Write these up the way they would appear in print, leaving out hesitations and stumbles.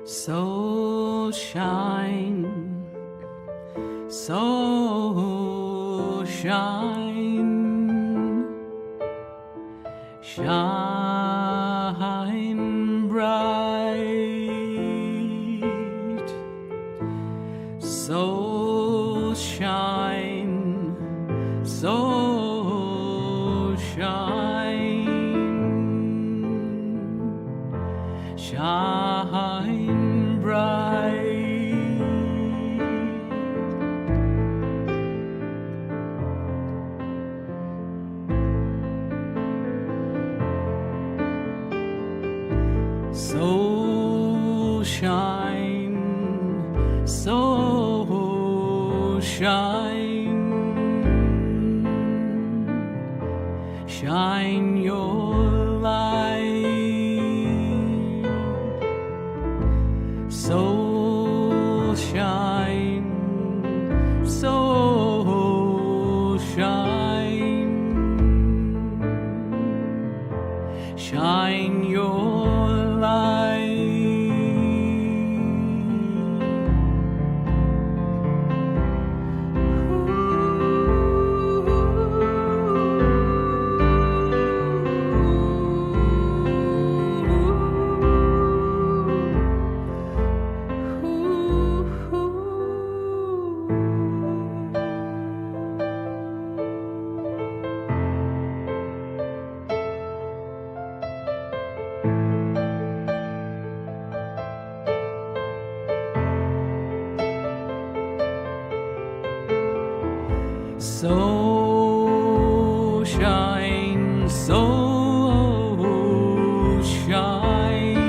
So shine, so shine, shine bright. So shine, so shine, shine bright. So shine, so shine, shine your light. So shine, so shine, shine your light. So shine, so shine,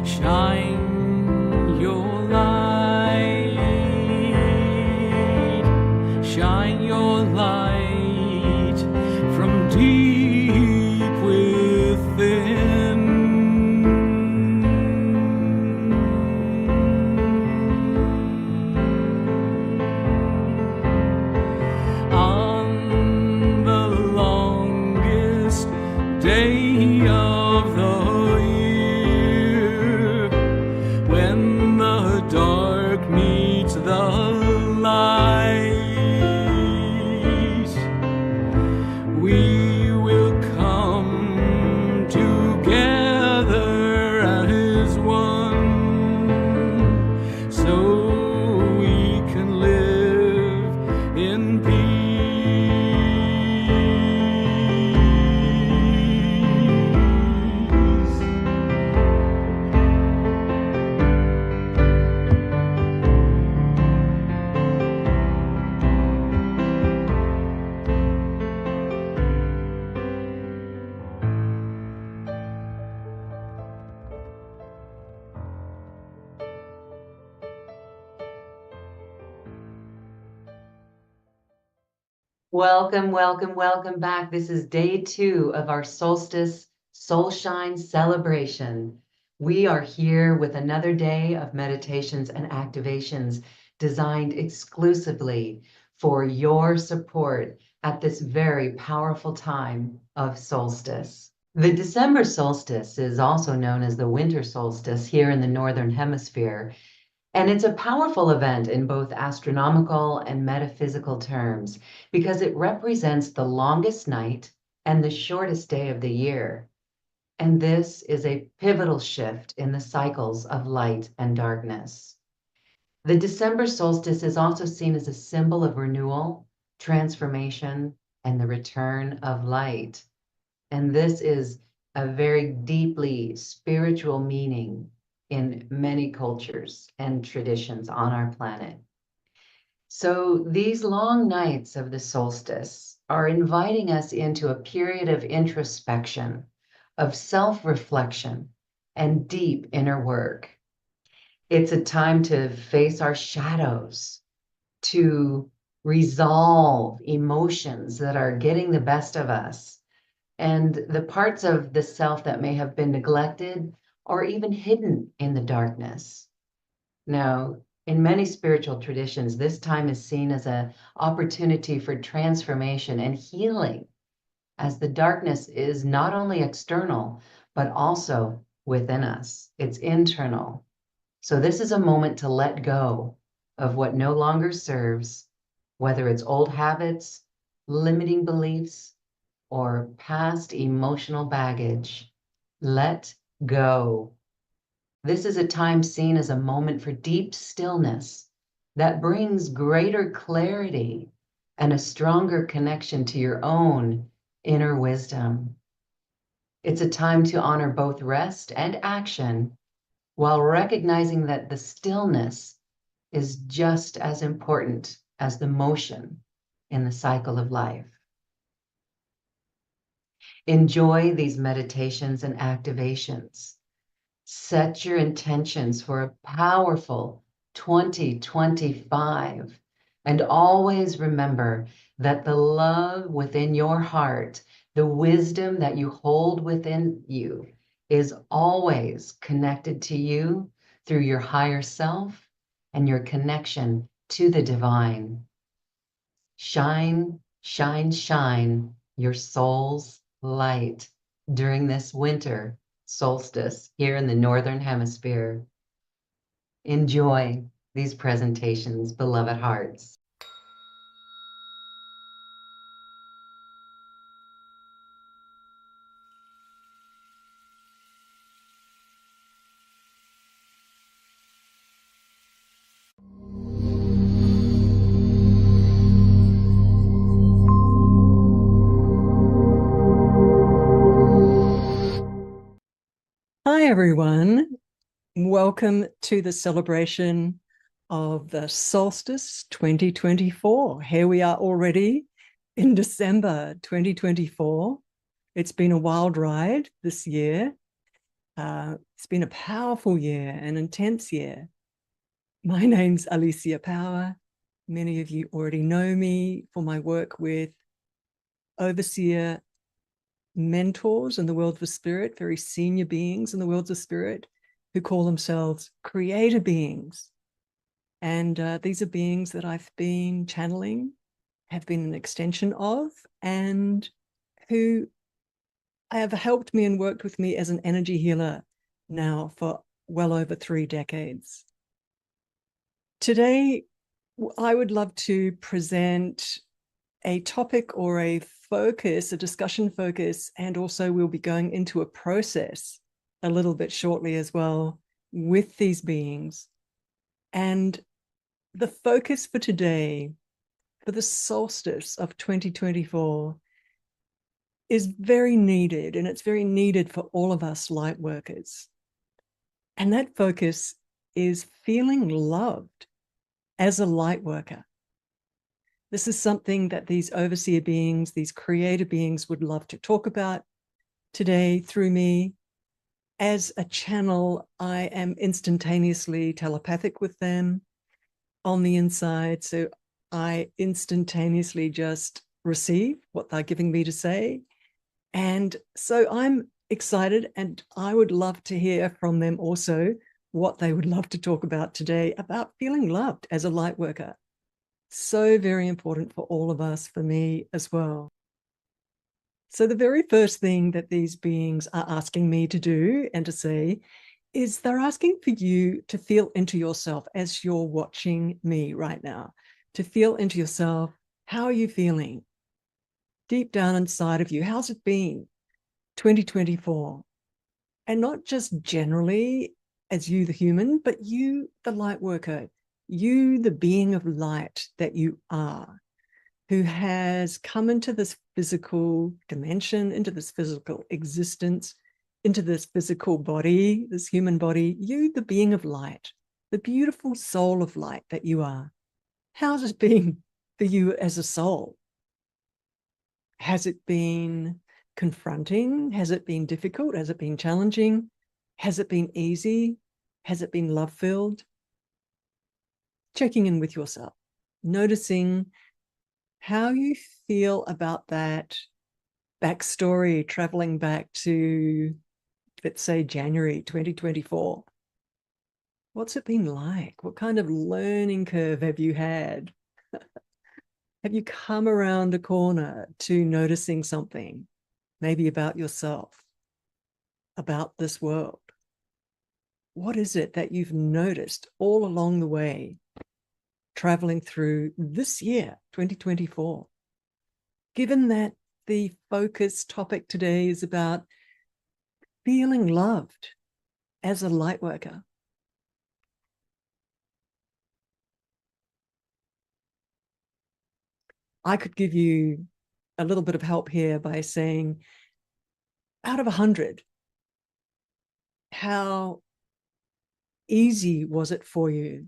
shine your light, shine your light from deep within. Day of the year, when the dark meets the light, we will come together as one, so we can live in peace. Welcome, welcome, welcome back. This is day 2 of our Solstice Soul Shine celebration. We are here with another day of meditations and activations designed exclusively for your support at this very powerful time of solstice. The December solstice is also known as the winter solstice here in the Northern Hemisphere. And it's a powerful event in both astronomical and metaphysical terms because it represents the longest night and the shortest day of the year. And this is a pivotal shift in the cycles of light and darkness. The December solstice is also seen as a symbol of renewal, transformation, and the return of light. And this is a very deeply spiritual meaning in many cultures and traditions on our planet. So these long nights of the solstice are inviting us into a period of introspection, of self-reflection, and deep inner work. It's a time to face our shadows, to resolve emotions that are getting the best of us, and the parts of the self that may have been neglected or even hidden in the darkness. Now, in many spiritual traditions, this time is seen as an opportunity for transformation and healing, as the darkness is not only external, but also within us. It's internal. So this is a moment to let go of what no longer serves, whether it's old habits, limiting beliefs, or past emotional baggage. Let go. This is a time seen as a moment for deep stillness that brings greater clarity and a stronger connection to your own inner wisdom. It's a time to honor both rest and action while recognizing that the stillness is just as important as the motion in the cycle of life. Enjoy these meditations and activations. Set your intentions for a powerful 2025. And always remember that the love within your heart, the wisdom that you hold within you, is always connected to you through your higher self and your connection to the divine. Shine, shine, shine your soul's light during this winter solstice here in the Northern Hemisphere. Enjoy these presentations, beloved hearts. Hi, everyone. Welcome to the celebration of the Solstice 2024. Here we are already in December 2024. It's been a wild ride this year. It's been a powerful year, an intense year. My name's Alicia Power. Many of you already know me for my work with overseer mentors in the world of spirit, very senior beings in the worlds of spirit who call themselves creator beings. And these are beings that I've been channeling, have been an extension of, and who have helped me and worked with me as an energy healer now for well over 3 decades. Today, I would love to present a topic or a focus, a discussion focus, and also we'll be going into a process a little bit shortly as well with these beings. And the focus for today, for the solstice of 2024, is very needed, and it's very needed for all of us light workers. And that focus is feeling loved as a light worker. This is something that these overseer beings, these creator beings would love to talk about today through me. As a channel, I am instantaneously telepathic with them on the inside. So I instantaneously just receive what they're giving me to say. And so I'm excited, and I would love to hear from them also what they would love to talk about today about feeling loved as a light worker. So very important for all of us, for me as well. So the very first thing that these beings are asking me to do and to say is they're asking for you to feel into yourself as you're watching me right now, to feel into yourself. How are you feeling? Deep down inside of you, how's it been 2024? And not just generally as you, the human, but you, the light worker, you, the being of light that you are, who has come into this physical dimension, into this physical existence, into this physical body, this human body, you, the being of light, the beautiful soul of light that you are. How's it been for you as a soul? Has it been confronting? Has it been difficult? Has it been challenging? Has it been easy? Has it been love-filled? Checking in with yourself, noticing how you feel about that backstory, traveling back to, let's say, January 2024. What's it been like? What kind of learning curve have you had? Have you come around a corner to noticing something, maybe about yourself, about this world? what is it that you've noticed all along the way, traveling through this year, 2024? Given that the focus topic today is about feeling loved as a light worker, I could give you a little bit of help here by saying, out of 100, how easy was it for you?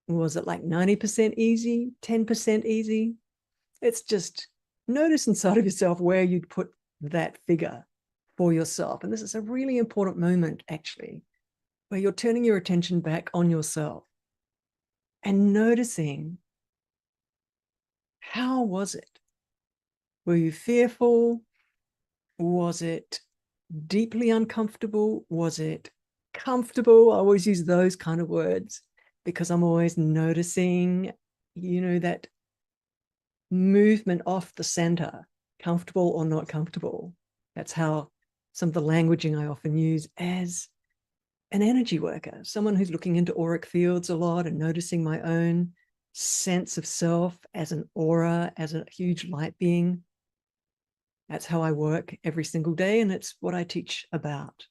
Was it like 90% easy, 10% easy? It's just notice inside of yourself where you'd put that figure for yourself. And this is a really important moment, actually, where you're turning your attention back on yourself and noticing, how was it? Were you fearful? Was it deeply uncomfortable? Was it comfortable? I always use those kind of words because I'm always noticing, that movement off the center, comfortable or not comfortable. That's how some of the languaging I often use as an energy worker, someone who's looking into auric fields a lot and noticing my own sense of self as an aura, as a huge light being. That's how I work every single day, and it's what I teach about.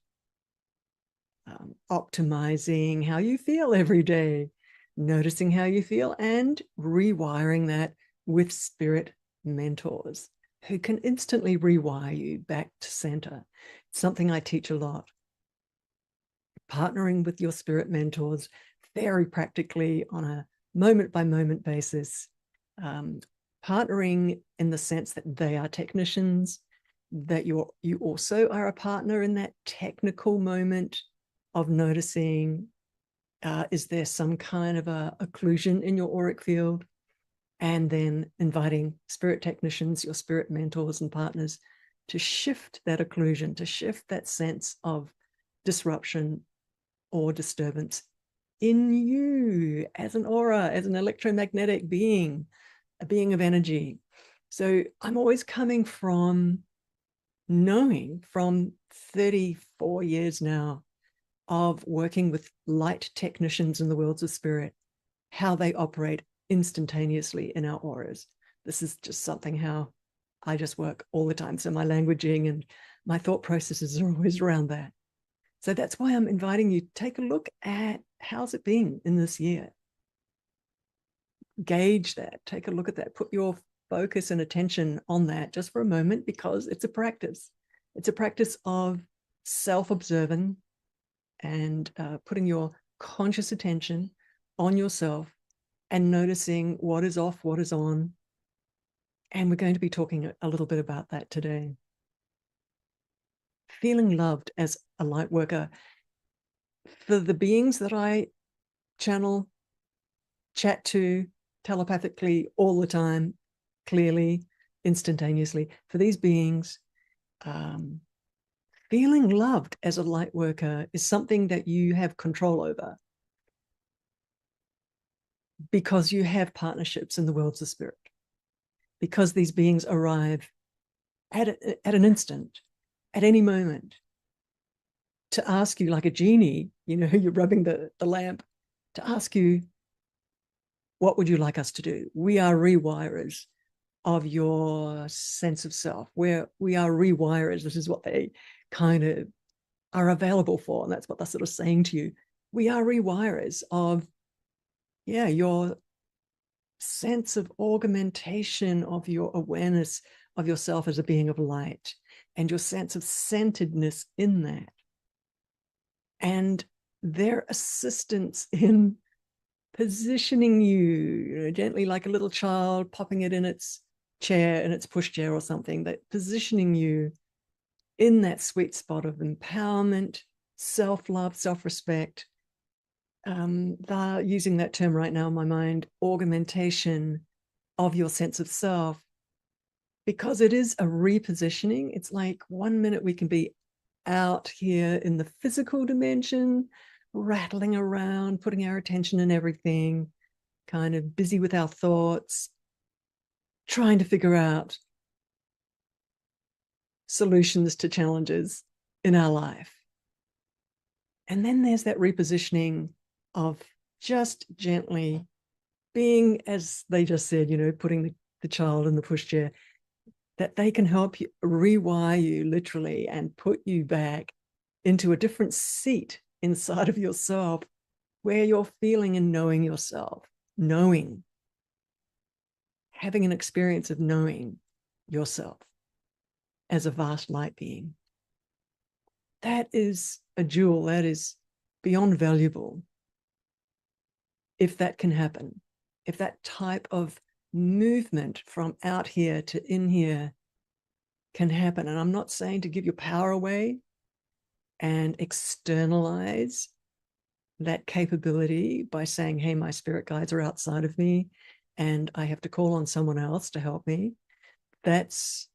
Optimizing how you feel every day, noticing how you feel, and rewiring that with spirit mentors who can instantly rewire you back to center. It's something I teach a lot. Partnering with your spirit mentors very practically on a moment-by-moment basis. Partnering in the sense that they are technicians, that you also are a partner in that technical moment of noticing, is there some kind of a occlusion in your auric field? And then inviting spirit technicians, your spirit mentors and partners, to shift that occlusion, to shift that sense of disruption or disturbance in you as an aura, as an electromagnetic being, a being of energy. So I'm always coming from knowing, from 34 years now of working with light technicians in the worlds of spirit, how they operate instantaneously in our auras. This is just something how I just work all the time. So my languaging and my thought processes are always around that. So that's why I'm inviting you to take a look at how's it been in this year. Gauge that, take a look at that, put your focus and attention on that just for a moment, because it's a practice. It's a practice of self-observing and putting your conscious attention on yourself and noticing what is off, what is on. And we're going to be talking a little bit about that today. Feeling loved as a light worker. For the beings that I channel, chat to telepathically all the time, clearly, instantaneously, for these beings, feeling loved as a light worker is something that you have control over, because you have partnerships in the worlds of spirit, because these beings arrive at an instant, at any moment, to ask you, like a genie, you're rubbing the lamp, to ask you, what would you like us to do? We are rewirers of your sense of self, where we are rewirers. This is what they kind of are available for, and that's what they're sort of saying to you. We are rewirers of, your sense of augmentation of your awareness of yourself as a being of light, and your sense of centeredness in that, and their assistance in positioning you, gently, like a little child popping it in its chair, in its pushchair or something, that positioning you in that sweet spot of empowerment, self-love, self-respect. They're using that term right now in my mind, augmentation of your sense of self, because it is a repositioning. It's like 1 minute we can be out here in the physical dimension, rattling around, putting our attention in everything, kind of busy with our thoughts, trying to figure out solutions to challenges in our life. And then there's that repositioning of just gently being, as they just said, putting the child in the pushchair, that they can help you rewire you literally and put you back into a different seat inside of yourself where you're feeling and knowing yourself, having an experience of knowing yourself as a vast light being. That is a jewel. That is beyond valuable. If that can happen, if that type of movement from out here to in here can happen. And I'm not saying to give your power away and externalize that capability by saying, hey, my spirit guides are outside of me and I have to call on someone else to help me. That's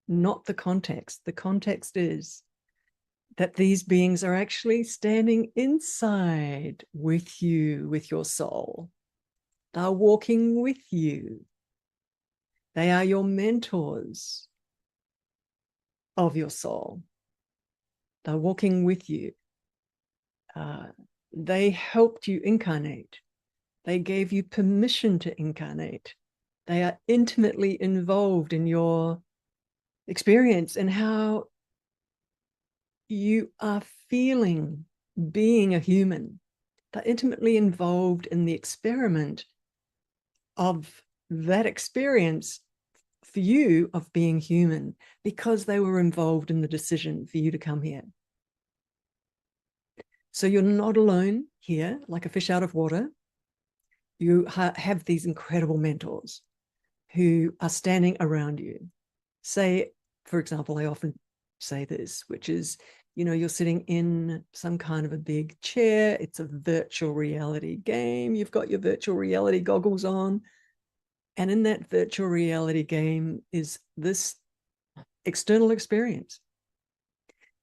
not the context. The context is that these beings are actually standing inside with you, with your soul. They're walking with you. They are your mentors of your soul. They're walking with you. They helped you incarnate. They gave you permission to incarnate. They are intimately involved in your experience and how you are feeling being a human. They're intimately involved in the experiment of that experience for you of being human, because they were involved in the decision for you to come here. So you're not alone here, like a fish out of water. You have these incredible mentors who are standing around you. Say, for example, I often say this, which is, you're sitting in some kind of a big chair. It's a virtual reality game. You've got your virtual reality goggles on. And in that virtual reality game is this external experience.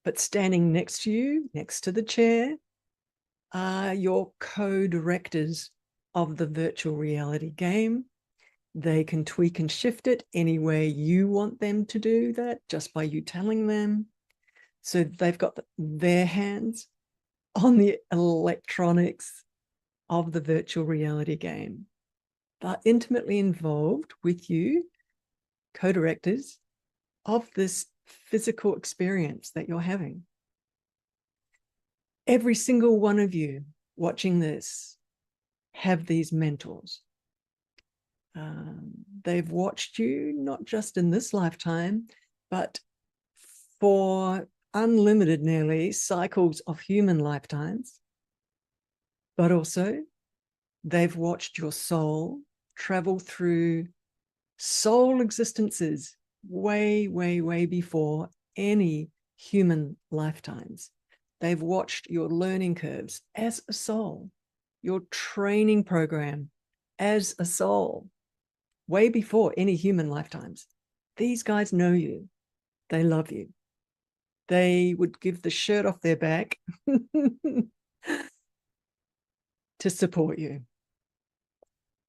But standing next to you, next to the chair, are your co-directors of the virtual reality game. They can tweak and shift it any way you want them to do that, just by you telling them. So they've got their hands on the electronics of the virtual reality game. They're intimately involved with you, co-directors of this physical experience that you're having. Every single one of you watching this have these mentors. They've watched you not just in this lifetime, but for unlimited, nearly, cycles of human lifetimes. But also, they've watched your soul travel through soul existences way, way, way before any human lifetimes. They've watched your learning curves as a soul, your training program as a soul, way before any human lifetimes. These guys know you. They love you. They would give the shirt off their back to support you,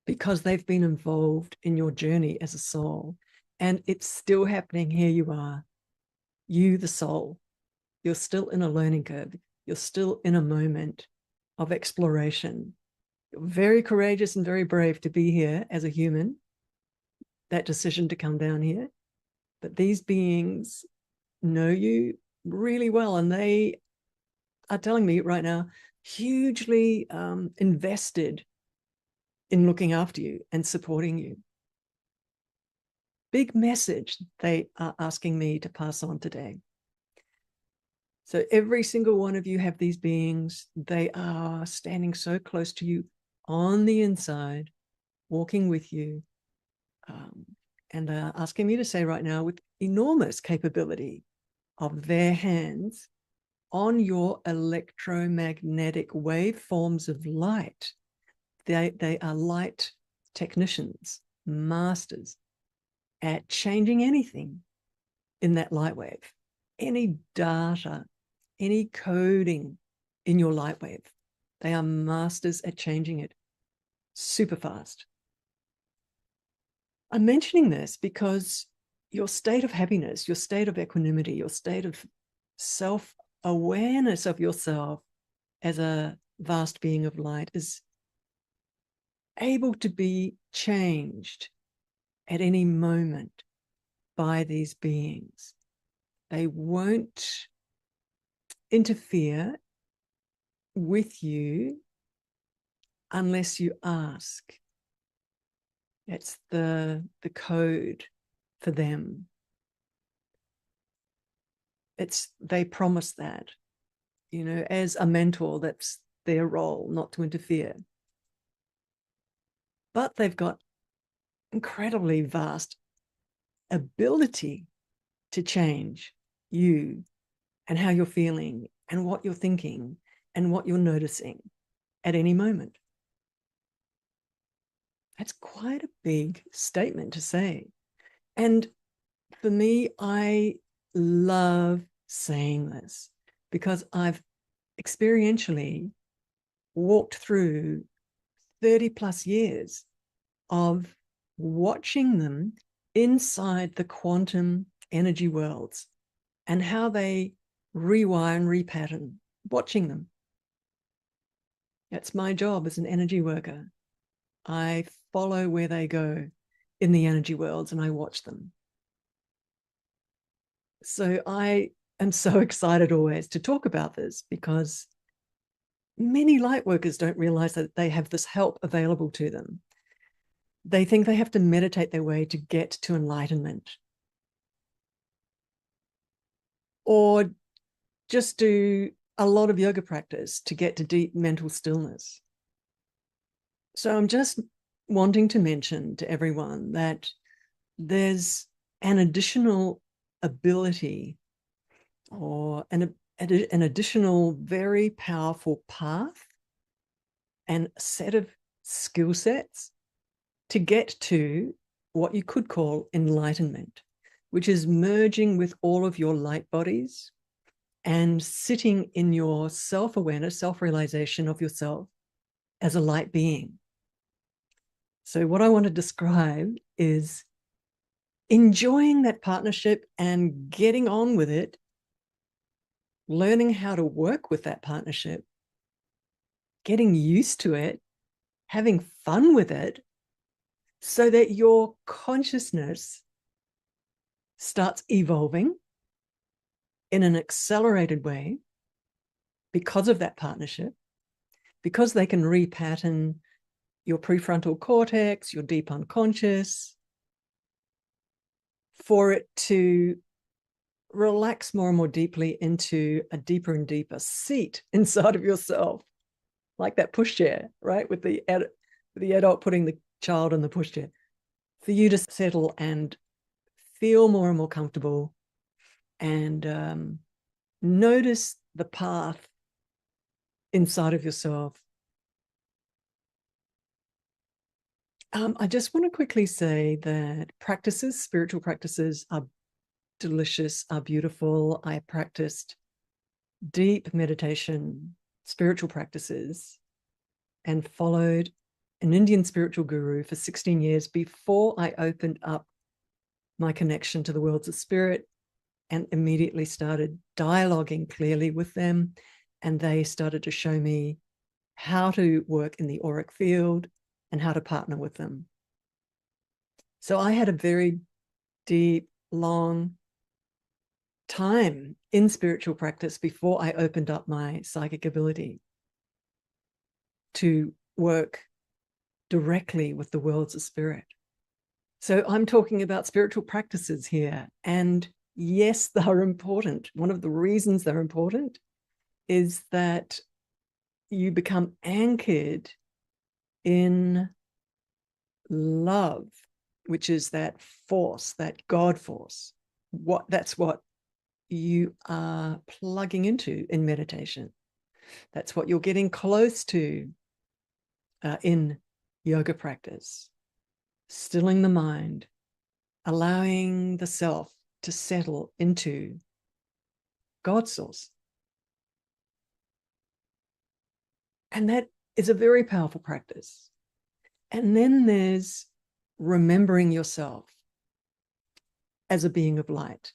because they've been involved in your journey as a soul. And it's still happening. Here you are, you, the soul. You're still in a learning curve. You're still in a moment of exploration. You're very courageous and very brave to be here as a human, that decision to come down here. But these beings know you really well, and they are telling me right now, hugely invested in looking after you and supporting you. Big message they are asking me to pass on today. So every single one of you have these beings. They are standing so close to you on the inside, walking with you, and they're asking me to say right now, with enormous capability of their hands on your electromagnetic waveforms of light. They are light technicians, masters at changing anything in that light wave, any data, any coding in your light wave. They are masters at changing it super fast. I'm mentioning this because your state of happiness, your state of equanimity, your state of self-awareness of yourself as a vast being of light is able to be changed at any moment by these beings. They won't interfere with you unless you ask. It's the code for them. They promise that, as a mentor, that's their role, not to interfere. But they've got incredibly vast ability to change you and how you're feeling and what you're thinking and what you're noticing at any moment. That's quite a big statement to say. And for me, I love saying this because I've experientially walked through 30 plus years of watching them inside the quantum energy worlds and how they rewire and repattern, watching them. That's my job as an energy worker. I follow where they go in the energy worlds and I watch them. So I am so excited always to talk about this because many light workers don't realize that they have this help available to them. They think they have to meditate their way to get to enlightenment, or just do a lot of yoga practice to get to deep mental stillness. So I'm just wanting to mention to everyone that there's an additional ability or an additional very powerful path and set of skill sets to get to what you could call enlightenment, which is merging with all of your light bodies and sitting in your self-awareness, self-realization of yourself as a light being. So what I want to describe is enjoying that partnership and getting on with it, learning how to work with that partnership, getting used to it, having fun with it, so that your consciousness starts evolving in an accelerated way because of that partnership, because they can repattern your prefrontal cortex, your deep unconscious, for it to relax more and more deeply into a deeper and deeper seat inside of yourself, like that pushchair, right? With the adult putting the child in the pushchair, for you to settle and feel more and more comfortable and notice the path inside of yourself. I just want to quickly say that spiritual practices are delicious, are beautiful. I practiced deep meditation, spiritual practices, and followed an Indian spiritual guru for 16 years before I opened up my connection to the worlds of spirit and immediately started dialoguing clearly with them. And they started to show me how to work in the auric field and how to partner with them. So I had a very deep, long time in spiritual practice before I opened up my psychic ability to work directly with the worlds of spirit. So I'm talking about spiritual practices here. And yes, they're important. One of the reasons they're important is that you become anchored in love, which is that force, that God force. That's what you are plugging into in meditation. That's what you're getting close to in yoga practice. Stilling the mind, allowing the self to settle into God's source. And that is a very powerful practice. And then there's remembering yourself as a being of light.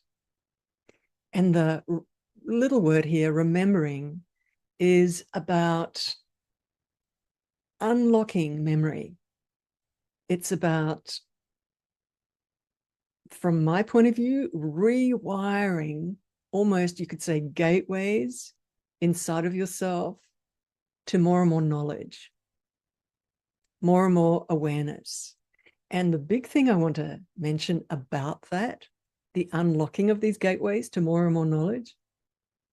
And the little word here, remembering, is about unlocking memory. It's about, from my point of view, rewiring, almost you could say, gateways inside of yourself to more and more knowledge, more and more awareness. And the big thing I want to mention about that, the unlocking of these gateways to more and more knowledge,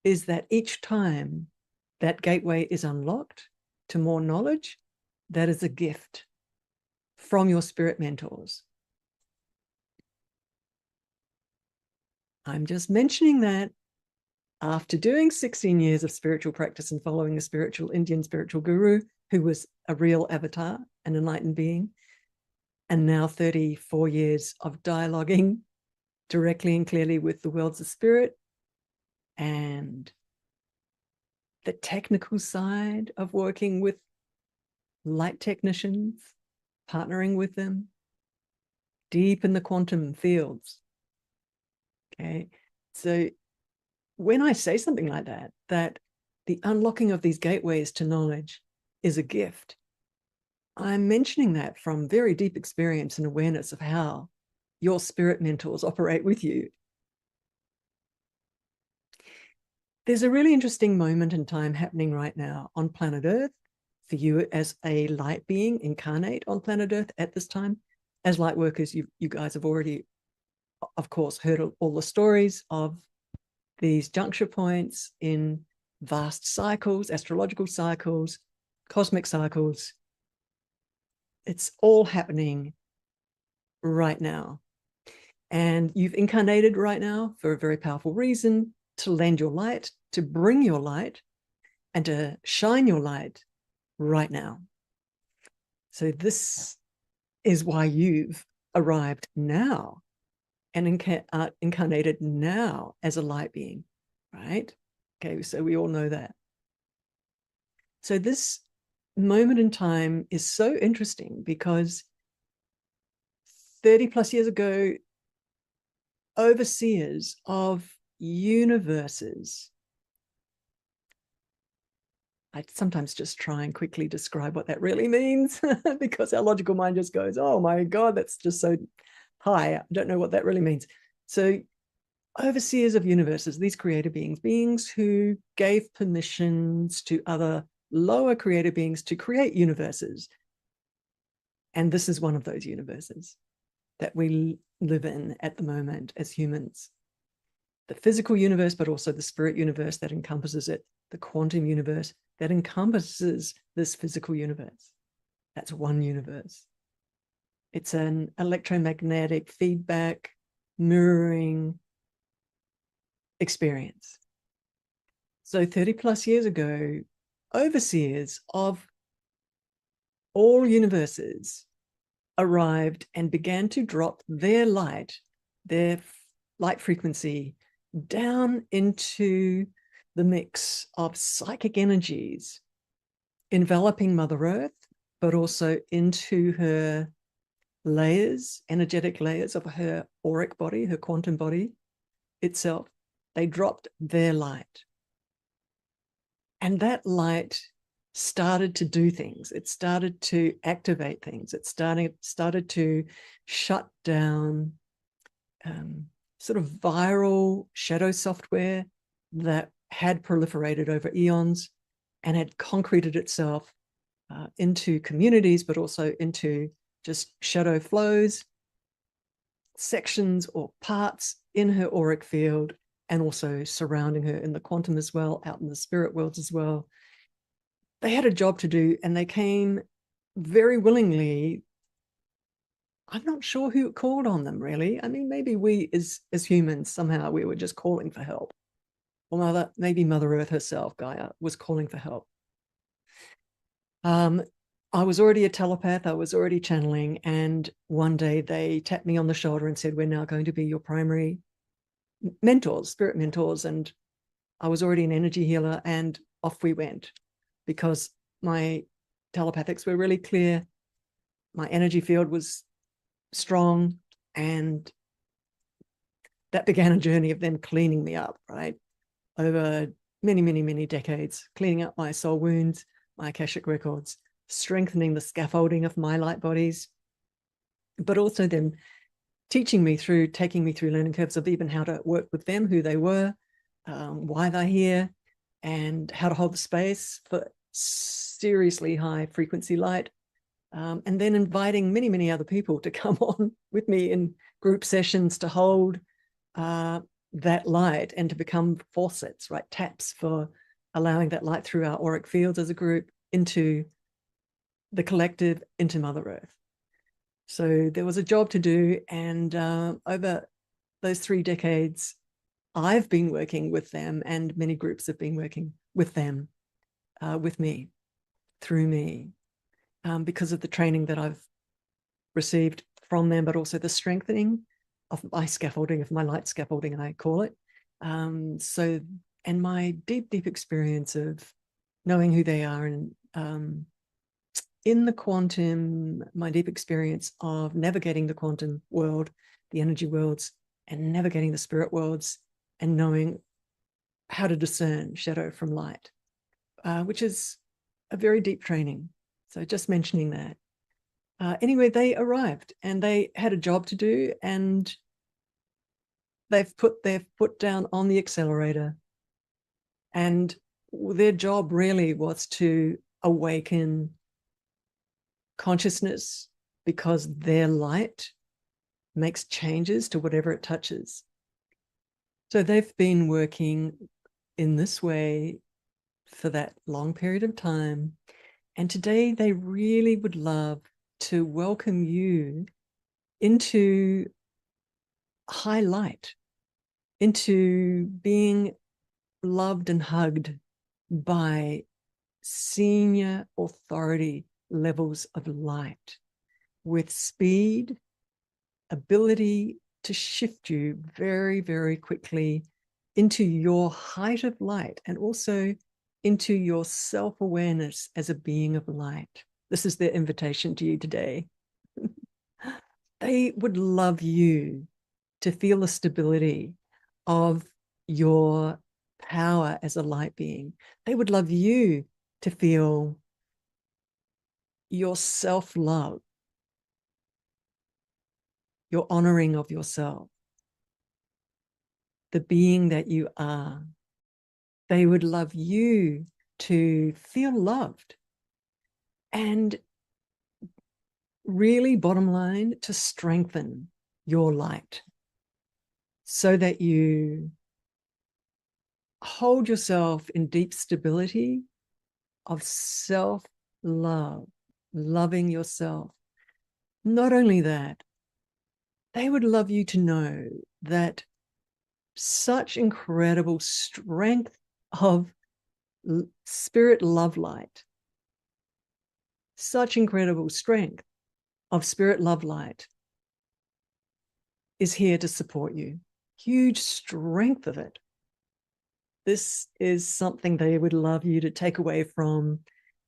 is that each time that gateway is unlocked to more knowledge, that is a gift from your spirit mentors. I'm just mentioning that after doing 16 years of spiritual practice and following a spiritual Indian spiritual guru who was a real avatar, an enlightened being, and now 34 years of dialoguing directly and clearly with the worlds of spirit and the technical side of working with light technicians, partnering with them deep in the quantum fields. Okay, so when I say something like that, that the unlocking of these gateways to knowledge is a gift, I'm mentioning that from very deep experience and awareness of how your spirit mentors operate with you. There's a really interesting moment in time happening right now on planet Earth for you as a light being incarnate on planet Earth at this time. As light workers, you guys have already, of course, heard all the stories of these juncture points in vast cycles, astrological cycles, cosmic cycles. It's all happening right now. And you've incarnated right now for a very powerful reason, to lend your light, to bring your light, and to shine your light right now. So this is why you've arrived now and incarnated now as a light being, right? Okay, so we all know that. So this moment in time is so interesting because 30 plus years ago, overseers of universes, I sometimes just try and quickly describe what that really means because our logical mind just goes, oh my God, that's just so high. I don't know what that really means. So overseers of universes, these creator beings, beings who gave permissions to other lower creator beings to create universes. And this is one of those universes that we live in at the moment as humans. The physical universe, but also the spirit universe that encompasses it, the quantum universe that encompasses this physical universe. That's one universe. It's an electromagnetic feedback, mirroring experience. So 30 plus years ago, overseers of all universes arrived and began to drop their light frequency down into the mix of psychic energies enveloping Mother Earth, but also into her layers, energetic layers of her auric body, her quantum body itself. They dropped their light. And that light started to do things. It started to activate things. It started to shut down sort of viral shadow software that had proliferated over eons and had concreted itself into communities, but also into just shadow flows, sections or parts in her auric field, and also surrounding her in the quantum as well, out in the spirit worlds as well. They had a job to do, and they came very willingly. I'm not sure who called on them, really. I mean, maybe we as humans, somehow we were just calling for help. Or maybe Mother Earth herself, Gaia, was calling for help. I was already a telepath. I was already channeling. And one day they tapped me on the shoulder and said, we're now going to be your primary mentors, spirit mentors. And I was already an energy healer, and off we went because my telepathics were really clear. My energy field was strong, and that began a journey of them cleaning me up, right? Over many, many, many decades, cleaning up my soul wounds, my Akashic records, strengthening the scaffolding of my light bodies, but also them teaching me through, taking me through learning curves of even how to work with them, who they were, why they're here, and how to hold the space for seriously high frequency light. And then inviting many, many other people to come on with me in group sessions to hold that light and to become faucets, right? Taps for allowing that light through our auric fields as a group into the collective, into Mother Earth. So there was a job to do. And over those 3 decades, I've been working with them, and many groups have been working with them, with me, through me, because of the training that I've received from them, but also the strengthening of my scaffolding, of my light scaffolding, I call it. And my deep, deep experience of knowing who they are, and in the quantum, my deep experience of navigating the quantum world, the energy worlds, and navigating the spirit worlds, and knowing how to discern shadow from light, which is a very deep training. So just mentioning that. Anyway, they arrived and they had a job to do, and they've put their foot down on the accelerator, and their job really was to awaken consciousness, because their light makes changes to whatever it touches. So they've been working in this way for that long period of time. And today they really would love to welcome you into high light, into being loved and hugged by senior authority levels of light, with speed, ability to shift you very, very quickly into your height of light, and also into your self-awareness as a being of light. This is their invitation to you today. They would love you to feel the stability of your power as a light being. They would love you to feel your self-love, your honoring of yourself, the being that you are. They would love you to feel loved, and really, bottom line, to strengthen your light so that you hold yourself in deep stability of self-love, loving yourself. Not only that, they would love you to know that such incredible strength of spirit love light, such incredible strength of spirit love light is here to support you. Huge strength of it. This is something they would love you to take away from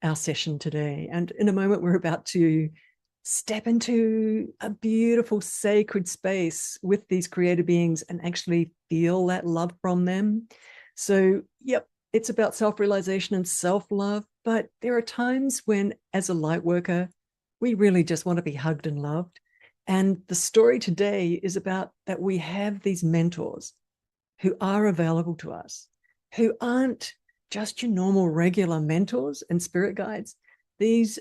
our session today. And in a moment, we're about to step into a beautiful sacred space with these creator beings and actually feel that love from them. So, yep, it's about self-realization and self-love, but there are times when, as a light worker, we really just want to be hugged and loved. And the story today is about that we have these mentors who are available to us, who aren't just your normal regular mentors and spirit guides. These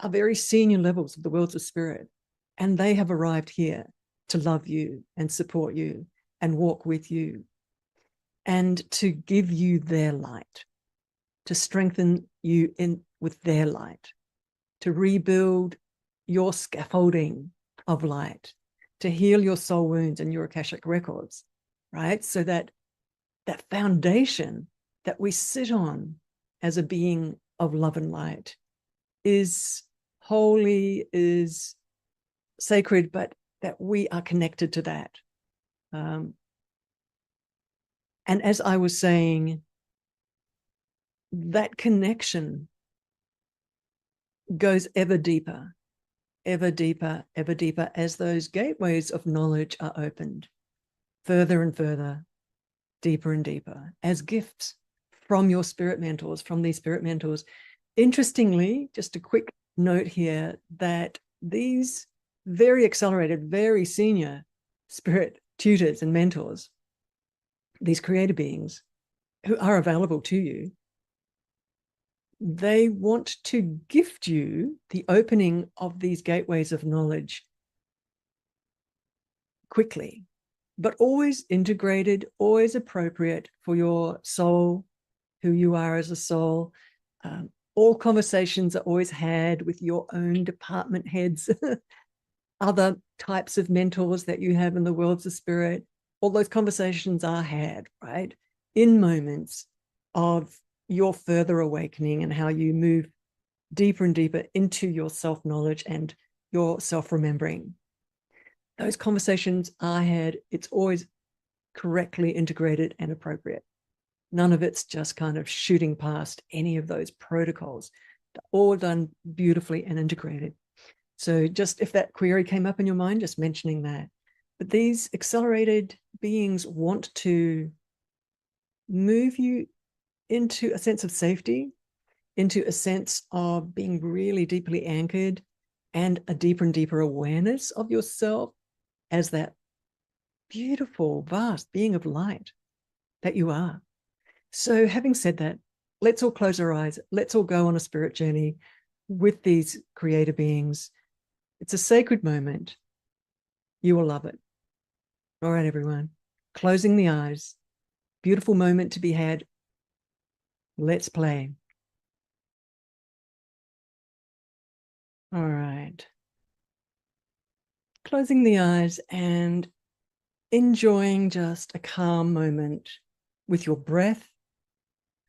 are very senior levels of the worlds of spirit, and they have arrived here to love you and support you and walk with you, and to give you their light, to strengthen you in with their light, to rebuild your scaffolding of light, to heal your soul wounds and your Akashic records, right? So that that foundation that we sit on as a being of love and light is holy, is sacred, but that we are connected to that. And as I was saying, that connection goes ever deeper, ever deeper, ever deeper as those gateways of knowledge are opened further and further. deeper and deeper as gifts from your spirit mentors, from these spirit mentors. Interestingly, just a quick note here that these very accelerated, very senior spirit tutors and mentors, these creator beings who are available to you, they want to gift you the opening of these gateways of knowledge quickly, but always integrated, always appropriate for your soul, who you are as a soul. All conversations are always had with your own department heads, other types of mentors that you have in the worlds of spirit. All those conversations are had, right? In moments of your further awakening and how you move deeper and deeper into your self-knowledge and your self-remembering. Those conversations are had. It's always correctly integrated and appropriate. None of it's just kind of shooting past any of those protocols. They're all done beautifully and integrated. So just if that query came up in your mind, just mentioning that. But these accelerated beings want to move you into a sense of safety, into a sense of being really deeply anchored and a deeper and deeper awareness of yourself as that beautiful, vast being of light that you are. So having said that, let's all close our eyes. Let's all go on a spirit journey with these creator beings. It's a sacred moment. You will love it. All right, everyone. Closing the eyes. Beautiful moment to be had. Let's play. All right. Closing the eyes and enjoying just a calm moment with your breath,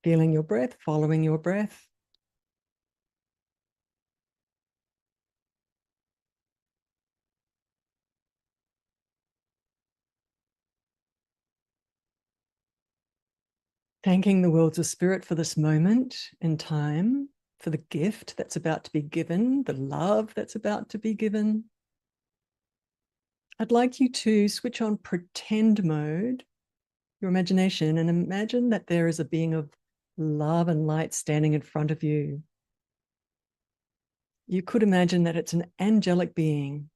feeling your breath, following your breath. Thanking the worlds of spirit for this moment in time, for the gift that's about to be given, the love that's about to be given. I'd like you to switch on pretend mode, your imagination, and imagine that there is a being of love and light standing in front of you. You could imagine that it's an angelic being.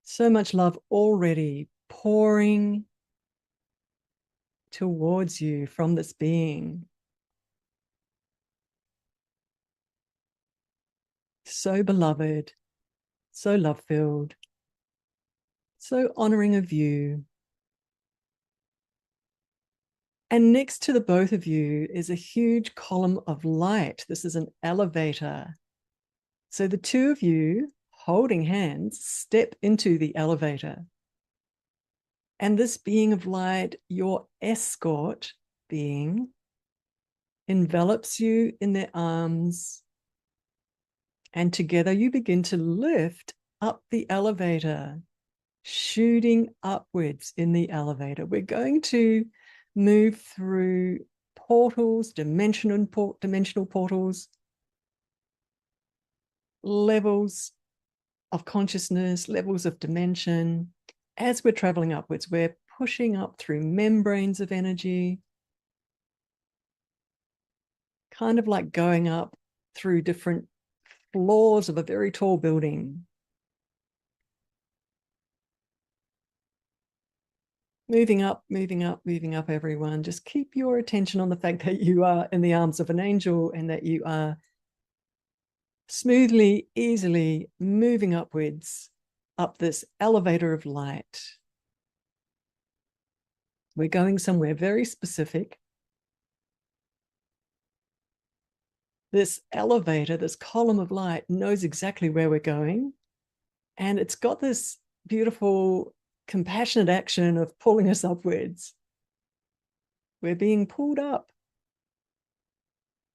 So much love already pouring towards you from this being. So beloved, so love-filled, so honoring of you. And next to the both of you is a huge column of light. This is an elevator. So the two of you holding hands step into the elevator. And this being of light, your escort being, envelops you in their arms. And together you begin to lift up the elevator, shooting upwards in the elevator. We're going to move through portals, dimensional portals, levels of consciousness, levels of dimension. As we're traveling upwards, we're pushing up through membranes of energy, kind of like going up through different floors of a very tall building. Moving up, moving up, moving up, everyone. Just keep your attention on the fact that you are in the arms of an angel and that you are smoothly, easily moving upwards up this elevator of light. We're going somewhere very specific. This elevator, this column of light knows exactly where we're going. And it's got this beautiful, compassionate action of pulling us upwards. We're being pulled up.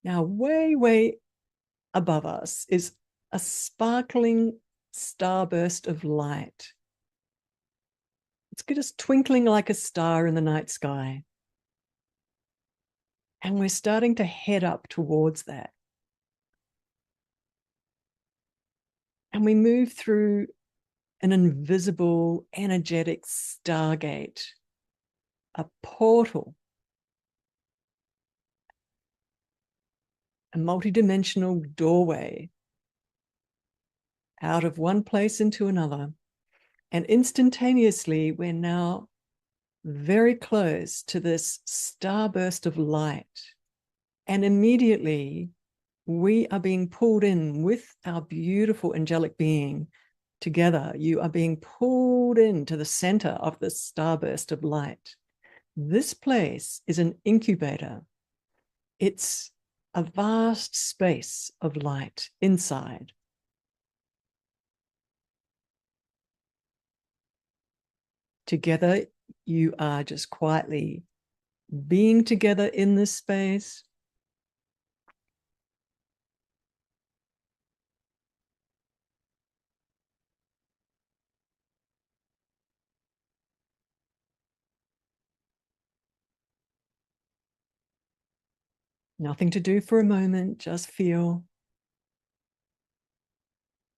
Now, way, way above us is a sparkling starburst of light. It's just twinkling like a star in the night sky. And we're starting to head up towards that. And we move through an invisible, energetic stargate, a portal, a multidimensional doorway out of one place into another. And instantaneously, we're now very close to this starburst of light. And immediately, we are being pulled in with our beautiful angelic being together. You are being pulled into the center of this starburst of light. This place is an incubator. It's a vast space of light inside. Together, you are just quietly being together in this space. Nothing to do for a moment, just feel.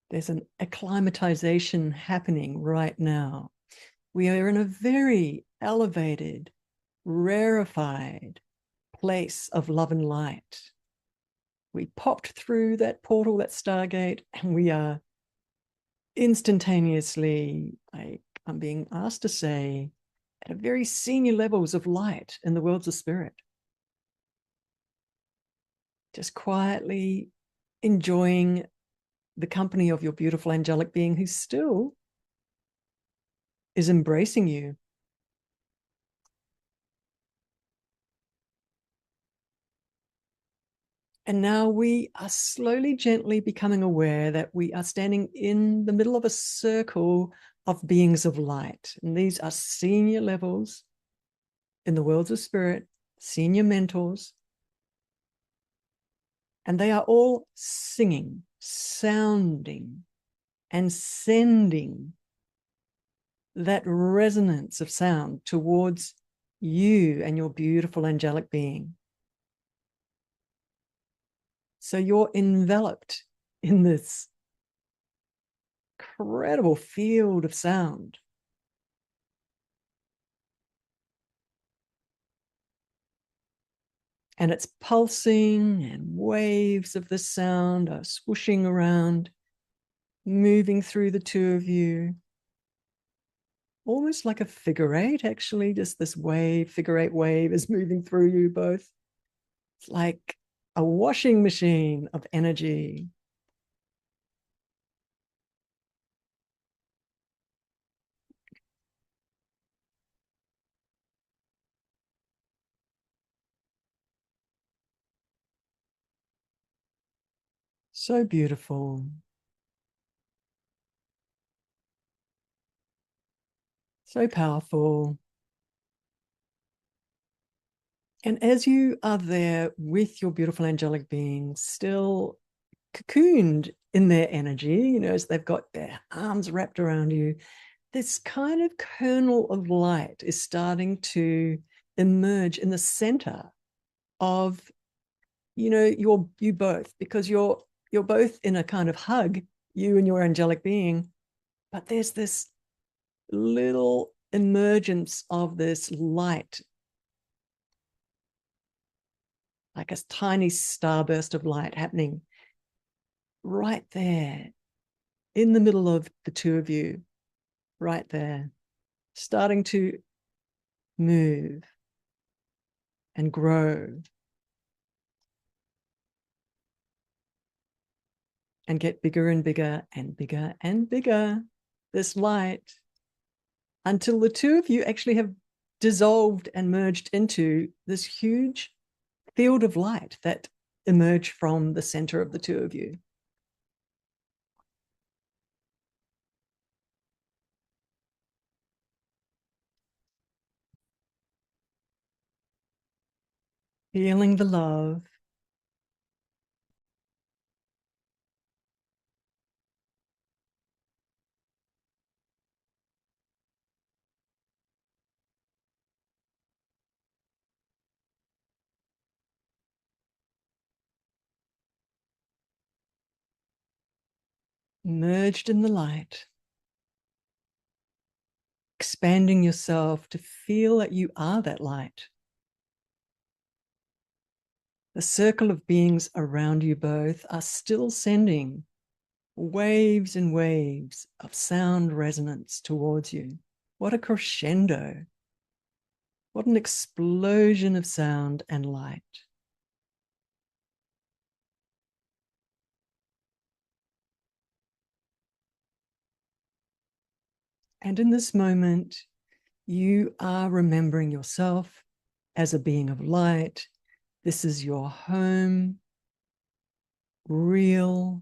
There's an acclimatization happening right now. We are in a very elevated, rarefied place of love and light. We popped through that portal, that stargate, and we are instantaneously, I'm being asked to say, at very senior levels of light in the worlds of spirit. Just quietly enjoying the company of your beautiful angelic being who still is embracing you. And now we are slowly, gently becoming aware that we are standing in the middle of a circle of beings of light. And these are senior levels in the worlds of spirit, senior mentors. And they are all singing, sounding, and sending that resonance of sound towards you and your beautiful angelic being. So you're enveloped in this incredible field of sound. And it's pulsing, and waves of the sound are swooshing around, moving through the two of you. Almost like a figure eight, actually, just this wave, figure eight wave is moving through you both. It's like a washing machine of energy. So beautiful. So powerful. And as you are there with your beautiful angelic beings, still cocooned in their energy, as they've got their arms wrapped around you, this kind of kernel of light is starting to emerge in the center of, you both, because you're both in a kind of hug, you and your angelic being, but there's this little emergence of this light, like a tiny starburst of light happening right there in the middle of the two of you, right there, starting to move and grow and get bigger and bigger and bigger and bigger, this light, until the two of you actually have dissolved and merged into this huge field of light that emerged from the center of the two of you. Feeling the love. Merged in the light. expanding yourself to feel that you are that light. The circle of beings around you both are still sending waves and waves of sound resonance towards you. What a crescendo. What an explosion of sound and light. And in this moment, you are remembering yourself as a being of light. This is your home, real,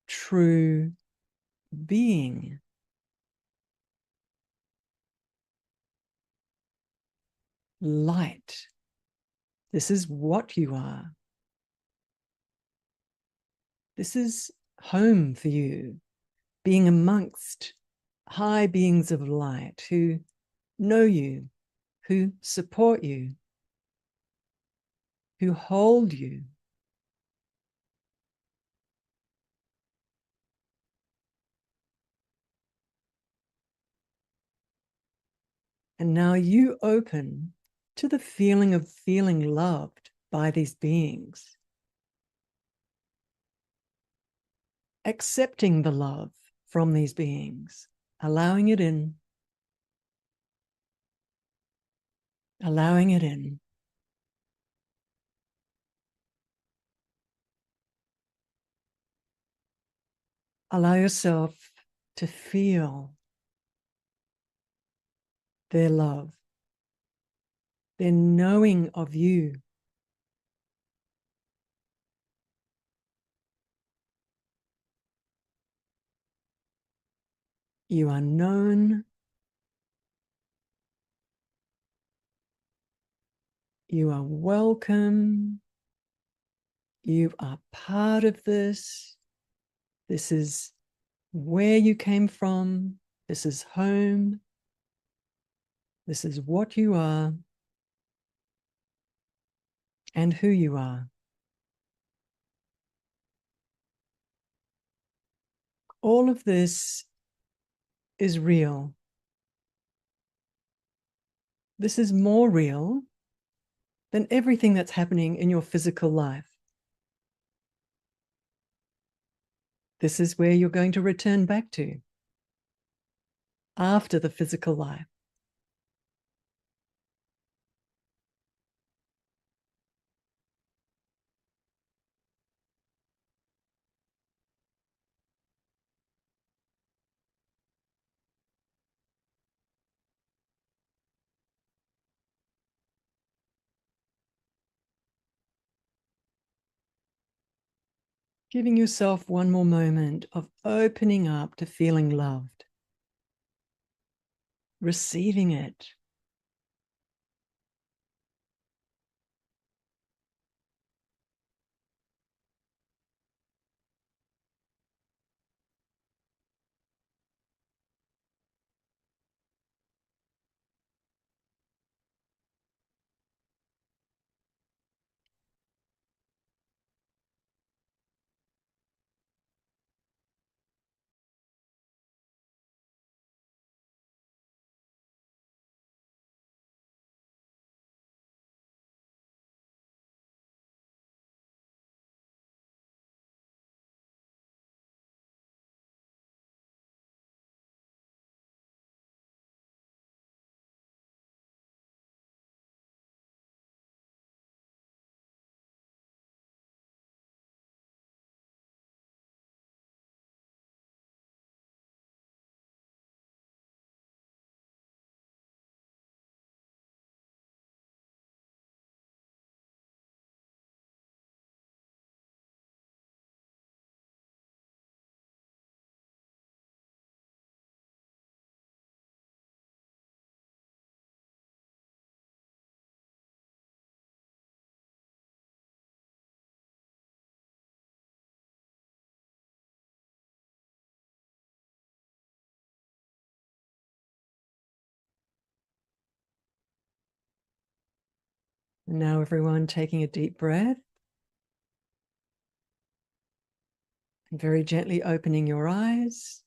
true being. Light. This is what you are. This is home for you, being amongst high beings of light who know you, who support you, who hold you. And now you open to the feeling of feeling loved by these beings. Accepting the love from these beings, allowing it in, allowing it in. Allow yourself to feel their love, their knowing of you. You are known. You are welcome. You are part of this. This is where you came from. This is home. This is what you are and who you are. All of this is real. This is more real than everything that's happening in your physical life. This is where you're going to return back to after the physical life. Giving yourself one more moment of opening up to feeling loved, receiving it. Now, everyone, taking a deep breath and very gently opening your eyes.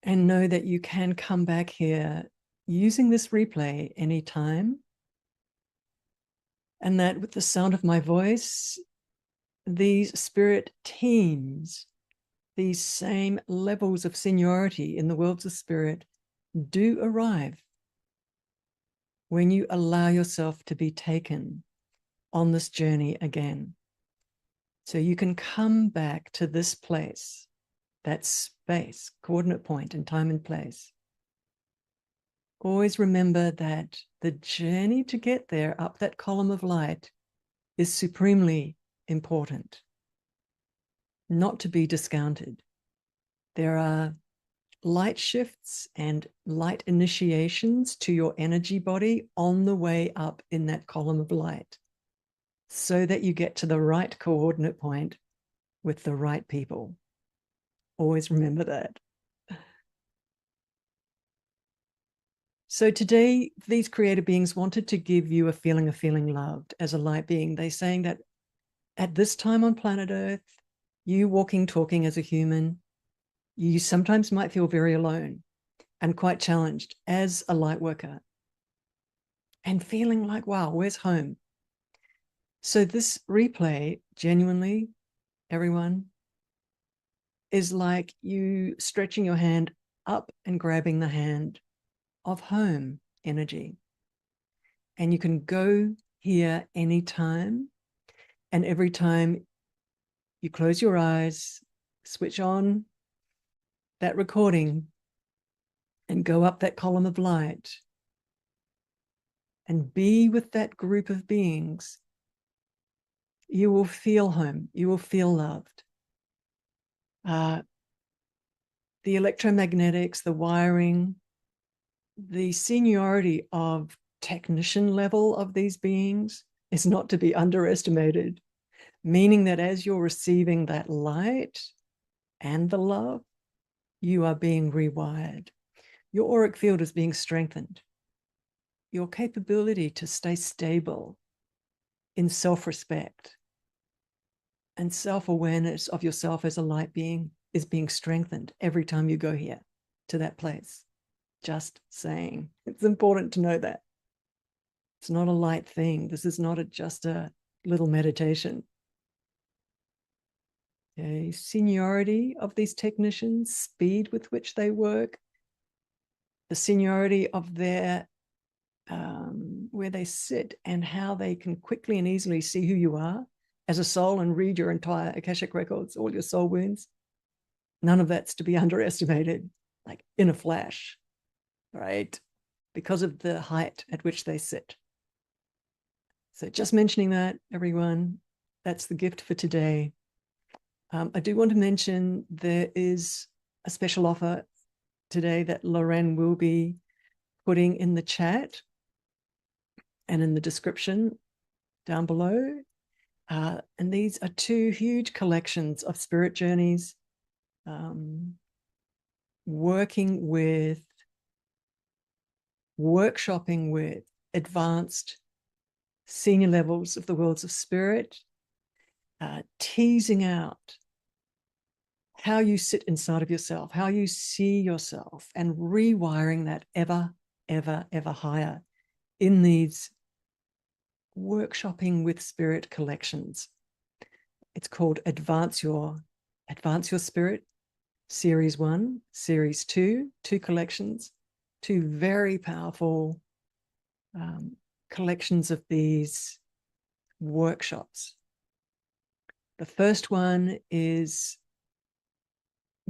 And know that you can come back here using this replay anytime. And that with the sound of my voice, these spirit teams, these same levels of seniority in the worlds of spirit do arrive when you allow yourself to be taken on this journey again. So you can come back to this place, that space, coordinate point in time and place. Always remember that the journey to get there up that column of light is supremely important, not to be discounted. There are light shifts and light initiations to your energy body on the way up in that column of light, so that you get to the right coordinate point with the right people. Always remember that. So today, these creator beings wanted to give you a feeling of feeling loved as a light being. They're saying that at this time on planet Earth, you walking, talking as a human, you sometimes might feel very alone and quite challenged as a light worker and feeling like, wow, where's home? So this replay, genuinely, everyone, is like you stretching your hand up and grabbing the hand of home energy. And you can go here anytime. And every time you close your eyes, switch on that recording and go up that column of light and be with that group of beings, you will feel home. You will feel loved. The electromagnetics, the wiring, the seniority of technician level of these beings is not to be underestimated, meaning that as you're receiving that light and the love, you are being rewired. Your auric field is being strengthened. Your capability to stay stable in self-respect and self-awareness of yourself as a light being is being strengthened every time you go here to that place. Just saying. It's important to know that. It's not a light thing. This is not just a little meditation. Okay. Seniority of these technicians, speed with which they work, the seniority of their where they sit and how they can quickly and easily see who you are as a soul and read your entire Akashic records, all your soul wounds. None of that's to be underestimated, like in a flash, right? Because of the height at which they sit. So just mentioning that, everyone, that's the gift for today. I do want to mention there is a special offer today that Lorraine will be putting in the chat and in the description down below. And these are two huge collections of spirit journeys, working with, workshopping with advanced senior levels of the worlds of spirit, teasing out how you sit inside of yourself, how you see yourself, and rewiring that ever, ever, ever higher in these workshopping with spirit collections. It's called Advance Your Spirit, Series 1, Series 2, two collections, two very powerful collections of these workshops. The first one is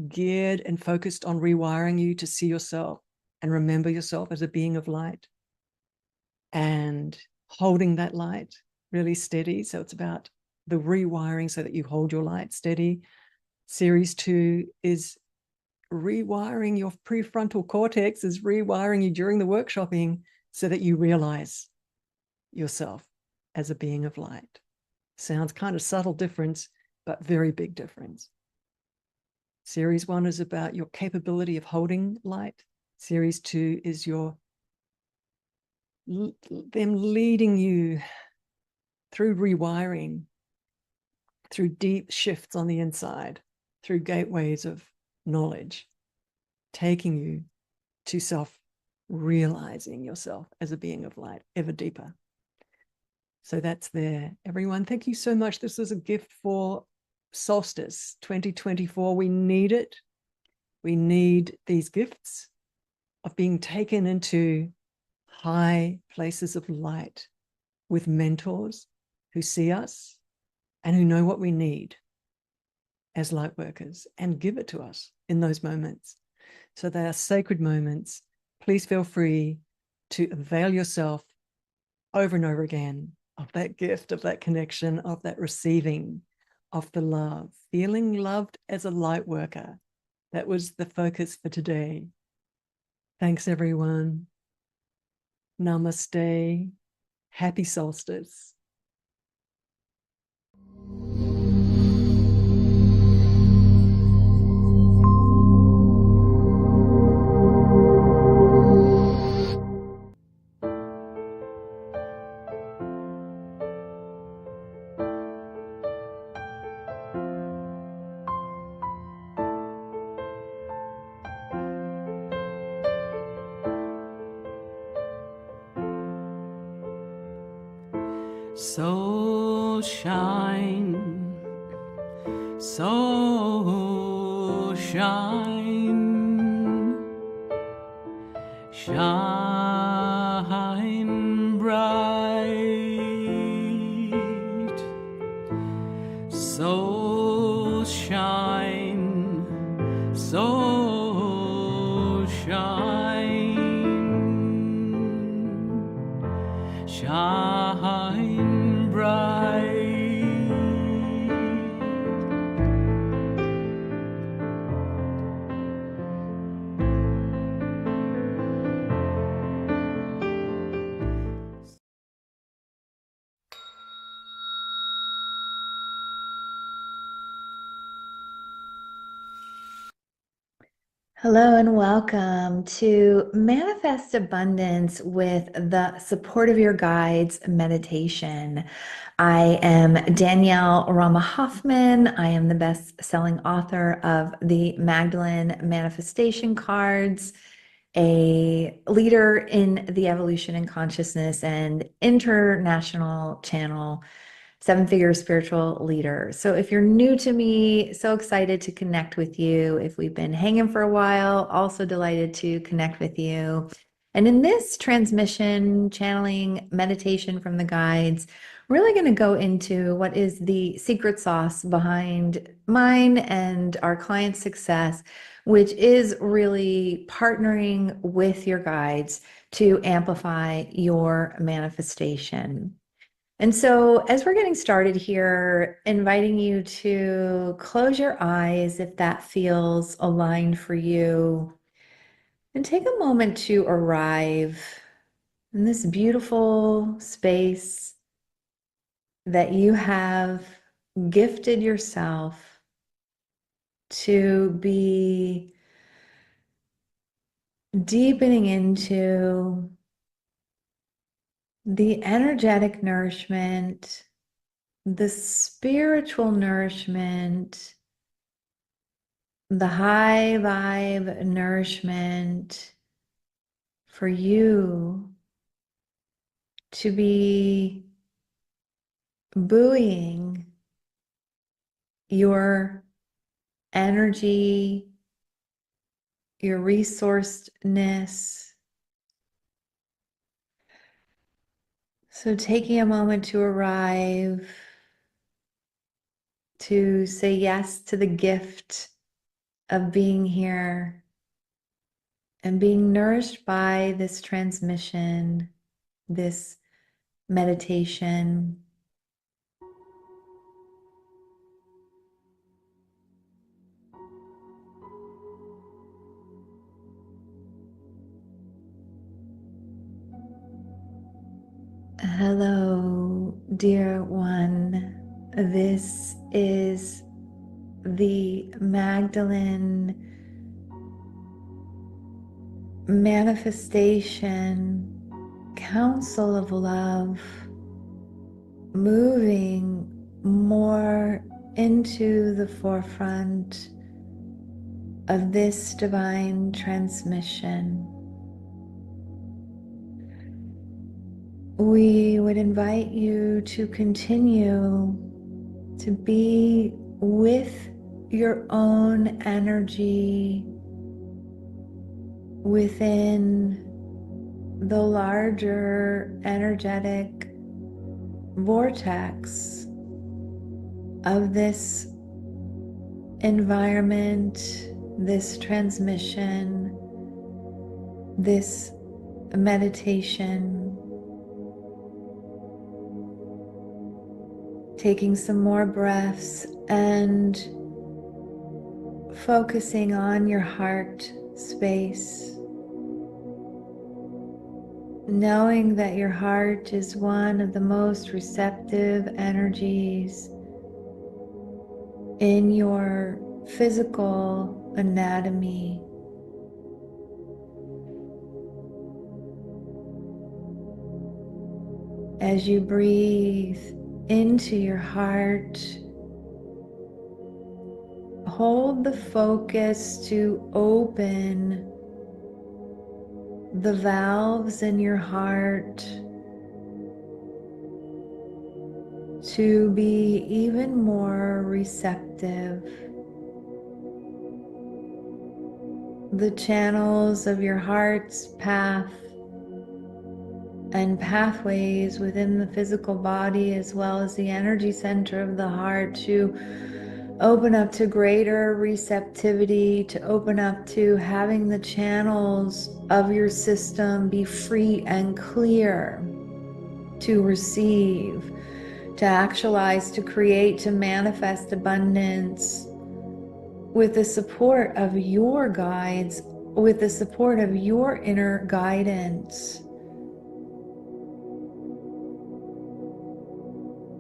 geared and focused on rewiring you to see yourself and remember yourself as a being of light and holding that light really steady. So it's about the rewiring so that you hold your light steady. Series 2 is rewiring your prefrontal cortex, is rewiring you during the workshopping so that you realize yourself as a being of light. Sounds kind of subtle difference, but very big difference. Series 1 is about your capability of holding light. Series 2 is them leading you through rewiring, through deep shifts on the inside, through gateways of knowledge taking you to self-realizing yourself as a being of light ever deeper. So that's there. Everyone, thank you so much. This is a gift for Solstice 2024. We need it. We need these gifts of being taken into high places of light with mentors who see us and who know what we need as light workers and give it to us in those moments. So they are sacred moments. Please feel free to avail yourself over and over again of that gift, of that connection, of that receiving of the love, feeling loved as a light worker. That was the focus for today. Thanks, everyone. Namaste. Happy solstice. So shine, so shine, shine bright. So shine, so shine, shine bright. Hello and welcome to Manifest Abundance with the Support of Your Guides meditation. I am Danielle Rama Hoffman. I am the best-selling author of the Magdalene Manifestation Cards, a leader in the evolution and consciousness and international channel seven-figure spiritual leader. So if you're new to me, so excited to connect with you. If we've been hanging for a while, also delighted to connect with you. And in this transmission, channeling meditation from the guides, really going to go into what is the secret sauce behind mine and our clients' success, which is really partnering with your guides to amplify your manifestation. And so as we're getting started here, inviting you to close your eyes if that feels aligned for you, and take a moment to arrive in this beautiful space that you have gifted yourself to be deepening into the energetic nourishment, the spiritual nourishment, the high vibe nourishment for you to be buoying your energy, your resourcedness. So taking a moment to arrive, to say yes to the gift of being here and being nourished by this transmission, this meditation. Hello, dear one. This is the Magdalene Manifestation Counsel of Love, moving more into the forefront of this divine transmission, we would invite you to continue to be with your own energy within the larger energetic vortex of this environment, this transmission, this meditation. Taking some more breaths and focusing on your heart space. Knowing that your heart is one of the most receptive energies in your physical anatomy. As you breathe into your heart, hold the focus to open the valves in your heart to be even more receptive. The channels of your heart's path and pathways within the physical body, as well as the energy center of the heart, to open up to greater receptivity, to open up to having the channels of your system be free and clear to receive, to actualize, to create, to manifest abundance with the support of your guides, with the support of your inner guidance.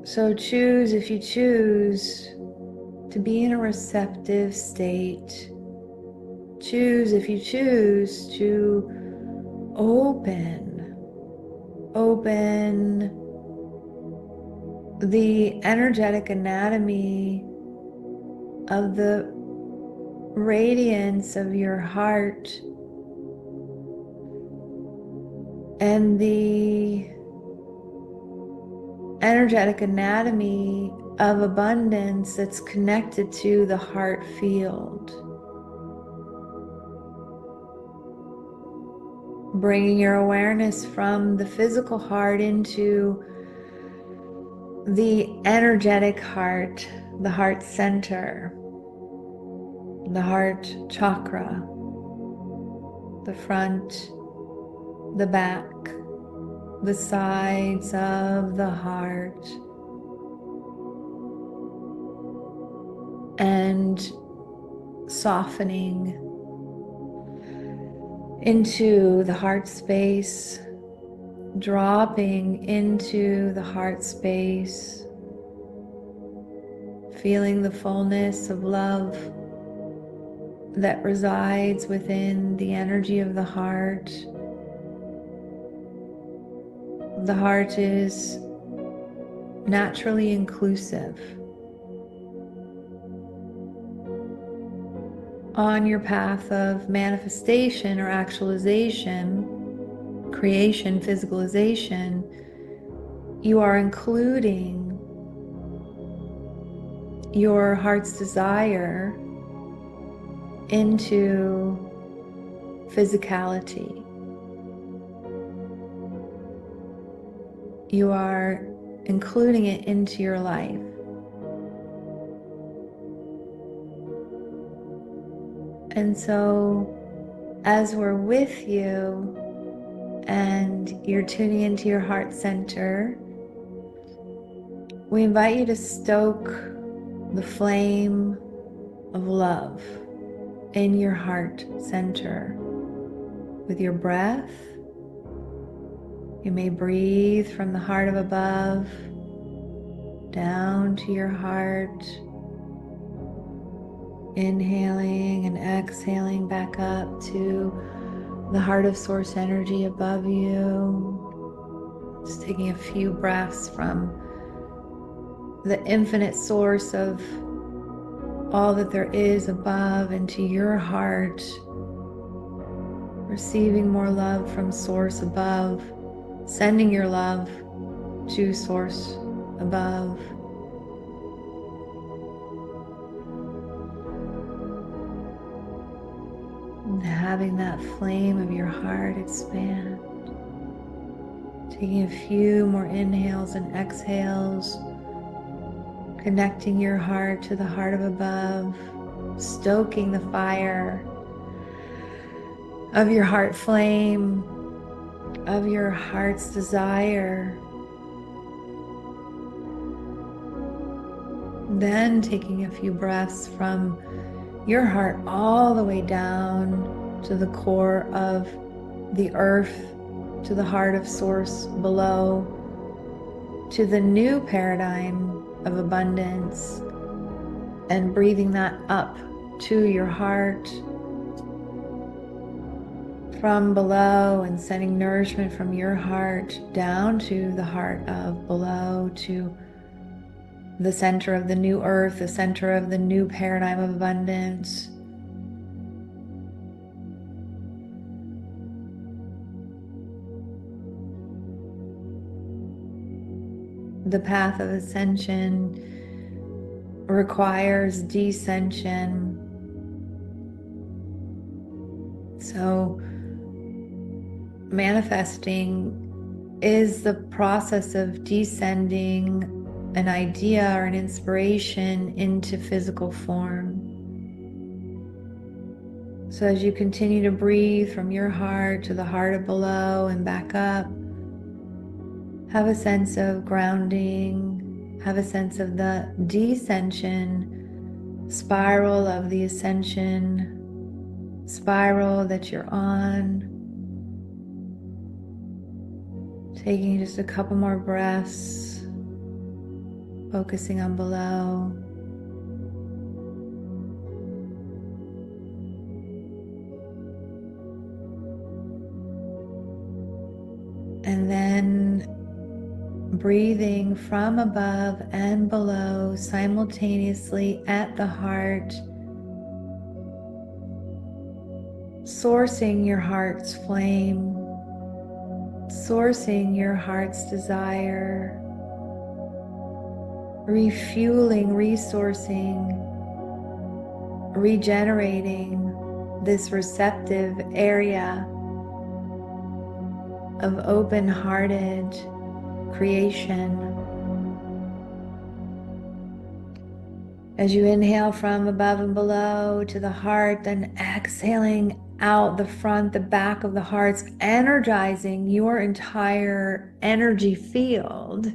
So choose, if you choose, to be in a receptive state. Choose, if you choose, to open the energetic anatomy of the radiance of your heart and the energetic anatomy of abundance that's connected to the heart field. Bringing your awareness from the physical heart into the energetic heart, the heart center, the heart chakra, the front, the back, the sides of the heart, and softening into the heart space, dropping into the heart space, feeling the fullness of love that resides within the energy of the heart. The heart is naturally inclusive. On your path of manifestation or actualization, creation, physicalization, you are including your heart's desire into physicality. You are including it into your life. And so, as we're with you and you're tuning into your heart center, we invite you to stoke the flame of love in your heart center with your breath. You may breathe from the heart of above down to your heart, inhaling and exhaling back up to the heart of source energy above you. Just taking a few breaths from the infinite source of all that there is above into your heart, receiving more love from Source above, sending your love to Source above. And having that flame of your heart expand. Taking a few more inhales and exhales, connecting your heart to the heart of above, stoking the fire of your heart flame, of your heart's desire. Then taking a few breaths from your heart all the way down to the core of the earth, to the heart of Source below, to the new paradigm of abundance, and breathing that up to your heart from below, and sending nourishment from your heart down to the heart of below, to the center of the new earth, the center of the new paradigm of abundance. The path of ascension requires descension. So manifesting is the process of descending an idea or an inspiration into physical form. So as you continue to breathe from your heart to the heart of below and back up, have a sense of grounding, have a sense of the descension spiral of the ascension spiral that you're on. Taking just a couple more breaths, focusing on below. And then breathing from above and below simultaneously at the heart, sourcing your heart's flame, sourcing your heart's desire, refueling, resourcing, regenerating this receptive area of open-hearted creation. As you inhale from above and below to the heart, then exhaling out the front, the back of the hearts, energizing your entire energy field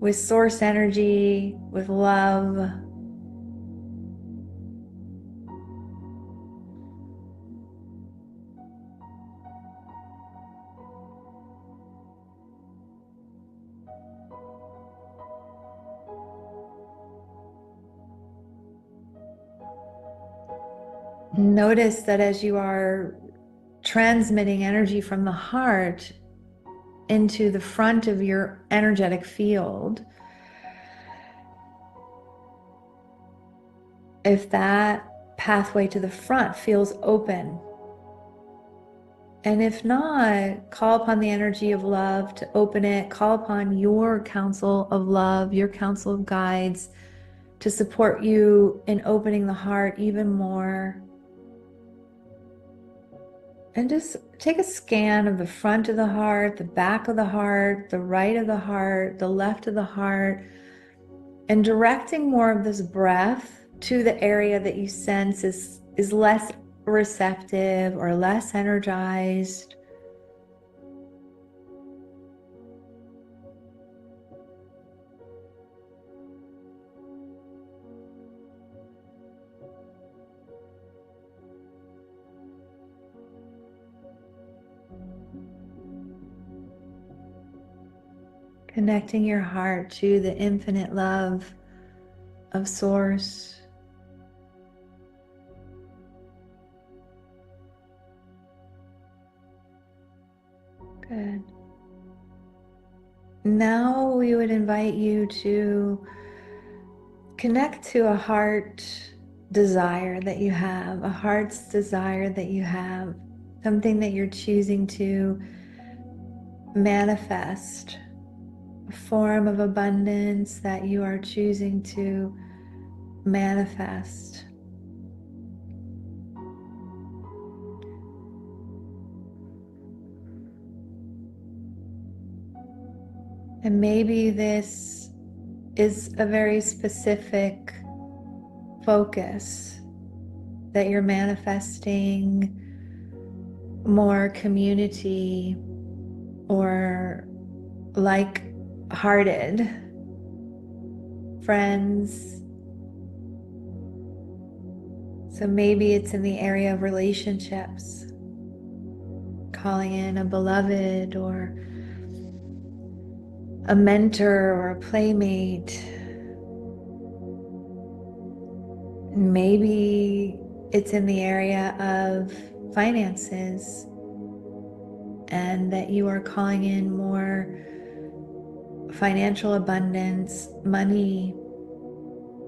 with source energy, with love. Notice that as you are transmitting energy from the heart into the front of your energetic field, if that pathway to the front feels open, and if not, call upon the energy of love to open it. Call upon your counsel of love, your counsel of guides to support you in opening the heart even more. And just take a scan of the front of the heart, the back of the heart, the right of the heart, the left of the heart, and directing more of this breath to the area that you sense is less receptive or less energized. Connecting your heart to the infinite love of Source. Good. Now we would invite you to connect to a heart desire that you have, a heart's desire that you have, something that you're choosing to manifest, a form of abundance that you are choosing to manifest. And maybe this is a very specific focus that you're manifesting more community or like-hearted friends. So maybe it's in the area of relationships, calling in a beloved or a mentor or a playmate. Maybe it's in the area of finances, and that you are calling in more financial abundance, money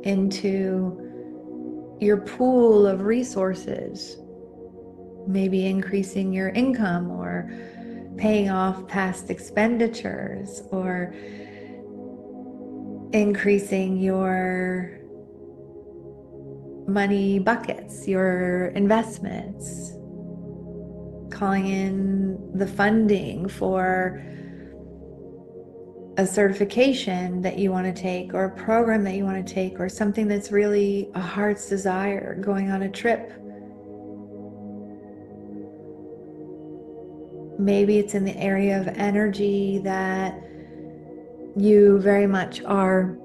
into your pool of resources. Maybe increasing your income or paying off past expenditures or increasing your money buckets, your investments, calling in the funding for a certification that you want to take or a program that you want to take or something that's really a heart's desire, going on a trip. Maybe it's in the area of energy that you very much are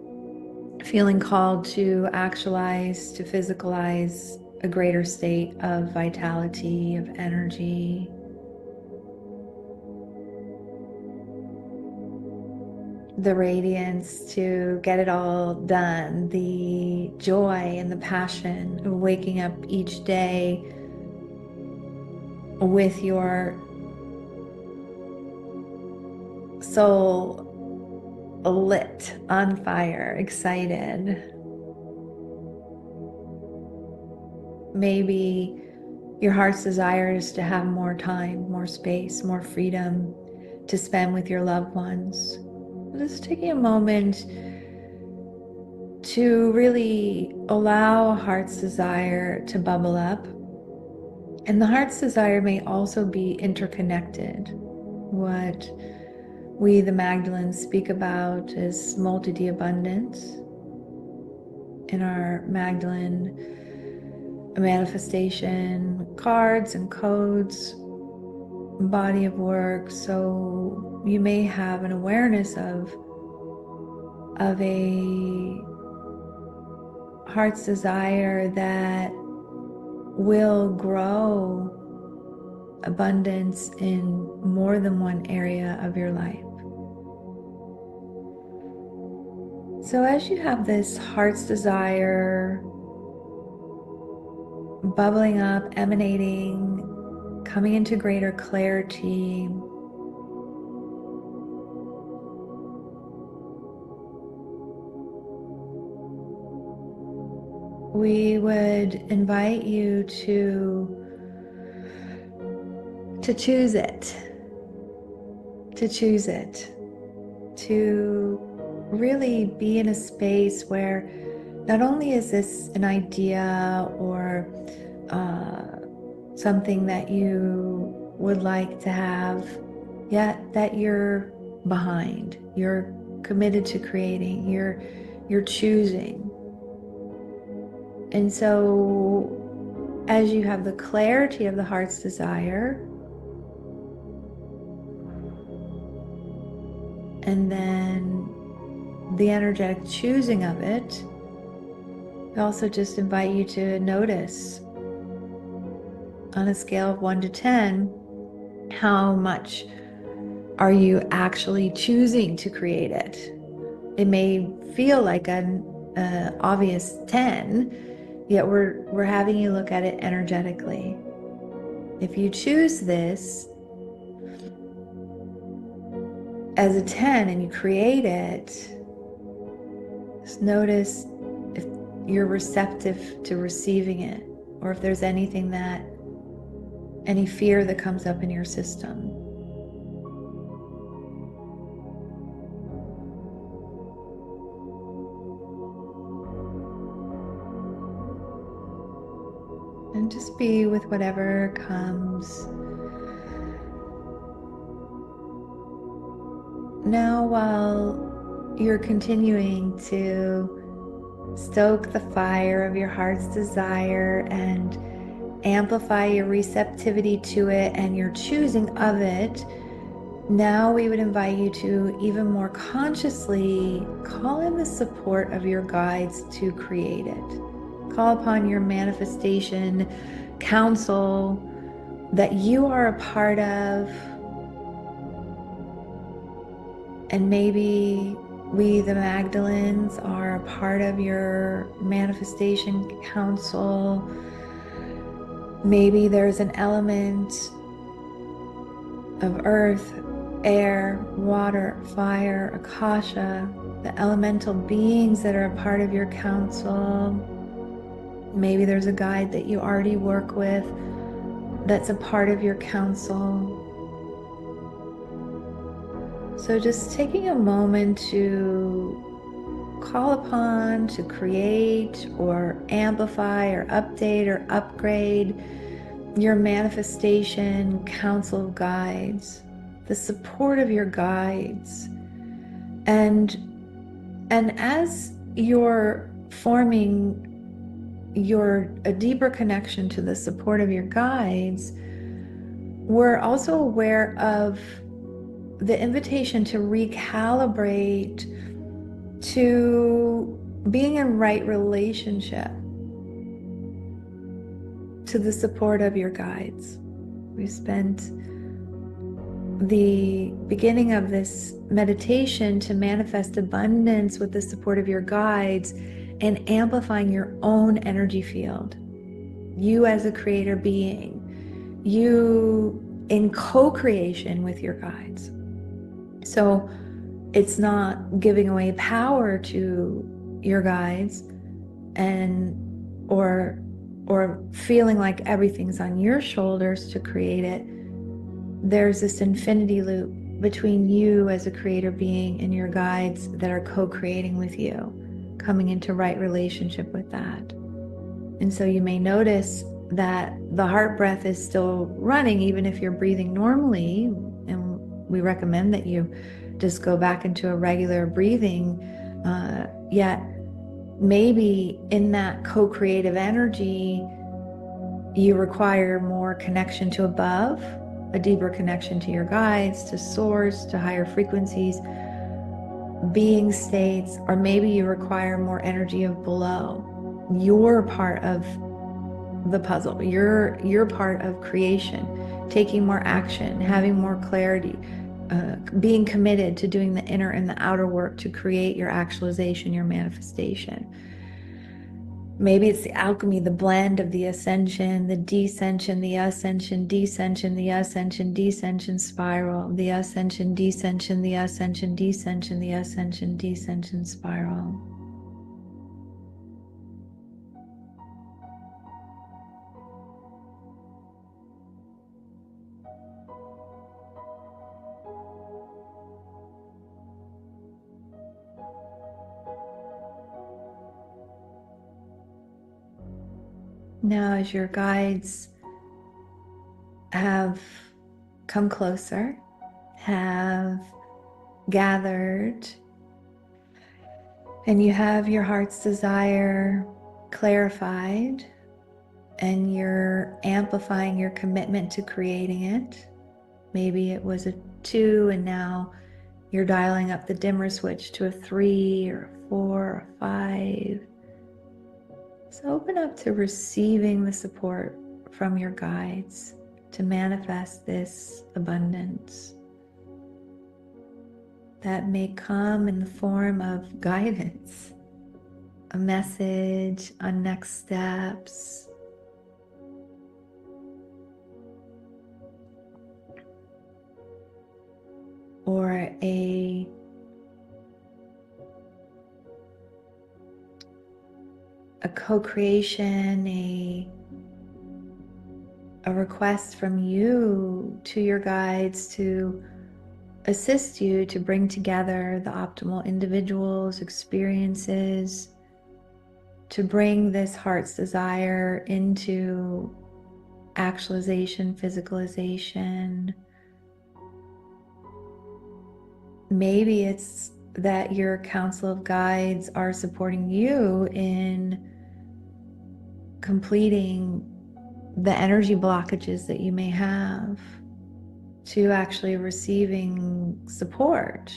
feeling called to actualize, to physicalize a greater state of vitality, of energy. The radiance to get it all done, the joy and the passion of waking up each day with your soul lit, on fire, excited. Maybe your heart's desire is to have more time, more space, more freedom to spend with your loved ones. Just taking a moment to really allow a heart's desire to bubble up. And the heart's desire may also be interconnected. What we, the Magdalens, speak about is multi abundance. In our Magdalene manifestation cards and codes, body of work, so you may have an awareness of a heart's desire that will grow abundance in more than one area of your life. So as you have this heart's desire bubbling up, emanating, coming into greater clarity, we would invite you to choose it, to really be in a space where not only is this an idea or something that you would like to have, yet that you're behind, you're committed to creating, you're choosing. And so as you have the clarity of the heart's desire, and then the energetic choosing of it, I also just invite you to notice on a scale of 1 to 10, how much are you actually choosing to create it? It may feel like an obvious 10, yet we're having you look at it energetically. If you choose this as a 10 and you create it, just notice if you're receptive to receiving it, or if there's anything any fear that comes up in your system. And just be with whatever comes. Now, while you're continuing to stoke the fire of your heart's desire and amplify your receptivity to it and your choosing of it, now we would invite you to even more consciously call in the support of your guides to create it. Call upon your manifestation counsel that you are a part of. And maybe we, the Magdalens, are a part of your manifestation counsel. Maybe there's an element of earth, air, water, fire, akasha, the elemental beings that are a part of your counsel. Maybe there's a guide that you already work with that's a part of your counsel. So just taking a moment to call upon, to create or amplify or update or upgrade your manifestation counsel of guides, the support of your guides. And as you're forming a deeper connection to the support of your guides, we're also aware of the invitation to recalibrate to being in right relationship to the support of your guides. We spent the beginning of this meditation to manifest abundance with the support of your guides and amplifying your own energy field. You as a creator being, you in co-creation with your guides. So it's not giving away power to your guides or feeling like everything's on your shoulders to create it. There's this infinity loop between you as a creator being and your guides that are co-creating with you, coming into right relationship with that. And so you may notice that the heart breath is still running even if you're breathing normally, and we recommend that you just go back into a regular breathing, yet maybe in that co-creative energy you require more connection to above, a deeper connection to your guides, to source, to higher frequencies, being states, or maybe you require more energy of below. You're part of the puzzle. You're part of creation, taking more action, having more clarity, being committed to doing the inner and the outer work to create your actualization, your manifestation. Maybe it's the alchemy, the blend of the ascension, the descension, the ascension, descension, the ascension, descension spiral, the ascension, descension, the ascension, descension, the ascension, descension spiral. Now, as your guides have come closer, have gathered, and you have your heart's desire clarified, and you're amplifying your commitment to creating it. Maybe it was a 2 and now you're dialing up the dimmer switch to a 3 or a 4 or a 5. So open up to receiving the support from your guides to manifest this abundance that may come in the form of guidance, a message on next steps, or a co-creation, a request from you to your guides to assist you to bring together the optimal individuals, experiences, to bring this heart's desire into actualization, physicalization. Maybe it's that your council of guides are supporting you in completing the energy blockages that you may have, to actually receiving support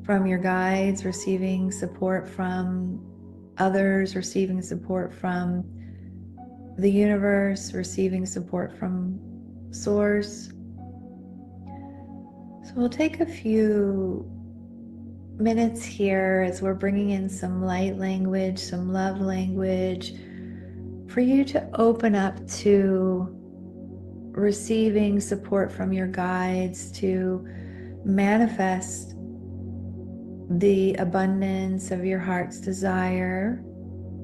from your guides, receiving support from others, receiving support from the universe, receiving support from source. So we'll take a few minutes here as we're bringing in some light language, some love language, for you to open up to receiving support from your guides to manifest the abundance of your heart's desire.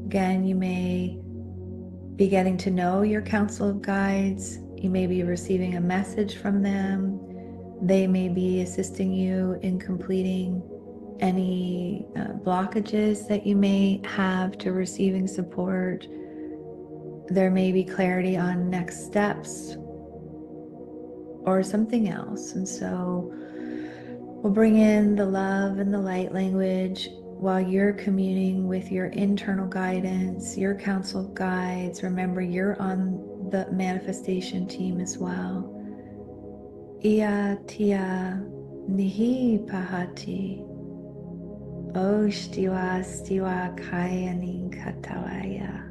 Again, you may be getting to know your council of guides. You may be receiving a message from them. They may be assisting you in completing any blockages that you may have to receiving support. There may be clarity on next steps or something else. And so we'll bring in the love and the light language while you're communing with your internal guidance, your council of guides. Remember, you're on the manifestation team as well. Ia tia nihi pahati. O stiwa kaya ning katawaya.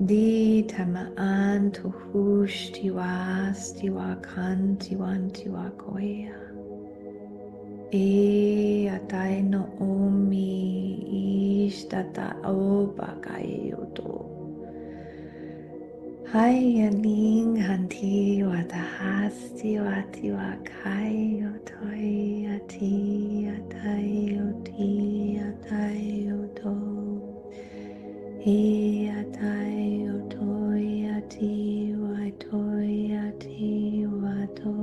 Di tamaan tuhu stiwa kan tiwa koya. E atai no omi ishtata oba kayoto. Hai aning hanti watahasti watiwa kayotoi ati atayoti atayoto. He atai otoi ati watoi ati wato.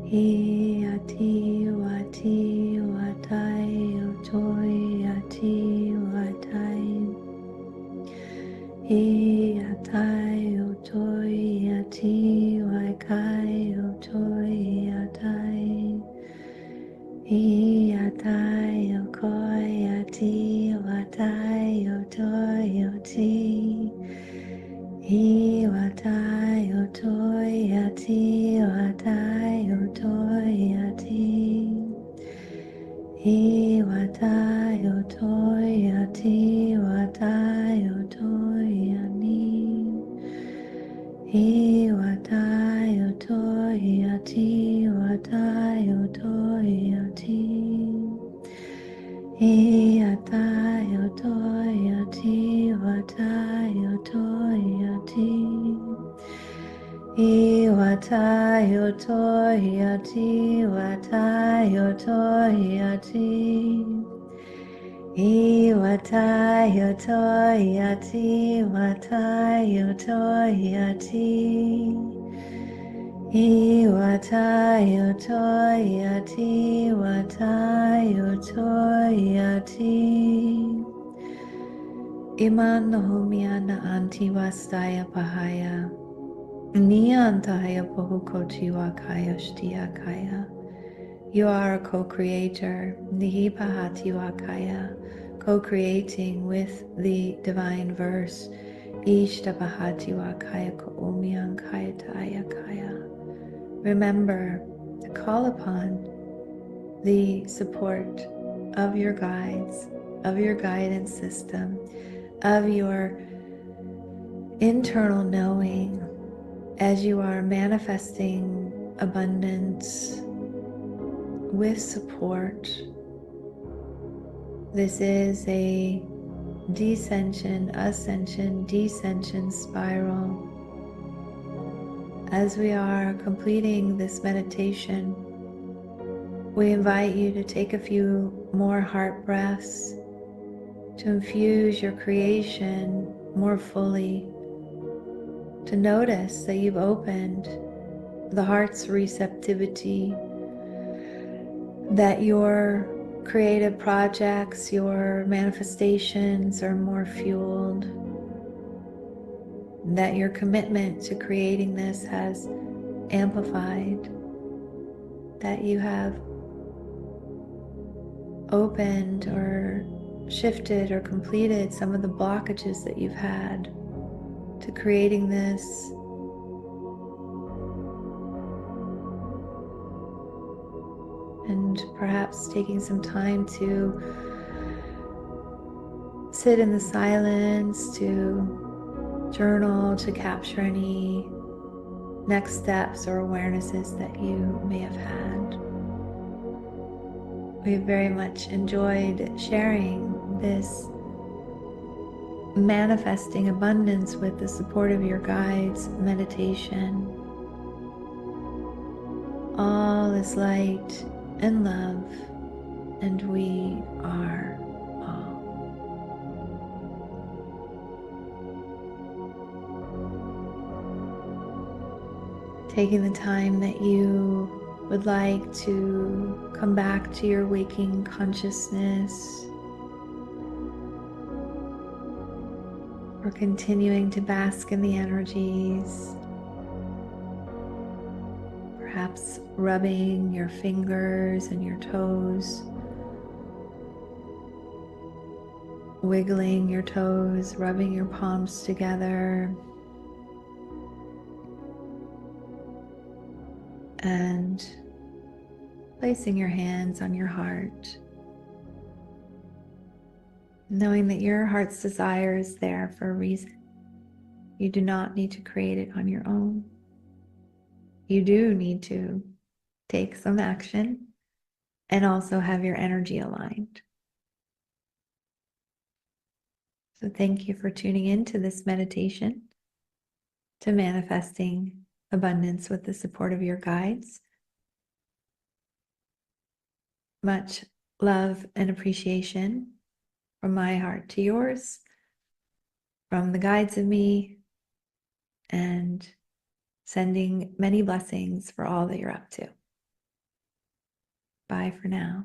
He ati wati watai otoi ati watai. He atai otoi ati wakai otoi atai. He atai okoi ati watai otoi oti. He watai otoi ati watai otoi ati. He watai otoi ati watai otoi ani. He watai otoi ati watai otoi ati. He atai otoi ati watai otoi ati. He watai otoi ati watai otoi ati. He watai otoi ati watai otoi ati. He watai otoi ati watai otoi ati. Iman nahomiana anti wastaya pahaya. Niantaya pohukochiwa kaya shtia kaya. You are a co-creator, Nihipahatiwa kaya, co-creating with the divine verse, Ishtapahatiwa kaya ko'umyan kaya taya kaya. Remember to call upon the support of your guides, of your guidance system, of your internal knowing as you are manifesting abundance with support. This is a descension, ascension, descension spiral. As we are completing this meditation, we invite you to take a few more heart breaths to infuse your creation more fully, to notice that you've opened the heart's receptivity, that your creative projects, your manifestations are more fueled, that your commitment to creating this has amplified, that you have opened or shifted or completed some of the blockages that you've had to creating this. And perhaps taking some time to sit in the silence, to journal, to capture any next steps or awarenesses that you may have had. We very much enjoyed sharing this manifesting abundance with the support of your guides meditation. All is light and love, and we are all. Taking the time that you would like to come back to your waking consciousness, or continuing to bask in the energies, perhaps rubbing your fingers and your toes, wiggling your toes, rubbing your palms together, and placing your hands on your heart, knowing that your heart's desire is there for a reason. You do not need to create it on your own. You do need to take some action and also have your energy aligned. So thank you for tuning in to this meditation to manifesting abundance with the support of your guides. Much love and appreciation from my heart to yours, from the guides of me, and sending many blessings for all that you're up to. Bye for now.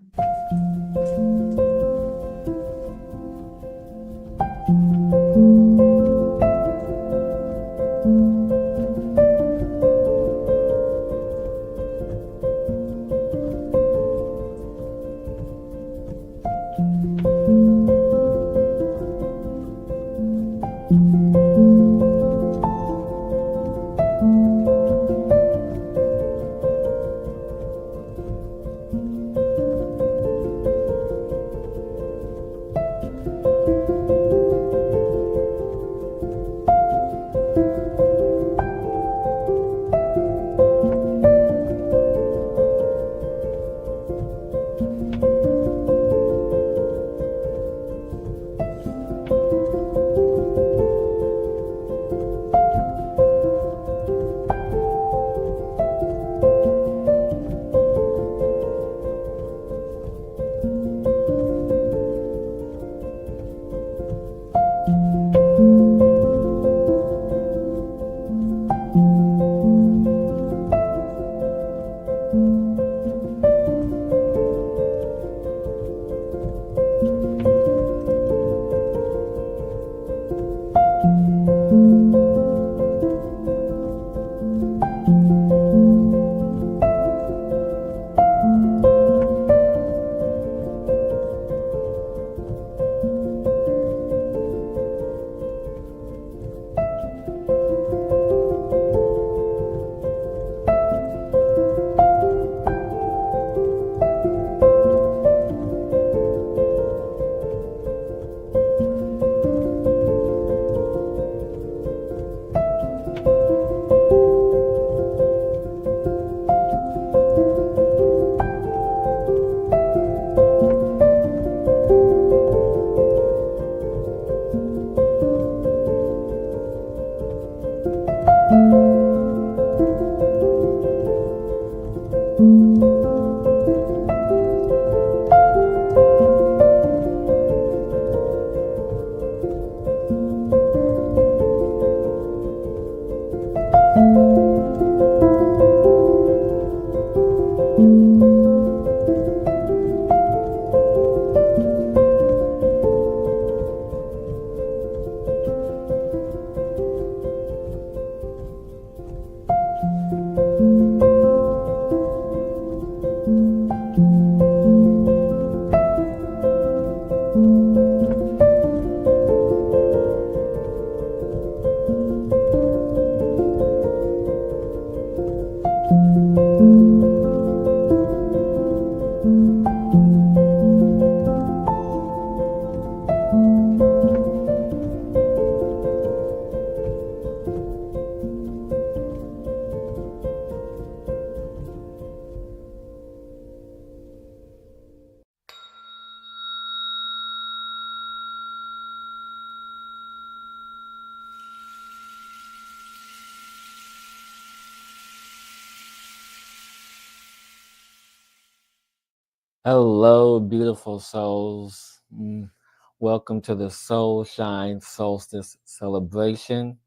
Hello, beautiful souls. Welcome to the Soul Shine Solstice celebration.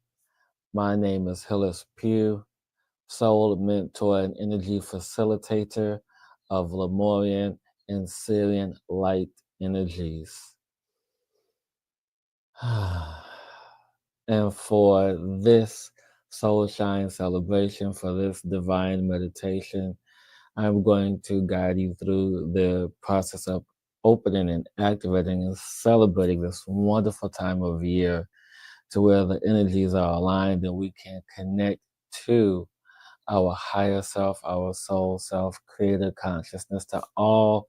My name is Hillis Pugh, soul mentor and energy facilitator of Lemurian and Syrian light energies. And for this Soul Shine celebration, for this divine meditation, I'm going to guide you through the process of opening and activating and celebrating this wonderful time of year to where the energies are aligned and we can connect to our higher self, our soul self, creator consciousness, to all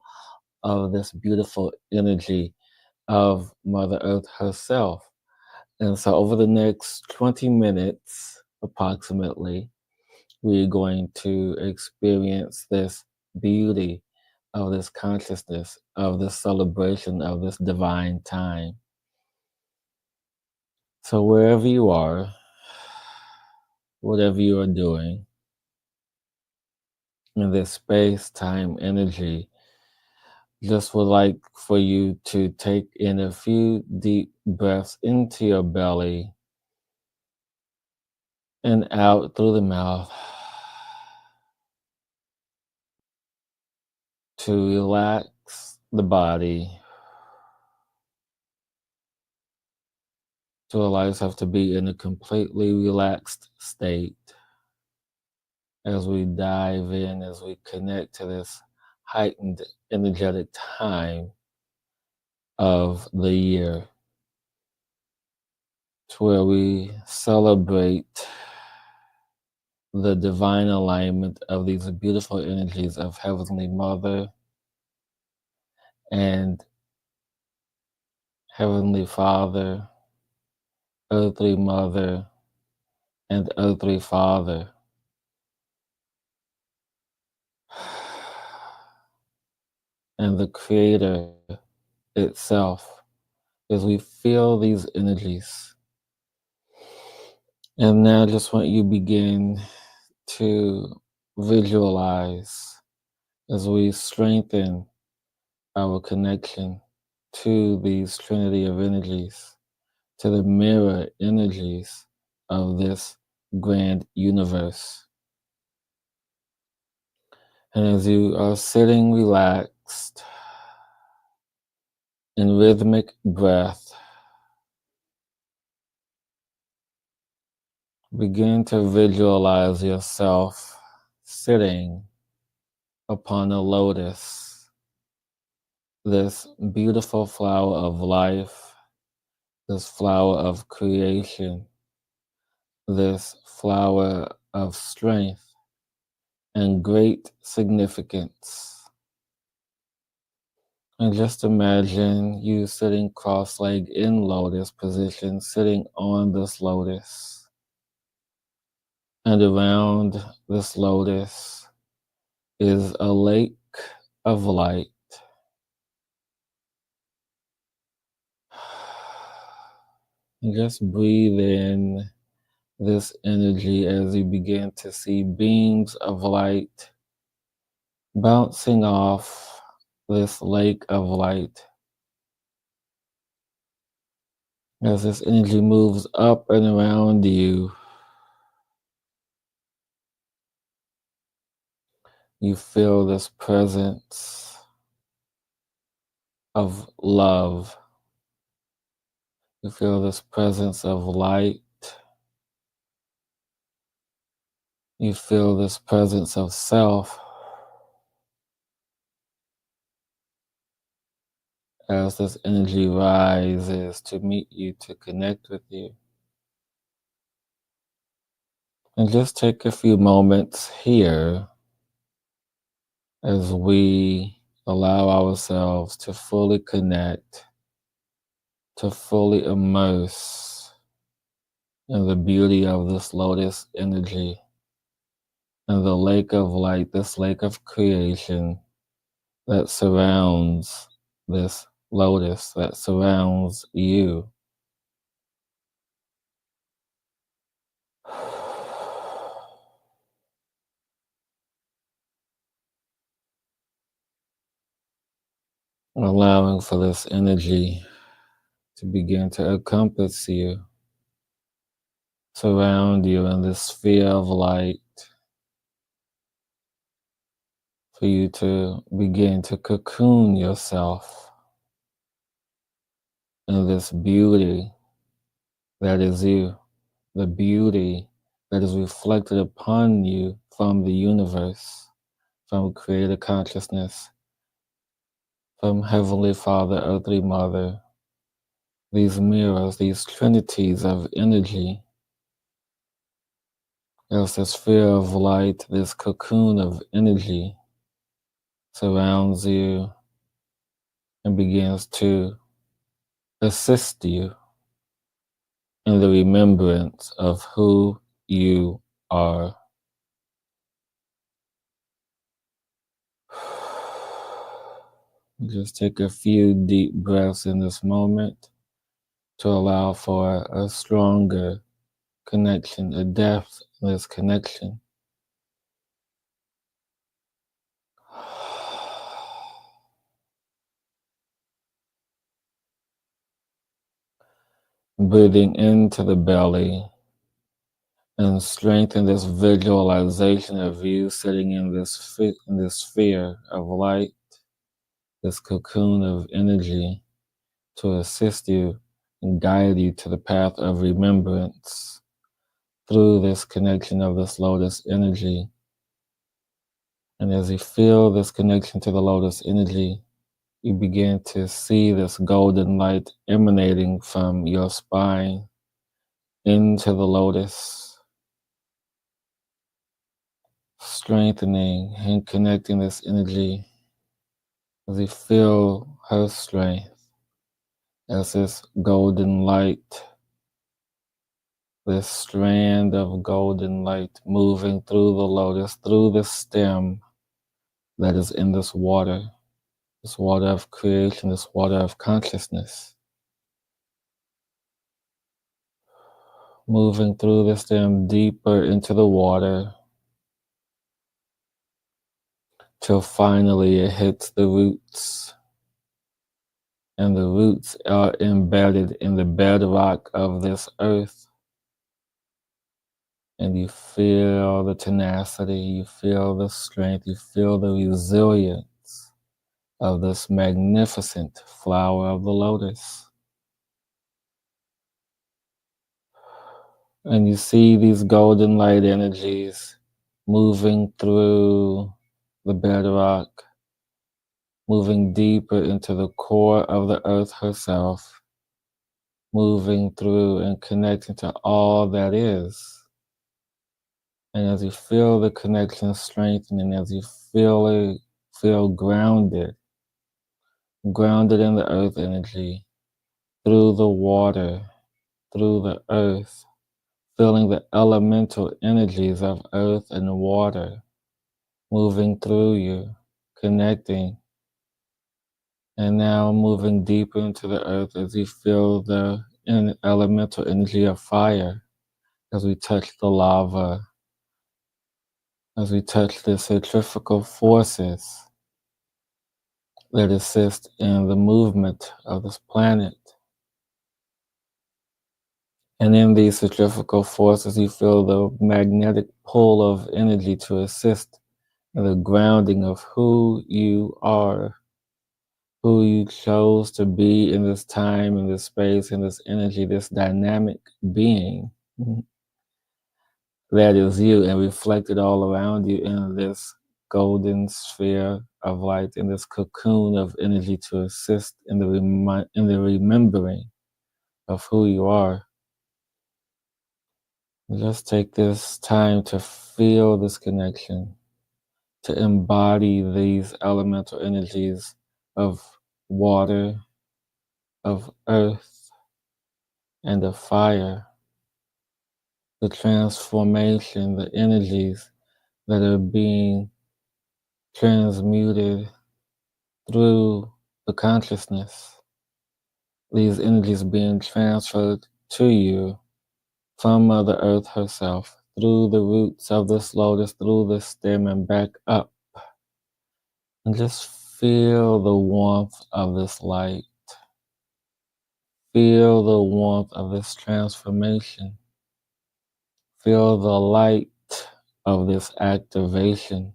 of this beautiful energy of Mother Earth herself. And so over the next 20 minutes, approximately, we're going to experience this beauty of this consciousness, of this celebration of this divine time. So wherever you are, whatever you are doing, in this space, time, energy, just would like for you to take in a few deep breaths into your belly and out through the mouth to relax the body, to allow yourself to be in a completely relaxed state as we dive in, as we connect to this heightened energetic time of the year, to where we celebrate the divine alignment of these beautiful energies of Heavenly Mother and Heavenly Father, Earthly Mother, and Earthly Father. And the Creator itself, as we feel these energies. And now I just want you to begin to visualize as we strengthen our connection to these trinity of energies, to the mirror energies of this grand universe. And as you are sitting relaxed in rhythmic breath, begin to visualize yourself sitting upon a lotus, this beautiful flower of life, this flower of creation, this flower of strength and great significance. And just imagine you sitting cross-legged in lotus position, sitting on this lotus. And around this lotus is a lake of light. And just breathe in this energy as you begin to see beams of light bouncing off this lake of light. As this energy moves up and around you, you feel this presence of love. You feel this presence of light. You feel this presence of self as this energy rises to meet you, to connect with you. And just take a few moments here as we allow ourselves to fully connect, to fully immerse in the beauty of this lotus energy and the lake of light, this lake of creation that surrounds this lotus, that surrounds you. Allowing for this energy to begin to encompass you, surround you in this sphere of light, for you to begin to cocoon yourself in this beauty that is you, the beauty that is reflected upon you from the universe, from Creator Consciousness, from Heavenly Father, Earthly Mother, these mirrors, these trinities of energy. As the sphere of light, this cocoon of energy surrounds you and begins to assist you in the remembrance of who you are. Just take a few deep breaths in this moment to allow for a stronger connection, a depth in this connection. Breathing into the belly and strengthen this visualization of you sitting in this sphere of light, this cocoon of energy to assist you and guide you to the path of remembrance through this connection of this lotus energy. And as you feel this connection to the lotus energy, you begin to see this golden light emanating from your spine into the lotus, strengthening and connecting this energy as you feel her strength, as this golden light, this strand of golden light moving through the lotus, through the stem that is in this water of creation, this water of consciousness. Moving through the stem deeper into the water till finally it hits the roots. And the roots are embedded in the bedrock of this earth. And you feel the tenacity, you feel the strength, you feel the resilience of this magnificent flower of the lotus. And you see these golden light energies moving through the bedrock, moving deeper into the core of the earth herself, moving through and connecting to all that is. And as you feel the connection strengthening, as you feel grounded in the earth energy, through the water, through the earth, feeling the elemental energies of earth and water moving through you, connecting, and now moving deeper into the earth as you feel the elemental energy of fire, as we touch the lava, as we touch the centrifugal forces that assist in the movement of this planet. And in these centrifugal forces, you feel the magnetic pull of energy to assist in the grounding of who you are, who you chose to be in this time, in this space, in this energy, this dynamic being that is you, and reflected all around you in this golden sphere of light, in this cocoon of energy to assist in the remembering of who you are. Just take this time to feel this connection, to embody these elemental energies of water, of earth, and of fire. The transformation, the energies that are being transmuted through the consciousness. These energies being transferred to you from Mother Earth herself, through the roots of this lotus, through the stem, and back up. And just feel the warmth of this light. Feel the warmth of this transformation. Feel the light of this activation.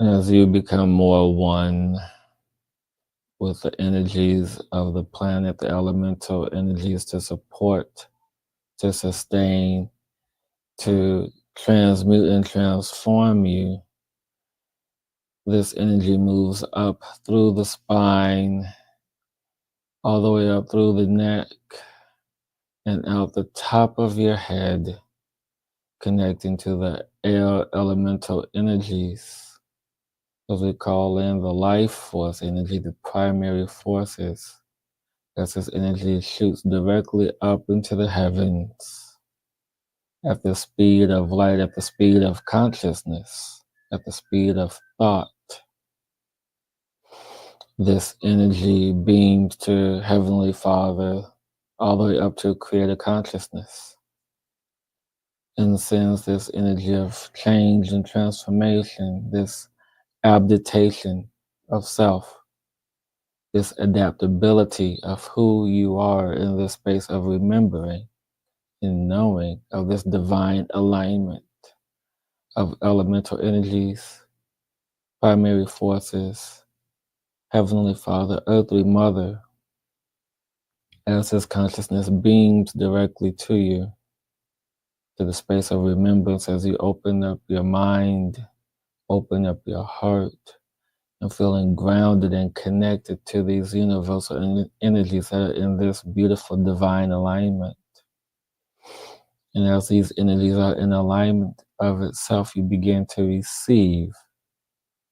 As you become more one with the energies of the planet, the elemental energies to support, to sustain, to transmute and transform you, this energy moves up through the spine, all the way up through the neck, and out the top of your head, connecting to the air elemental energies, as we call in the life force energy, the primary forces. As this energy shoots directly up into the heavens at the speed of light, at the speed of consciousness, at the speed of thought. This energy beams to Heavenly Father all the way up to Creator Consciousness and sends this energy of change and transformation, this abdication of self, this adaptability of who you are in this space of remembering and knowing of this divine alignment of elemental energies, primary forces, Heavenly Father, Earthly Mother, as this consciousness beams directly to you, to the space of remembrance as you open up your mind, open up your heart, and feeling grounded and connected to these universal energies that are in this beautiful divine alignment. And as these energies are in alignment of itself, you begin to receive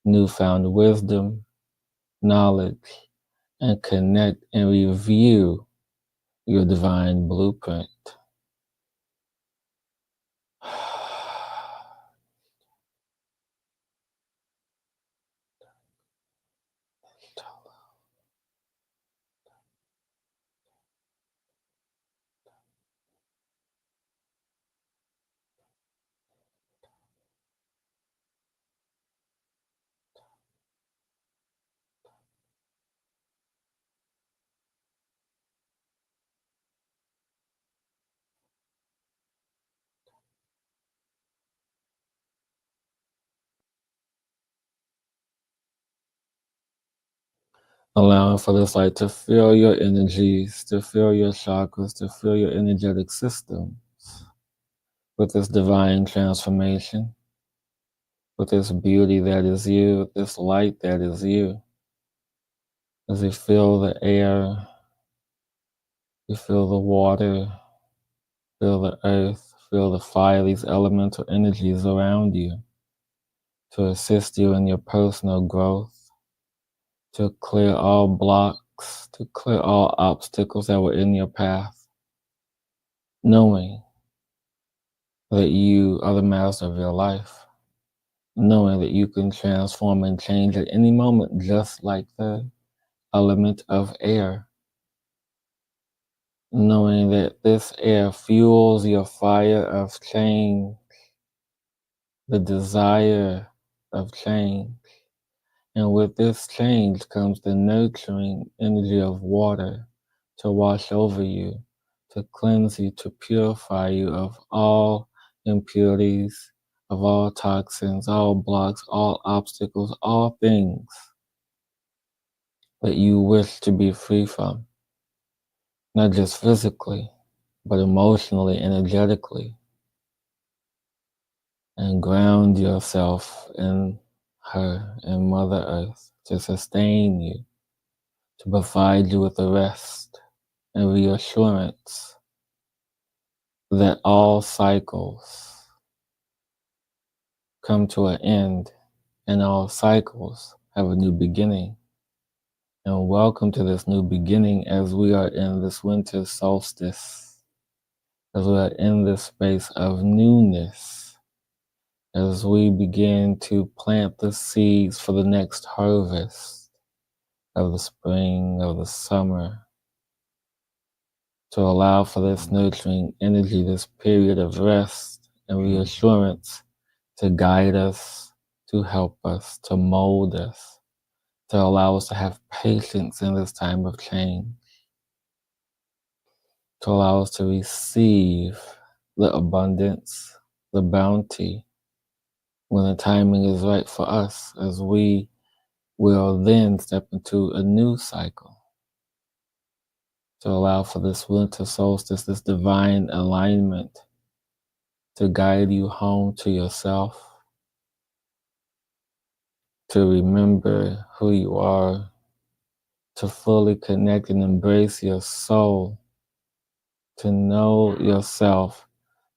newfound wisdom, knowledge, and connect and review your divine blueprint. Allowing for this light to fill your energies, to fill your chakras, to fill your energetic systems with this divine transformation, with this beauty that is you, with this light that is you. As you feel the air, you feel the water, feel the earth, feel the fire, these elemental energies around you to assist you in your personal growth, to clear all blocks, to clear all obstacles that were in your path, knowing that you are the master of your life, knowing that you can transform and change at any moment, just like the element of air, knowing that this air fuels your fire of change, the desire of change. And with this change comes the nurturing energy of water to wash over you, to cleanse you, to purify you of all impurities, of all toxins, all blocks, all obstacles, all things that you wish to be free from, not just physically, but emotionally, energetically, and ground yourself in her, in Mother Earth, to sustain you, to provide you with the rest and reassurance that all cycles come to an end and all cycles have a new beginning. And welcome to this new beginning as we are in this winter solstice, as we are in this space of newness, as we begin to plant the seeds for the next harvest of the spring, of the summer, to allow for this nurturing energy, this period of rest and reassurance to guide us, to help us, to mold us, to allow us to have patience in this time of change, to allow us to receive the abundance, the bounty, when the timing is right for us, as we will then step into a new cycle, to allow for this winter solstice, this divine alignment, to guide you home to yourself, to remember who you are, to fully connect and embrace your soul, to know yourself,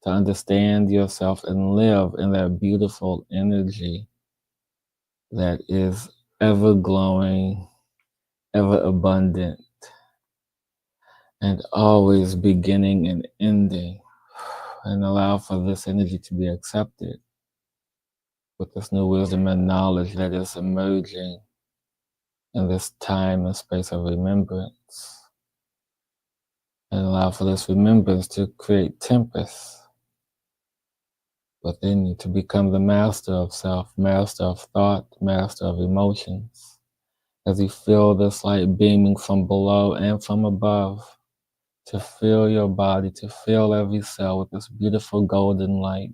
to understand yourself and live in that beautiful energy that is ever glowing, ever abundant, and always beginning and ending, and allow for this energy to be accepted with this new wisdom and knowledge that is emerging in this time and space of remembrance. And allow for this remembrance to create tempests within you, to become the master of self, master of thought, master of emotions. As you feel this light beaming from below and from above, to fill your body, to fill every cell with this beautiful golden light,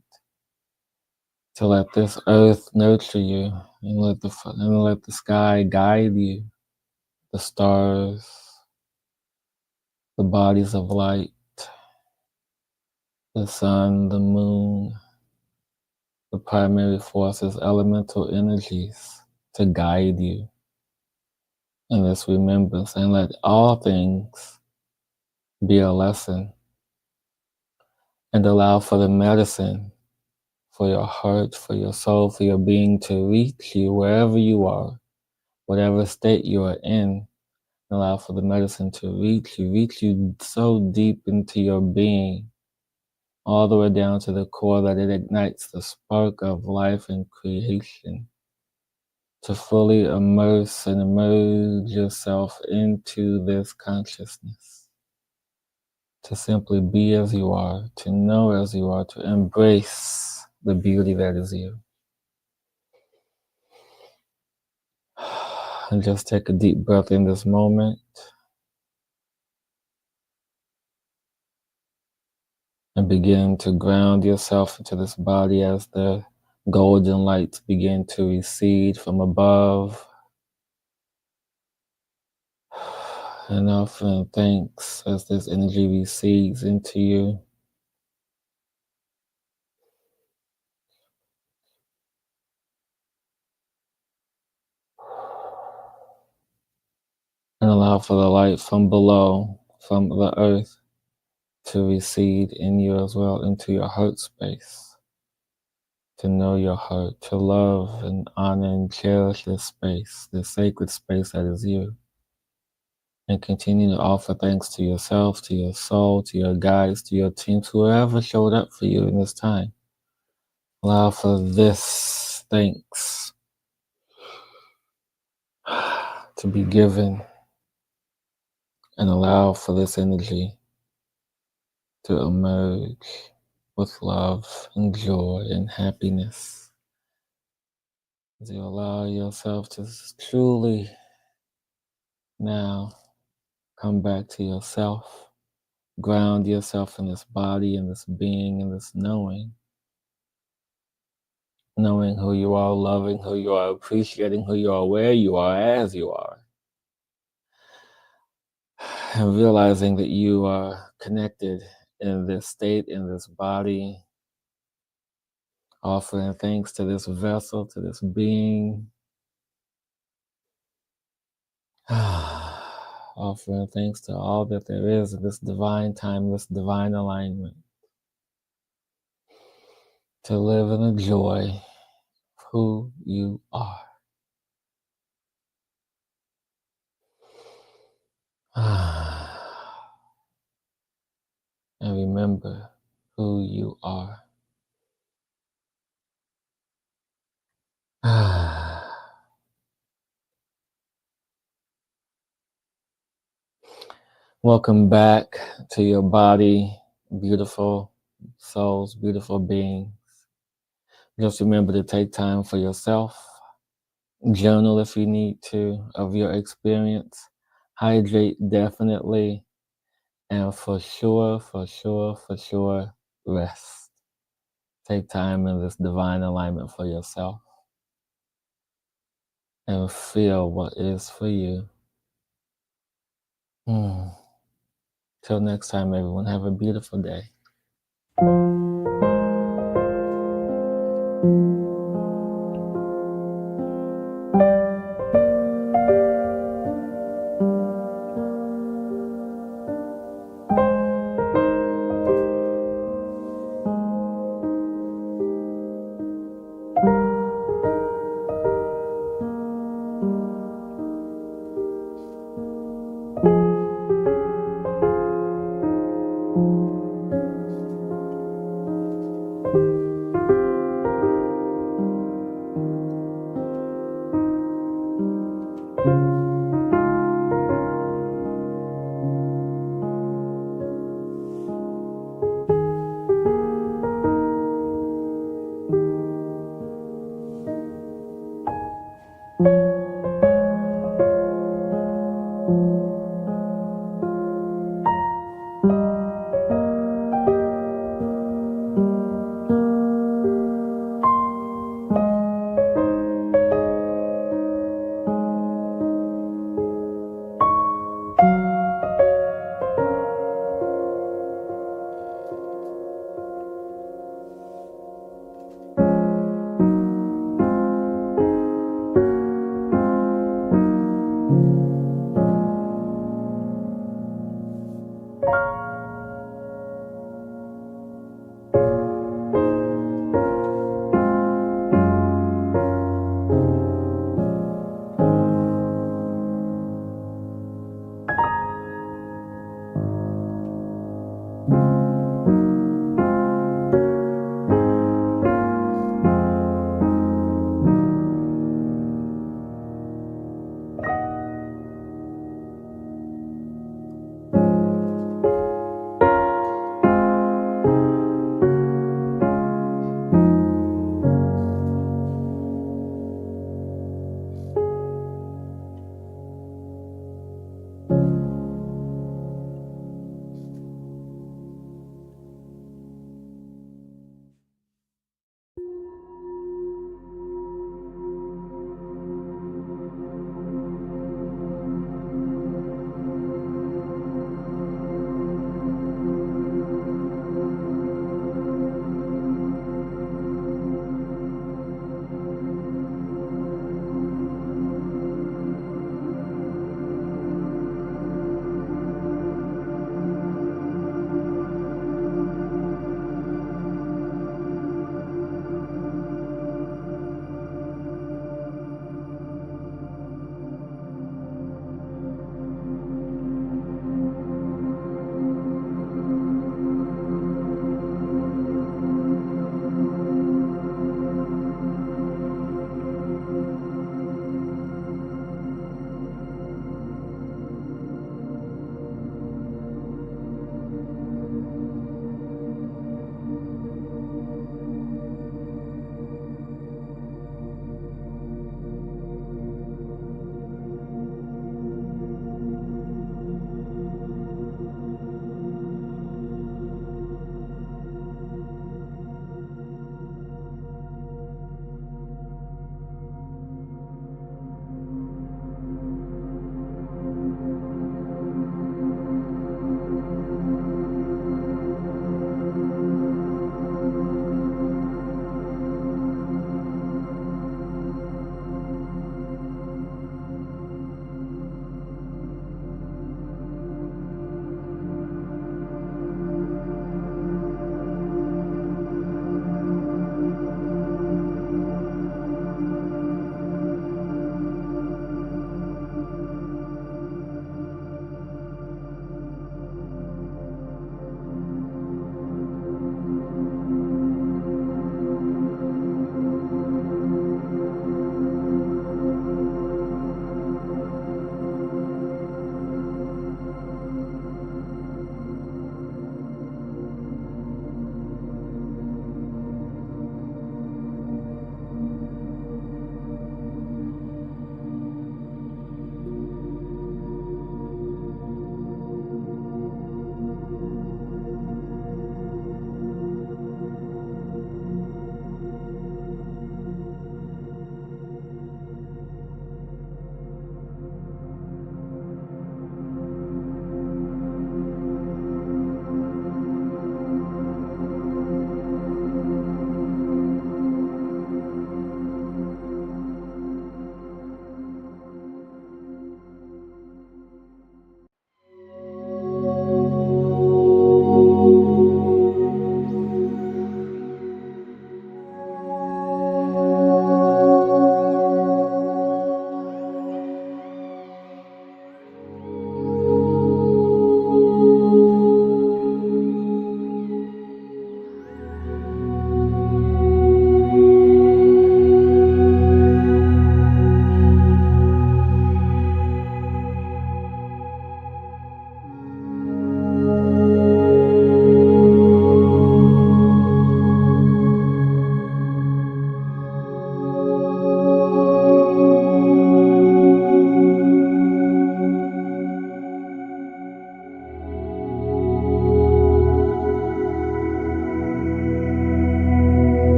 to let this earth nurture you, and let the sky guide you, the stars, the bodies of light, the sun, the moon, the primary forces, elemental energies, to guide you in this remembrance, and let all things be a lesson, and allow for the medicine for your heart, for your soul, for your being to reach you wherever you are, whatever state you are in. Allow for the medicine to reach you so deep into your being, all the way down to the core, that it ignites the spark of life and creation, to fully immerse and immerse yourself into this consciousness, to simply be as you are, to know as you are, to embrace the beauty that is you. And just take a deep breath in this moment. And begin to ground yourself into this body as the golden lights begin to recede from above. And offering thanks as this energy recedes into you. And allow for the light from below, from the earth, to recede in you as well, into your heart space. To know your heart, to love and honor and cherish this space, this sacred space that is you. And continue to offer thanks to yourself, to your soul, to your guides, to your teams, whoever showed up for you in this time. Allow for this thanks to be given, and allow for this energy to emerge with love and joy and happiness. As you allow yourself to truly now come back to yourself, ground yourself in this body, in this being, in this knowing who you are, loving who you are, appreciating who you are, where you are, as you are, and realizing that you are connected in this state, in this body, offering thanks to this vessel, to this being, offering thanks to all that there is in this divine time, this divine alignment, to live in the joy of who you are. And remember who you are. Welcome back to your body, beautiful souls, beautiful beings. Just remember to take time for yourself. Journal if you need to of your experience. Hydrate definitely. And for sure, rest. Take time in this divine alignment for yourself. And feel what is for you. Till next time, everyone, have a beautiful day.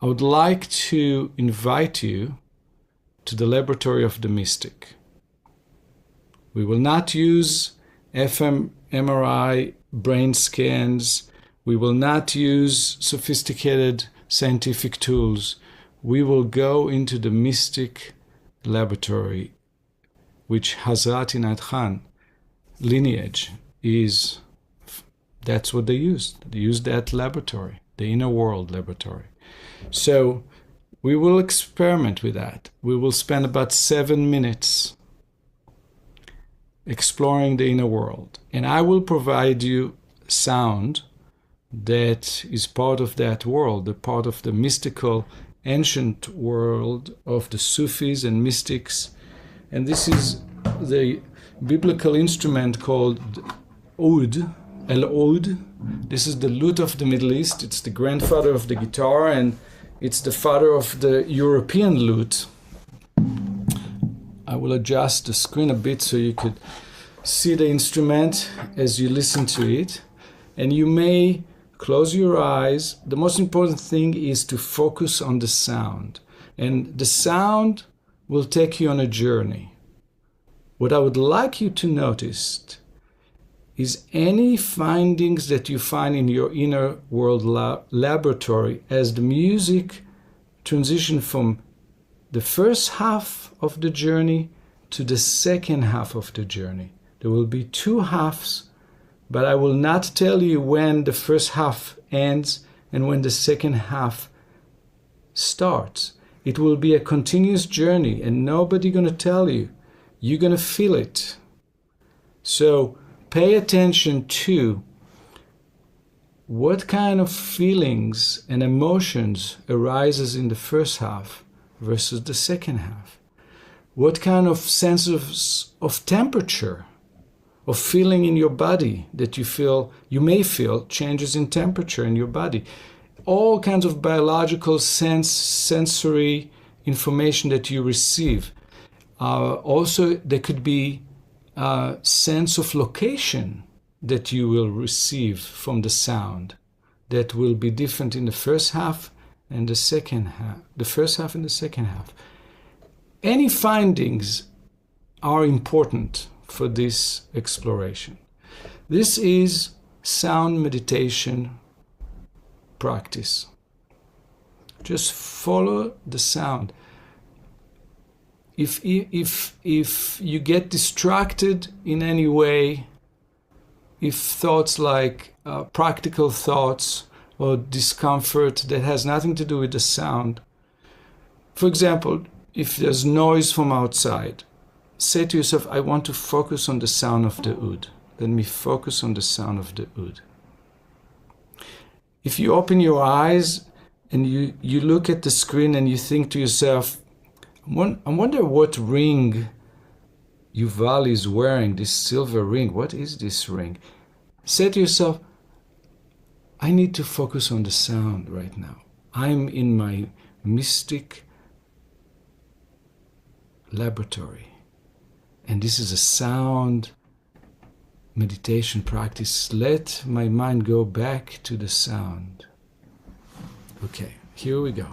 I would like to invite you to the laboratory of the mystic. We will not use fMRI brain scans. We will not use sophisticated scientific tools. We will go into the mystic laboratory, which Hazrat Inayat Khan lineage is. That's what they used. They used that laboratory, the inner world laboratory. So we will experiment with that. We will spend about 7 minutes exploring the inner world. And I will provide you sound that is part of that world, a part of the mystical, ancient world of the Sufis and mystics. And this is the biblical instrument called oud, el-oud. This is the lute of the Middle East. It's the grandfather of the guitar, and it's the father of the European lute. I will adjust the screen a bit so you could see the instrument as you listen to it. And you may close your eyes. The most important thing is to focus on the sound. And the sound will take you on a journey. What I would like you to notice is any findings that you find in your inner world laboratory as the music transition from the first half of the journey to the second half of the journey. There will be 2 halves, but I will not tell you when the first half ends and when the second half starts. It will be a continuous journey, and nobody going to tell you. You're going to feel it. So pay attention to what kind of feelings and emotions arises in the first half versus the second half. What kind of sense of temperature, of feeling in your body that you may feel changes in temperature in your body. All kinds of biological sensory information that you receive. Also, there could be a sense of location that you will receive from the sound that will be different in the first half and the second half. The first half and the second half. Any findings are important for this exploration. This is sound meditation practice. Just follow the sound. If you get distracted in any way, if thoughts like practical thoughts or discomfort that has nothing to do with the sound, for example, if there's noise from outside, say to yourself, I want to focus on the sound of the oud. Let me focus on the sound of the oud. If you open your eyes and you look at the screen and you think to yourself, I wonder what ring Yuval is wearing, this silver ring. What is this ring? Say to yourself, I need to focus on the sound right now. I'm in my mystic laboratory. And this is a sound meditation practice. Let my mind go back to the sound. Okay, here we go.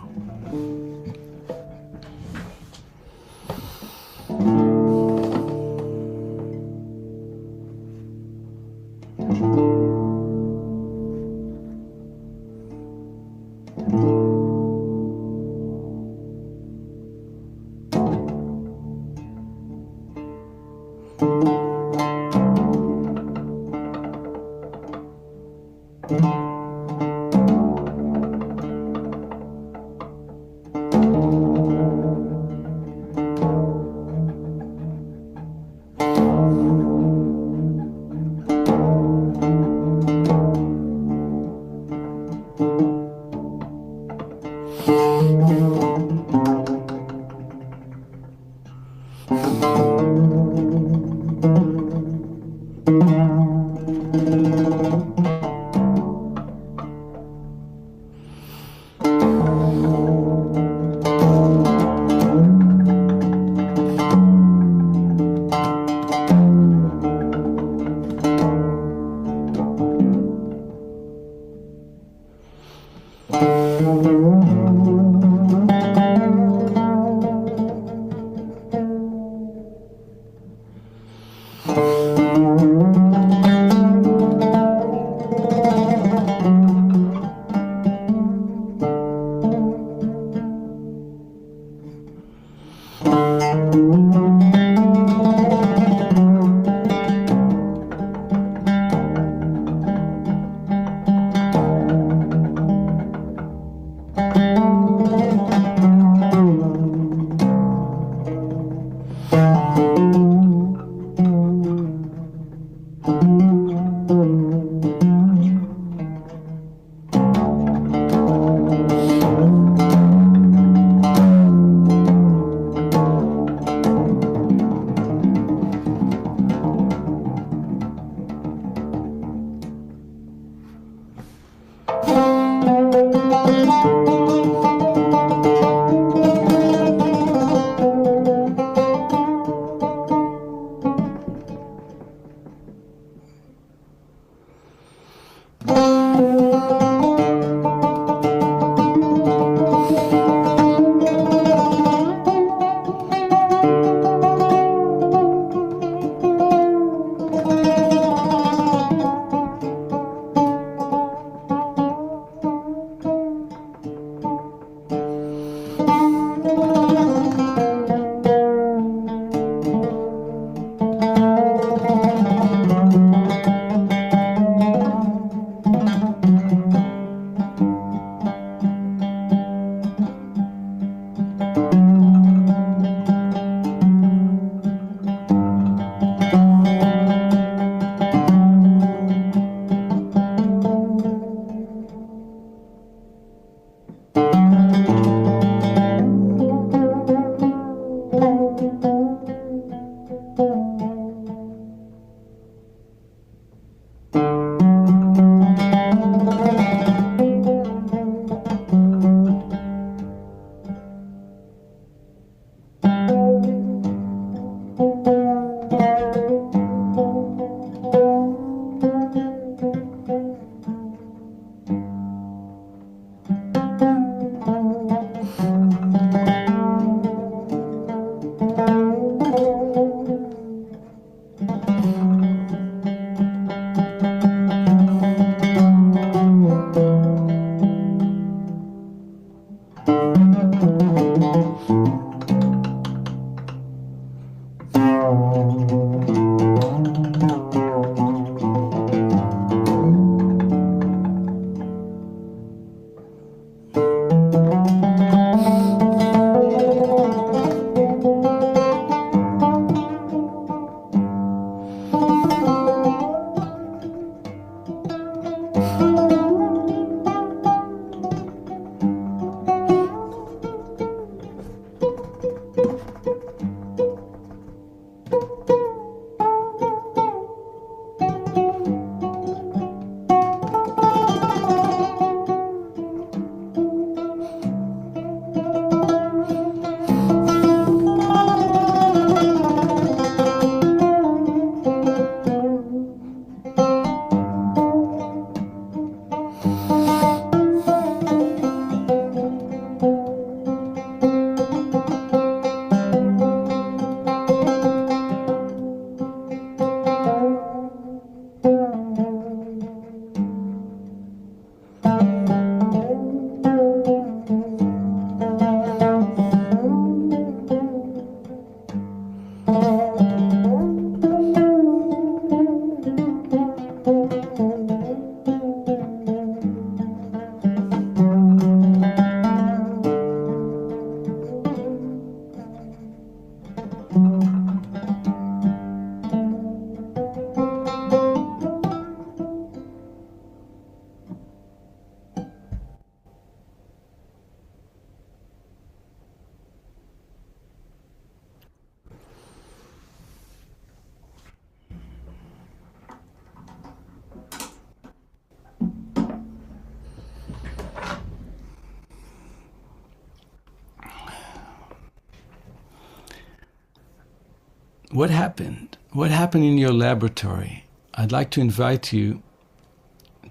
What happened? What happened in your laboratory? I'd like to invite you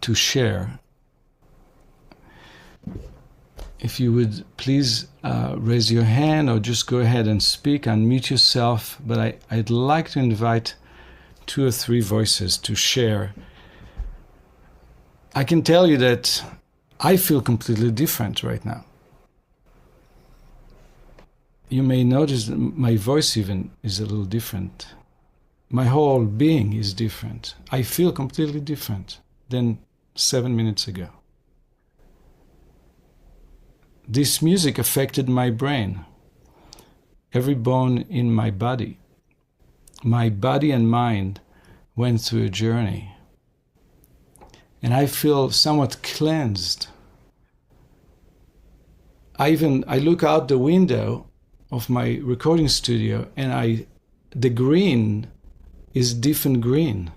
to share. If you would please raise your hand or just go ahead and speak, unmute yourself. But I'd like to invite 2 or 3 voices to share. I can tell you that I feel completely different right now. You may notice that my voice even is a little different. My whole being is different. I feel completely different than 7 minutes ago. This music affected my brain, every bone in my body. My body and mind went through a journey. And I feel somewhat cleansed. I look out the window of my recording studio and the green is different green.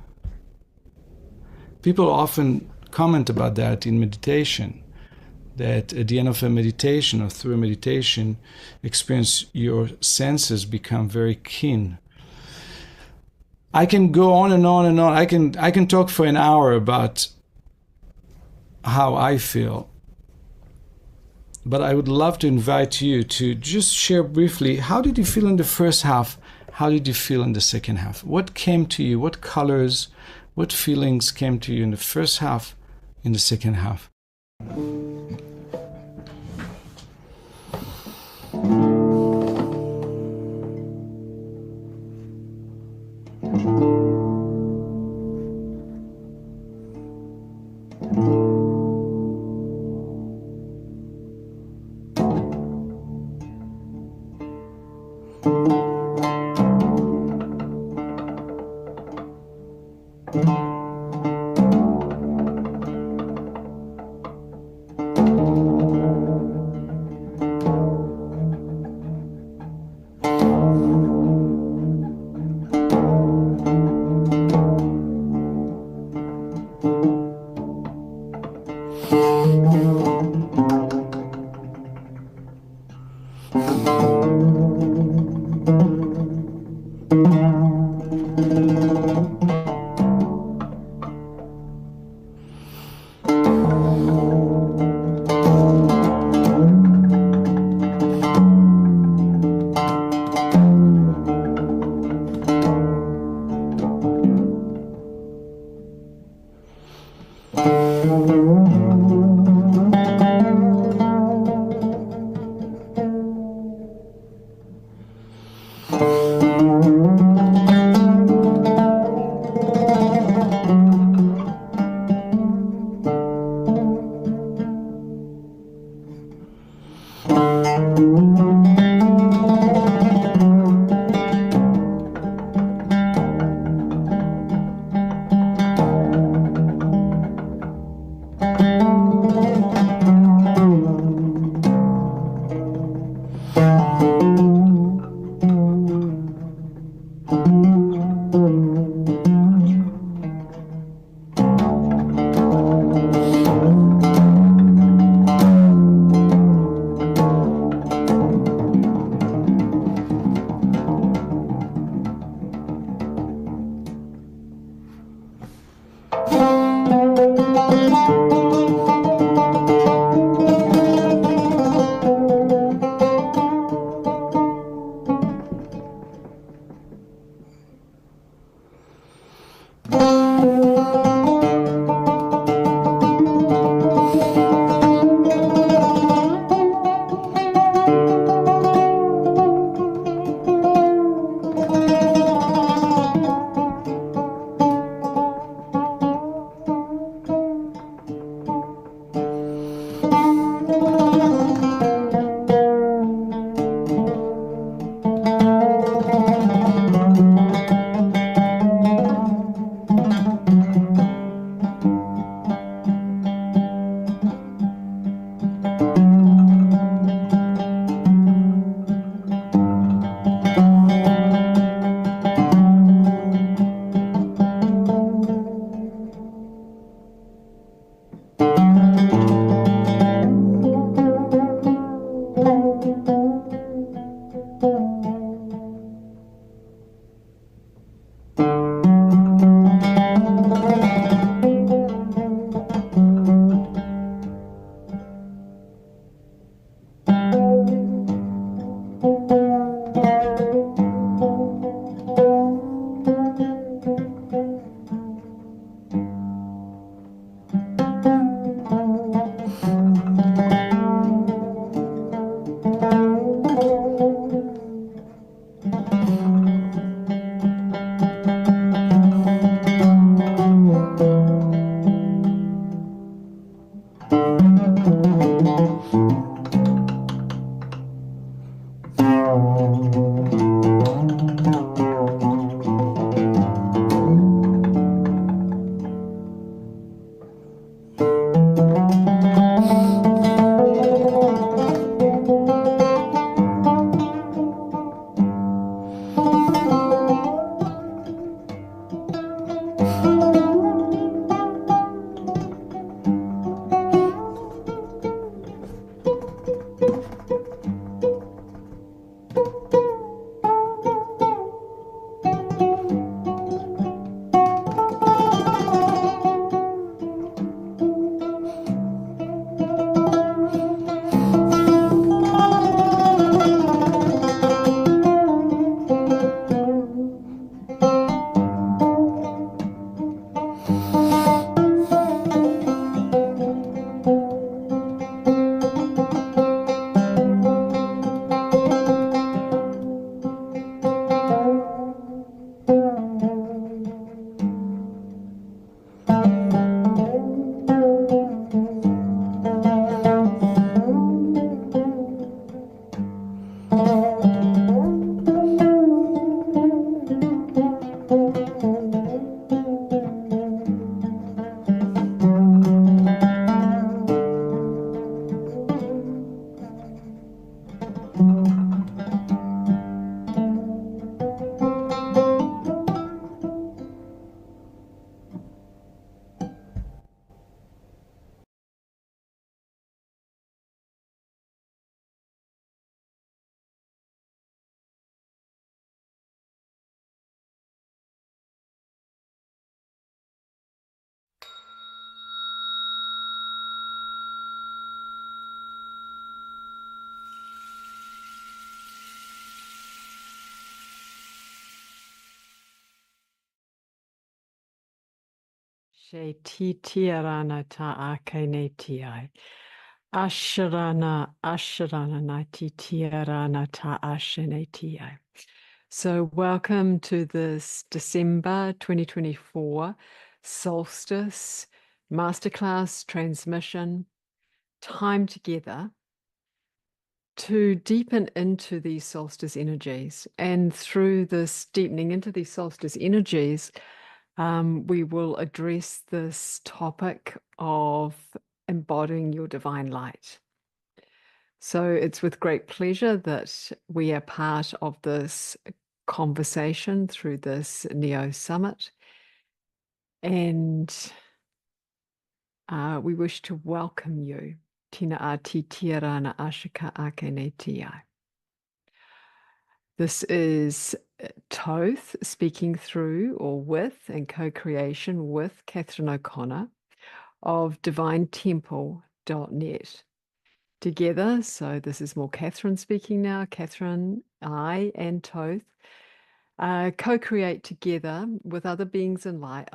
People often comment about that in meditation, that at the end of a meditation or through a meditation experience, your senses become very keen. I can go on and on and on. I can talk for an hour about how I feel. But I would love to invite you to just share briefly, how did you feel in the first half? How did you feel in the second half? What came to you? What colors, what feelings came to you in the first half, in the second half? Ashe ti tiarana ta ake ne tiai. Asharana, asharana na ti tiarana ta ashe ne tiai. So welcome to this December 2024 Solstice Masterclass transmission, time together to deepen into these solstice energies. And through this deepening into these solstice energies, we will address this topic of embodying your divine light. So it's with great pleasure that we are part of this conversation through this Neo Summit. And we wish to welcome you. Tina ati tirana ashika akene tiai. This is Toth speaking through or with and co-creation with Catherine O'Connor of divinetemple.net. Together, so this is more Catherine speaking now. Catherine, I, and Toth co-create together with other beings in light,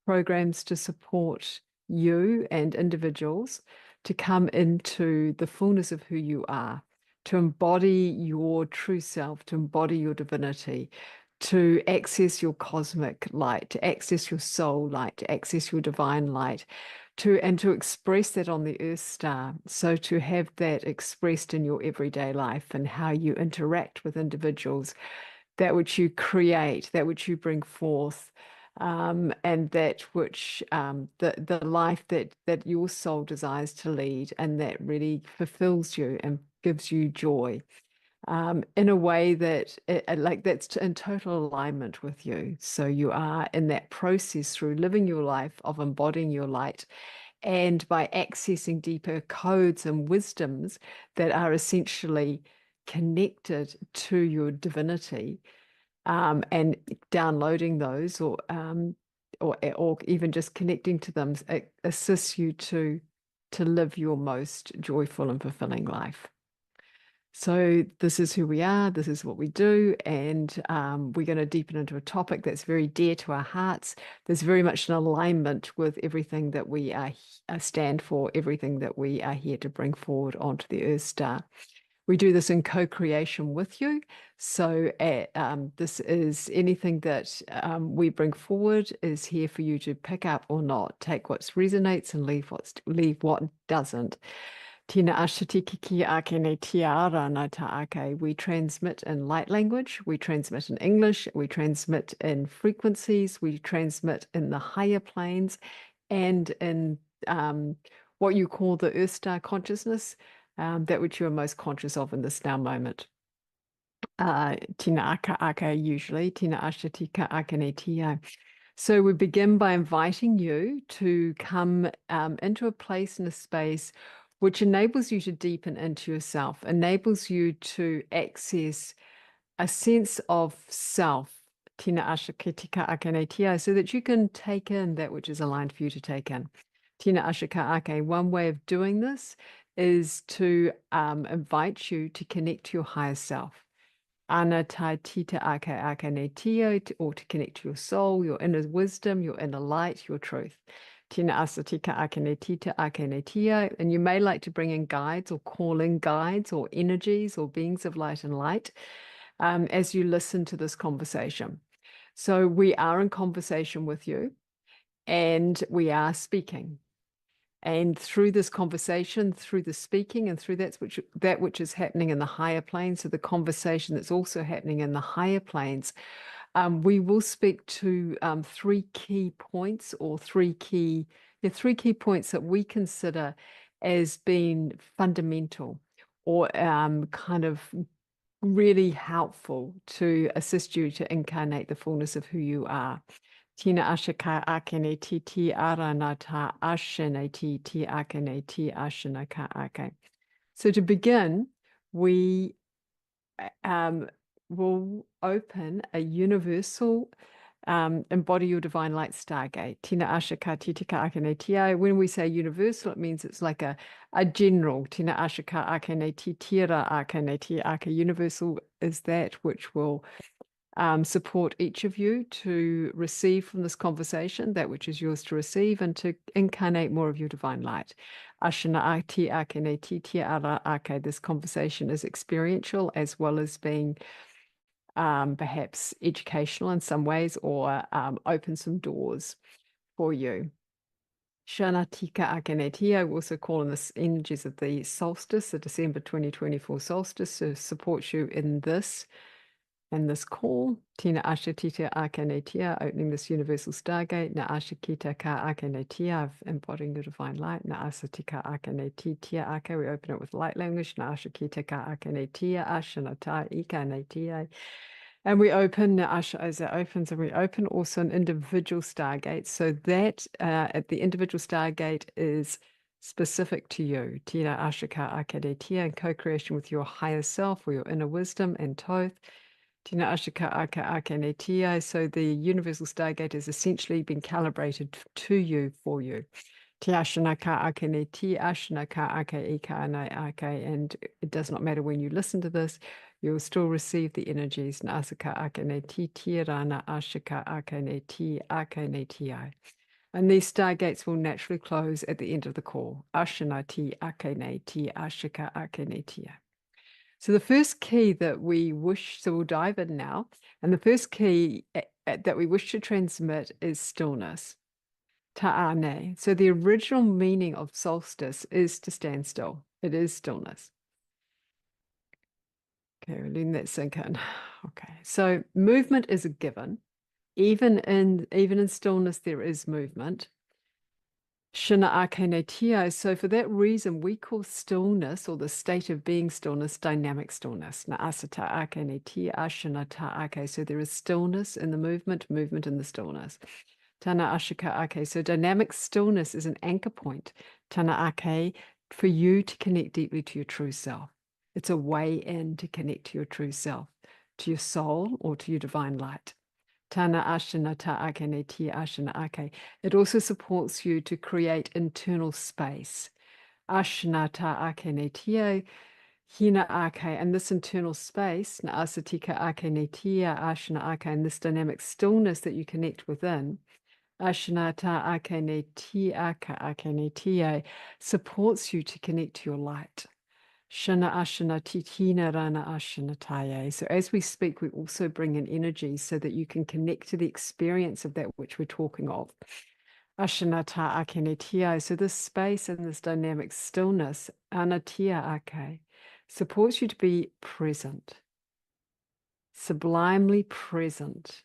programs to support you and individuals to come into the fullness of who you are, to embody your true self, to embody your divinity, to access your cosmic light, to access your soul light, to access your divine light, and to express that on the earth star. So to have that expressed in your everyday life and how you interact with individuals, that which you create, that which you bring forth, and that which the life that your soul desires to lead, and that really fulfills you and gives you joy, in a way that that's in total alignment with you. So you are in that process through living your life of embodying your light, and by accessing deeper codes and wisdoms that are essentially connected to your divinity, and downloading those, or even just connecting to them, it assists you to live your most joyful and fulfilling life. So this is who we are, this is what we do, and we're going to deepen into a topic that's very dear to our hearts. There's very much an alignment with everything that we stand for, everything that we are here to bring forward onto the Earth Star. We do this in co-creation with you. So this is anything that we bring forward is here for you to pick up or not. Take what resonates and leave what doesn't. Tina ashatikiki akene tiara nata ake. We transmit in light language, we transmit in English, we transmit in frequencies, we transmit in the higher planes, and in what you call the Earth Star consciousness, that which you are most conscious of in this now moment. Tina aka aka usually, tina ashatika akene tia. So we begin by inviting you to come into a place and a space which enables you to deepen into yourself, enables you to access a sense of self, tina ashakitika akene tia, so that you can take in that which is aligned for you to take in. Tina ashaka ake. One way of doing this is to invite you to connect to your higher self. Ana tai tita ake akene tia, or to connect to your soul, your inner wisdom, your inner light, your truth. Tina asatika akene tita akene tia. And you may like to bring in guides or call in guides or energies or beings of light and light as you listen to this conversation. So we are in conversation with you, and we are speaking. And through this conversation, through the speaking, and through that which is happening in the higher planes, so the conversation that's also happening in the higher planes, we will speak to three key points, or three key points that we consider as being fundamental, or kind of really helpful to assist you to incarnate the fullness of who you are. Tina ashaka akene ti ti aranata ashene ti ti akene ti ashanaka ake. So to begin, we will open a universal embody your divine light stargate. Tina ashaka titika akene tia. When we say universal, it means it's like a general. Tina ashaka akene ti tira akene ti ake. Universal is that which will support each of you to receive from this conversation that which is yours to receive and to incarnate more of your divine light. Ashana ati ake ne ti ti ara ake. This conversation is experiential as well as being perhaps educational in some ways, or open some doors for you. Shana tika akeneti, I also call in the energies of the solstice, the December 2024 solstice, to support you in this call. Tina asha tita akenetia, opening this universal stargate. Na asha kita ka akenetia, embodying the divine light. Na asa tika akenetia ake, we open it with light language. Na asha kita ka akenetia, ashana ta ikanetia. And we open, Asha, as it opens, and we open also an individual stargate. So that at the individual stargate is specific to you. Tira Ashaka Akadetia, in co-creation with your higher self or your inner wisdom and Toth. Tina Ashaka Aka Akanetia. So the universal stargate has essentially been calibrated to you, for you. Tiashanaka Akaneti, Ashanaka Ake Ika Ake, and it does not matter when you listen to this, you'll still receive the energies. Nasaka Akaneti, Tirana Ashaka Akaneti, Akaneti. And these stargates will naturally close at the end of the call. Ashanati Akaneti, Ashaka Akaneti. So the first key that we wish, so we'll dive in now, and the first key that we wish to transmit is stillness. Ta'ane. So the original meaning of solstice is to stand still. It is stillness. Okay, we're letting that sink in. Okay, so movement is a given. Even in stillness, there is movement. Shina ake tia. So for that reason, we call stillness, or the state of being stillness, dynamic stillness. Na asata ake tia, ashina ta ake. So there is stillness in the movement in the stillness. Tana ashika ake. So dynamic stillness is an anchor point, tana ake, for you to connect deeply to your true self. It's a way in to connect to your true self, to your soul, or to your divine light. Tana ashana ta ake ne ti ashana ake. It also supports you to create internal space. Ashana ta ake ne tia, hina ake, and this internal space, na asatika ake ne tia ashana ake, and this dynamic stillness that you connect within, Ashanata akene ti aka akene tie, supports you to connect to your light. Shana ashana titina rana ashanataye. So as we speak, we also bring in energy so that you can connect to the experience of that which we're talking of. Ashanata akene tie. So this space and this dynamic stillness, anatia ake, supports you to be present, sublimely present.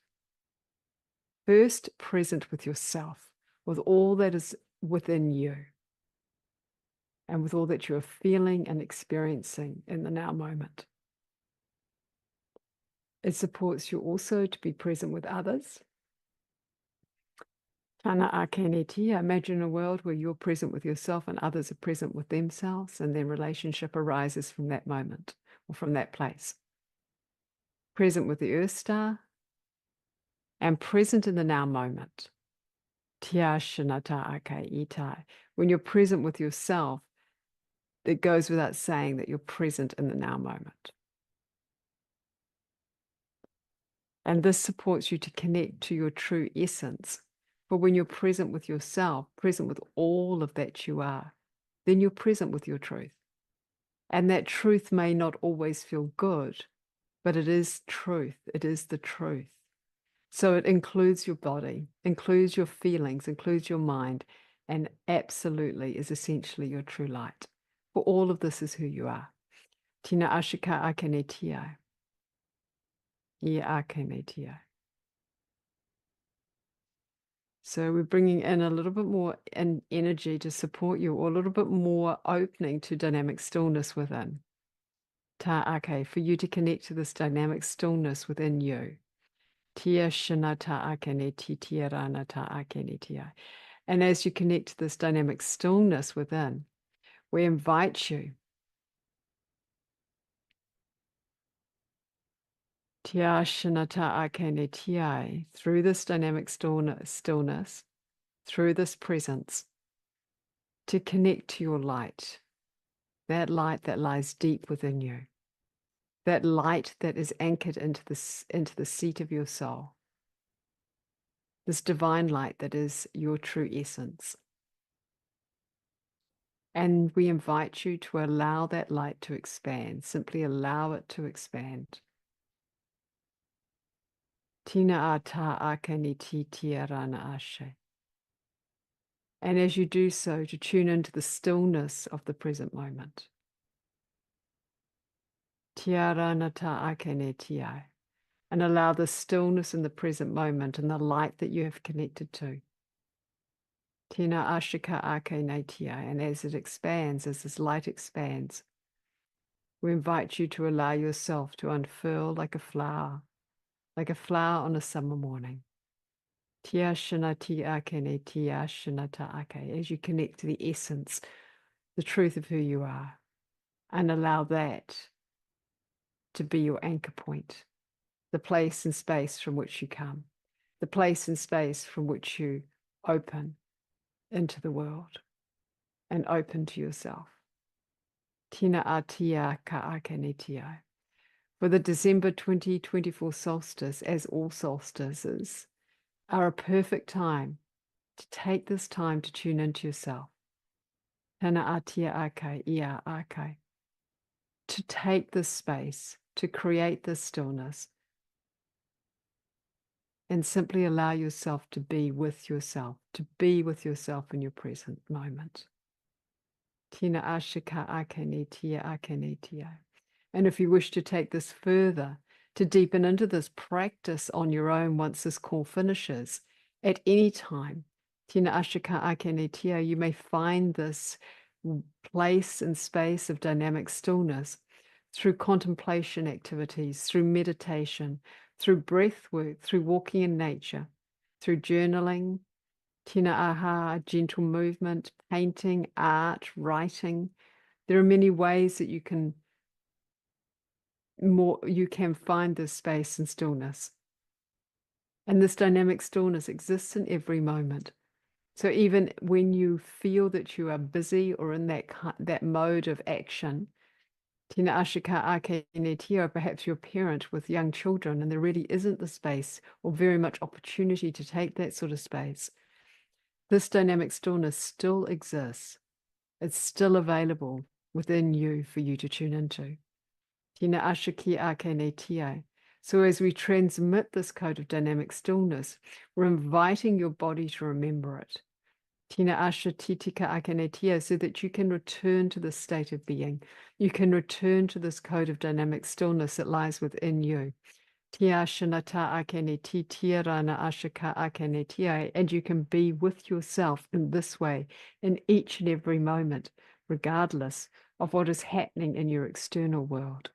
First, present with yourself, with all that is within you, and with all that you are feeling and experiencing in the now moment. It supports you also to be present with others. Tana akeneti, imagine a world where you're present with yourself and others are present with themselves, and their relationship arises from that moment or from that place. Present with the Earth Star, and present in the now moment. Tiashanata ake itai. When you're present with yourself, it goes without saying that you're present in the now moment. And this supports you to connect to your true essence. For when you're present with yourself, present with all of that you are, then you're present with your truth. And that truth may not always feel good, but it is truth. It is the truth. So it includes your body, includes your feelings, includes your mind, and absolutely is essentially your true light. For all of this is who you are. Tina ashika akene tia. Ia akene tia. So we're bringing in a little bit more energy to support you, or a little bit more opening to dynamic stillness within. Ta ake, for you to connect to this dynamic stillness within you. Tia shanata akene ti tia rana ta akene tia. And as you connect to this dynamic stillness within, we invite you tia shanata akene tia, through this dynamic stillness, through this presence, to connect to your light that lies deep within you, that light that is anchored into the seat of your soul, this divine light that is your true essence. And we invite you to allow that light to expand. Simply allow it to expand. Tina ata akani ti tiarana ashe. And as you do so, to tune into the stillness of the present moment. Tiarana ta akane tiai. And allow the stillness in the present moment and the light that you have connected to. Tina ashika akane tiai. And as it expands, as this light expands, we invite you to allow yourself to unfurl like a flower on a summer morning. Tia shana ti akene tia shana ta ake, as you connect to the essence, the truth of who you are, and allow that to be your anchor point, the place and space from which you come, the place and space from which you open into the world and open to yourself. Tina atia ka akene tia. For the December 2024 solstice, as all solstices, are a perfect time to take this time to tune into yourself. Tana atia ake, ia ake. To take this space, to create this stillness, and simply allow yourself to be with yourself in your present moment. Tina ashika akene tia akene tia. And if you wish to take this further, to deepen into this practice on your own once this call finishes, at any time, Tina ashika akene tia, you may find this place and space of dynamic stillness through contemplation activities, through meditation, through breath work, through walking in nature, through journaling, tina aha, gentle movement, painting, art, writing. There are many ways that you can find this space and stillness. And this dynamic stillness exists in every moment. So even when you feel that you are busy or in that mode of action, tina ashika ake tia, perhaps you're a parent with young children and there really isn't the space or very much opportunity to take that sort of space. This dynamic stillness still exists. It's still available within you for you to tune into. Tina ashiki ake tia. So as we transmit this code of dynamic stillness, we're inviting your body to remember it. Tina asha titika akane tia, so that you can return to this state of being. You can return to this code of dynamic stillness that lies within you. Tia shanata akane ti tia rana ashaka akane tia, and you can be with yourself in this way in each and every moment, regardless of what is happening in your external world.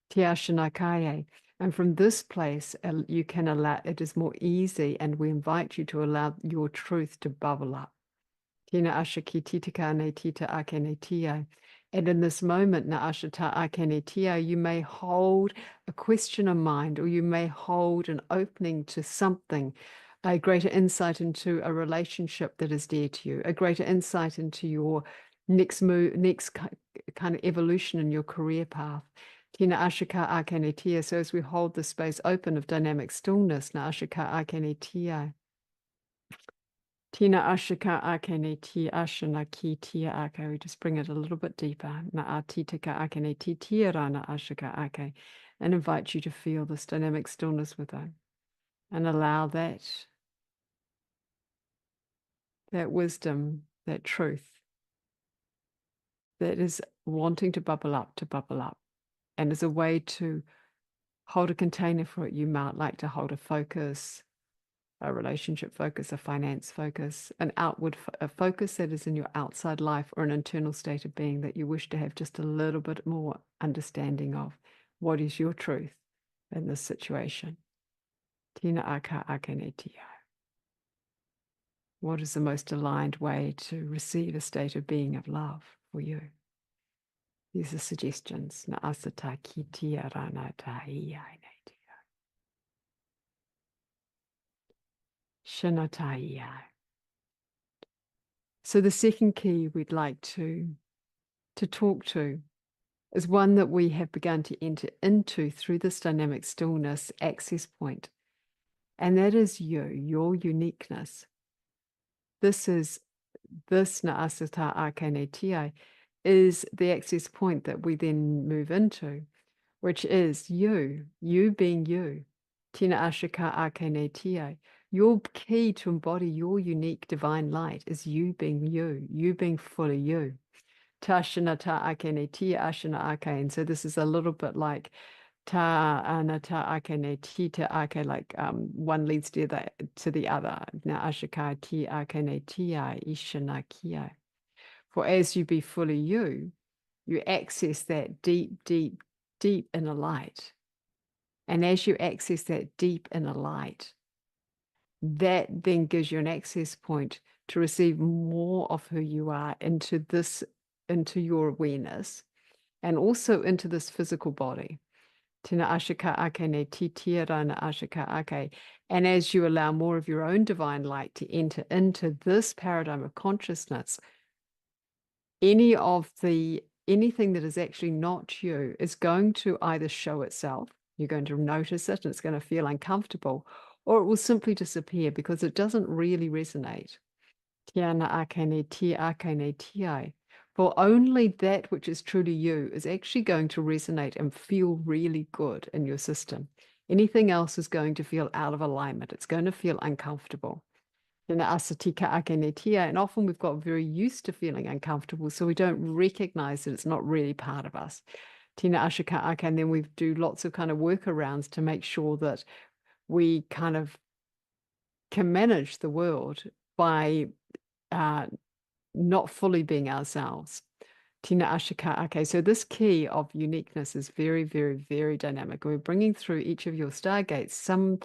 Tia shanakaye. And from this place, you can allow, it is more easy, and we invite you to allow your truth to bubble up. Tina ashaki titika ne tita akene tia. And in this moment, na ashata akene tia, you may hold a question in mind, or you may hold an opening to something, a greater insight into a relationship that is dear to you, a greater insight into your next move, next kind of evolution in your career path. Tina ashika akene tia. So as we hold the space open of dynamic stillness, na ashika akene tia. Tina ashika akene ti ashana ki tia ake. We just bring it a little bit deeper. Na atitika akene ti tia rana ashika ake. And invite you to feel this dynamic stillness within. And allow that wisdom, that truth, that is wanting to bubble up. And as a way to hold a container for it, you might like to hold a focus, a relationship focus, a finance focus, an outward a focus that is in your outside life, or an internal state of being that you wish to have just a little bit more understanding of. What is your truth in this situation? Tina aka akane tia. What is the most aligned way to receive a state of being of love for you? These are suggestions. Na asata ki tia rana ta ia tia. Shanataya. So the second key we'd like to talk to is one that we have begun to enter into through this dynamic stillness access point. And that is you, your uniqueness. This Na'asata Ake is the access point that we then move into, which is you being you. Tina Ashika Ake. Your key to embody your unique divine light is you being fully you. Tashina ta Ake Tia Ashina Ake. And so this is a little bit like ta anata ake ti te ake, like one leads to the other. Na ashika ti ake ti ishana kia. For as you be fully you access that deep, deep, deep inner light. And as you access that deep inner light, that then gives you an access point to receive more of who you are into your awareness, and also into this physical body. Tina ashika ake ne ti tira na ashika ake. And as you allow more of your own divine light to enter into this paradigm of consciousness, anything that is actually not you is going to either show itself, you're going to notice it and it's going to feel uncomfortable, or it will simply disappear because it doesn't really resonate. Tiana akane ti akane ti. For only that which is truly you is actually going to resonate and feel really good in your system. Anything else is going to feel out of alignment. It's going to feel uncomfortable. And often we've got very used to feeling uncomfortable, so we don't recognize that it's not really part of us. Tina ashika ake, and then we do lots of kind of workarounds to make sure that we kind of can manage the world by not fully being ourselves. Tina ashika ake. So this key of uniqueness is very, very, very dynamic. We're bringing through each of your stargates some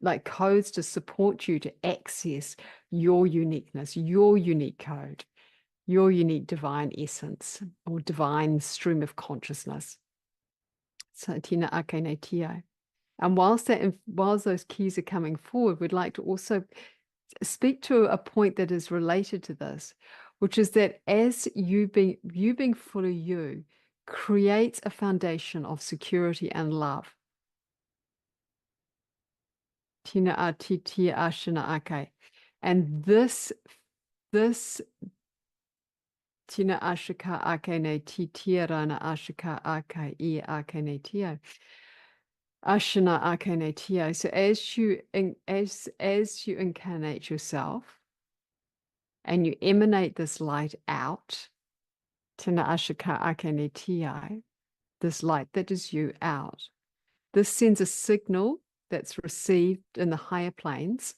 like codes to support you to access your uniqueness, your unique code, your unique divine essence or divine stream of consciousness. So Tina akene tia. And whilst those keys are coming forward, we'd like to also speak to a point that is related to this, which is that as you being fully you creates a foundation of security and love. Tina atiti ashana ake. And this tina ashika akene titirana ashika ake I akene tia. Ashana akene tia. So as you incarnate yourself and you emanate this light out, tina ashika akene tia, this light that is you out. This sends a signal that's received in the higher planes.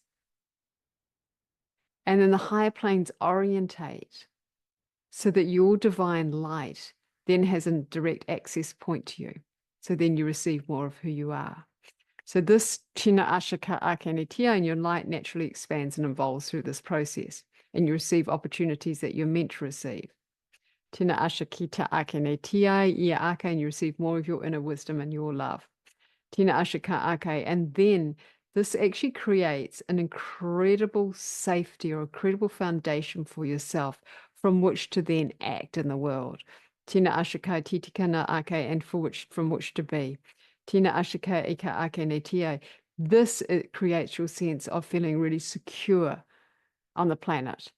And then the higher planes orientate so that your divine light then has a direct access point to you. So then you receive more of who you are. So this Tina Ashika Akenitia, and your light naturally expands and evolves through this process. And you receive opportunities that you're meant to receive. Tina Ashakita Akenitia, Ia Ake, and you receive more of your inner wisdom and your love. Tina Ashika Ake, and then this actually creates an incredible safety or incredible foundation for yourself from which to then act in the world. Tina Ashika Titikana Ake, and from which to be. Tina Ashika Ika Ake Netia. This creates your sense of feeling really secure on the planet.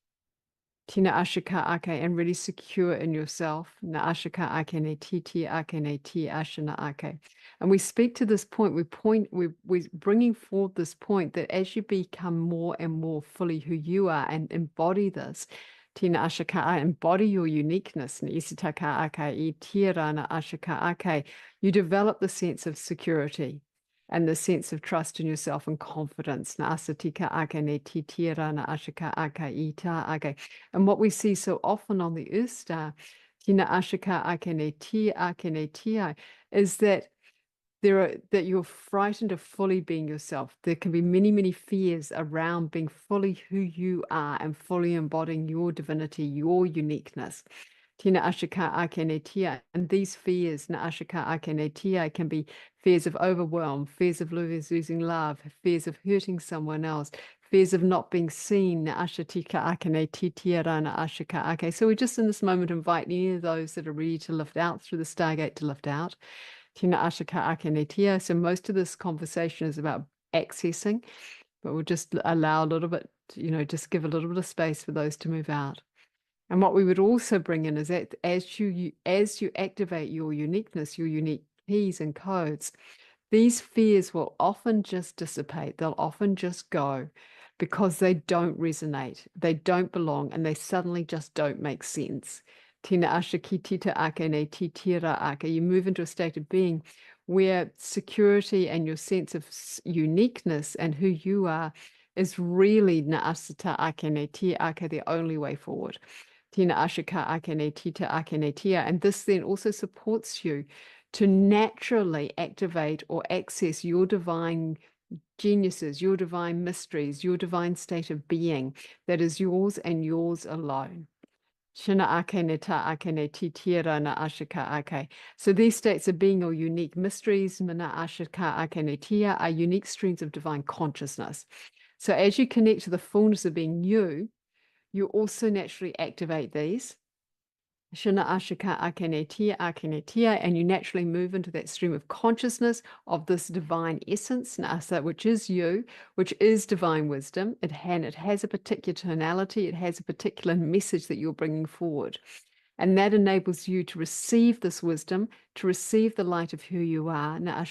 Tina Ashika Ake, and really secure in yourself. Na Ashika Ake Ne Titi Ake Ne Ti Ashana Ake. And we speak to this point, we're bringing forward this point that as you become more and more fully who you are and embody this, Tina Ashika, embody your uniqueness, Nisitaka Ake, Tirana Ashika Ake, you develop the sense of security and the sense of trust in yourself and confidence. Na-asatika ake ne titira na ashika ake ita ake. And what we see so often on the Earth Star, tina ashika ake ne ti ake ne ti, is that that you're frightened of fully being yourself. There can be many, many fears around being fully who you are and fully embodying your divinity, your uniqueness. Tina ashika ake ne tia. And these fears, na ashika ake ne tia, can be fears of overwhelm, fears of losing love, fears of hurting someone else, fears of not being seen. So we just in this moment invite any of those that are ready to lift out through the Stargate to lift out. So most of this conversation is about accessing, but we'll just allow a little bit, just give a little bit of space for those to move out. And what we would also bring in is that as you activate your uniqueness, your unique keys and codes, these fears will often just dissipate. They'll often just go because they don't resonate, they don't belong, and they suddenly just don't make sense. You move into a state of being where security and your sense of uniqueness and who you are is really the only way forward. And this then also supports you to naturally activate or access your divine geniuses, your divine mysteries, your divine state of being that is yours and yours alone. So these states of being or unique mysteries are unique streams of divine consciousness. So as you connect to the fullness of being you also naturally activate these. And you naturally move into that stream of consciousness of this divine essence, Nasa, which is you, which is divine wisdom. It has a particular tonality, it has a particular message that you're bringing forward. And that enables you to receive this wisdom, to receive the light of who you are, in a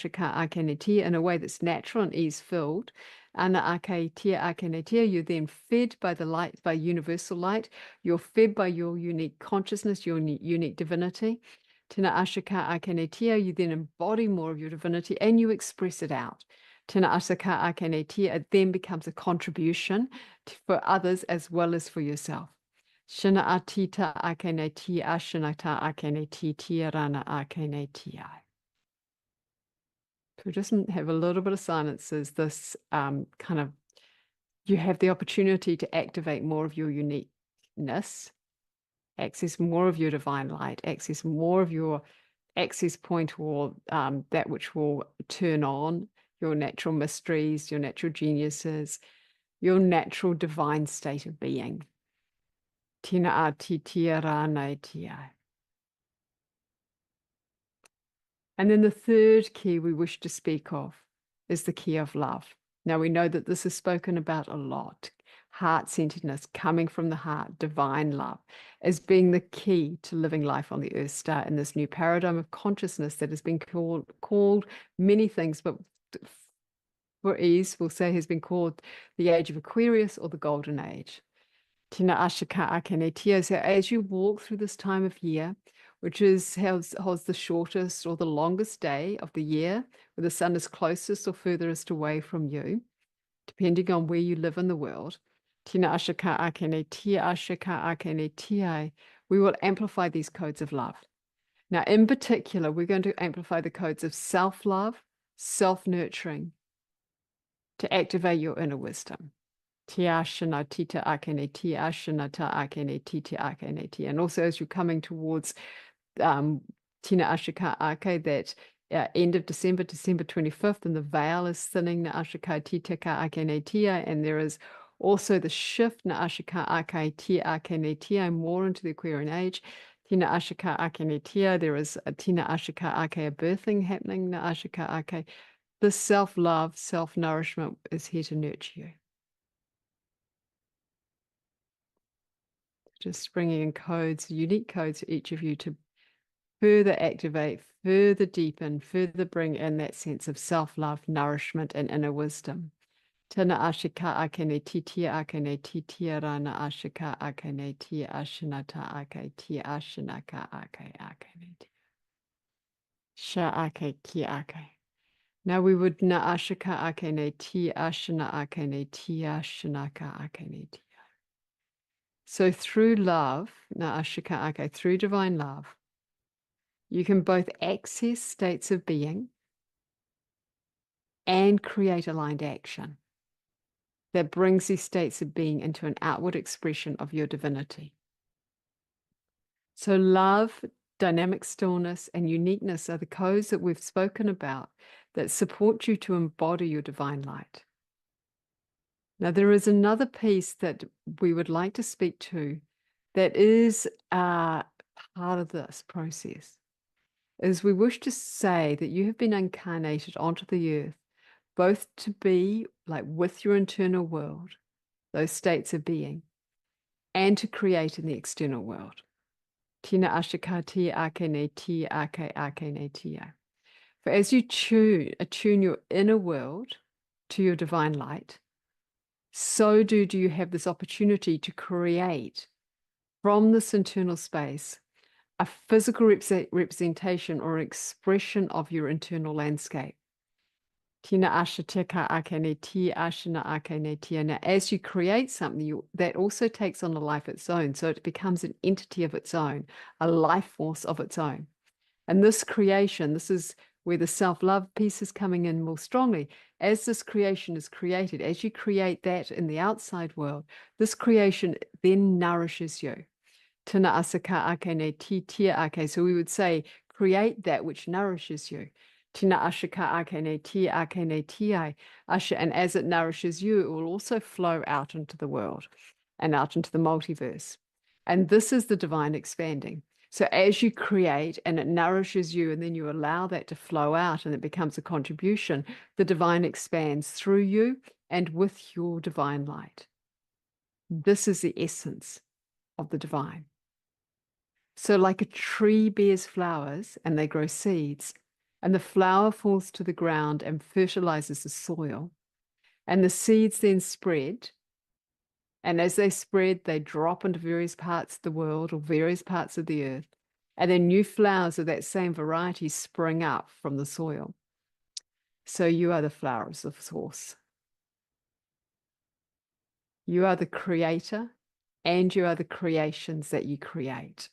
way that's natural and ease-filled. You're then fed by the light, by universal light. You're fed by your unique consciousness, your unique divinity. You then embody more of your divinity and you express it out. It then becomes a contribution for others as well as for yourself. So we just have a little bit of silence as this you have the opportunity to activate more of your uniqueness, access more of your divine light, access more of your access point or that which will turn on your natural mysteries, your natural geniuses, your natural divine state of being. And then the third key we wish to speak of is the key of love. Now we know that this is spoken about a lot. Heart-centeredness, coming from the heart, divine love, as being the key to living life on the Earth Star in this new paradigm of consciousness that has been called many things, but for ease, we'll say has been called the Age of Aquarius or the Golden Age. So as you walk through this time of year, which holds the shortest or the longest day of the year, where the sun is closest or furthest away from you, depending on where you live in the world, we will amplify these codes of love. Now, in particular, we're going to amplify the codes of self-love, self-nurturing, to activate your inner wisdom. And also as you're coming towards Tina Ashika Ake, that end of December 25th, and the veil is thinning, and there is also the shift more into the Aquarian age. There is a Tina Ashika Ake, a birthing happening. This self-love, self-nourishment is here to nurture you. Just bringing in codes, unique codes for each of you to further activate, further deepen, further bring in that sense of self-love, nourishment, and inner wisdom. Tana ashika akene titia akene titia rana ashika akene tia ashanata ake tia ashanaka ake akene tia. Sha ake ki ake. Now we would na ashika akene tia ashana akene tia shanaka akene tia. So through love, na ashika ake, through divine love, you can both access states of being and create aligned action that brings these states of being into an outward expression of your divinity. So love, dynamic stillness, and uniqueness are the codes that we've spoken about that support you to embody your divine light. Now, there is another piece that we would like to speak to that is part of this process, is we wish to say that you have been incarnated onto the earth, both to be like with your internal world, those states of being, and to create in the external world. Tina ashikati akene ti ake akene tia. For as you attune your inner world to your divine light, so do you have this opportunity to create from this internal space a physical representation or expression of your internal landscape. Tina ashateka akene ti ashina akene tia. Now, as you create something, that also takes on a life of its own. So it becomes an entity of its own, a life force of its own. And this creation, this is where the self-love piece is coming in more strongly. As this creation is created, as you create that in the outside world, this creation then nourishes you. Tina asaka akene ti tia ake. So we would say, create that which nourishes you. Tina ashika akene ti akene ti. And as it nourishes you, it will also flow out into the world and out into the multiverse. And this is the divine expanding. So as you create and it nourishes you, and then you allow that to flow out and it becomes a contribution, the divine expands through you and with your divine light. This is the essence of the divine. So like a tree bears flowers and they grow seeds, and the flower falls to the ground and fertilizes the soil, and the seeds then spread. And as they spread, they drop into various parts of the world or various parts of the earth. And then new flowers of that same variety spring up from the soil. So you are the flowers of source. You are the creator, and you are the creations that you create.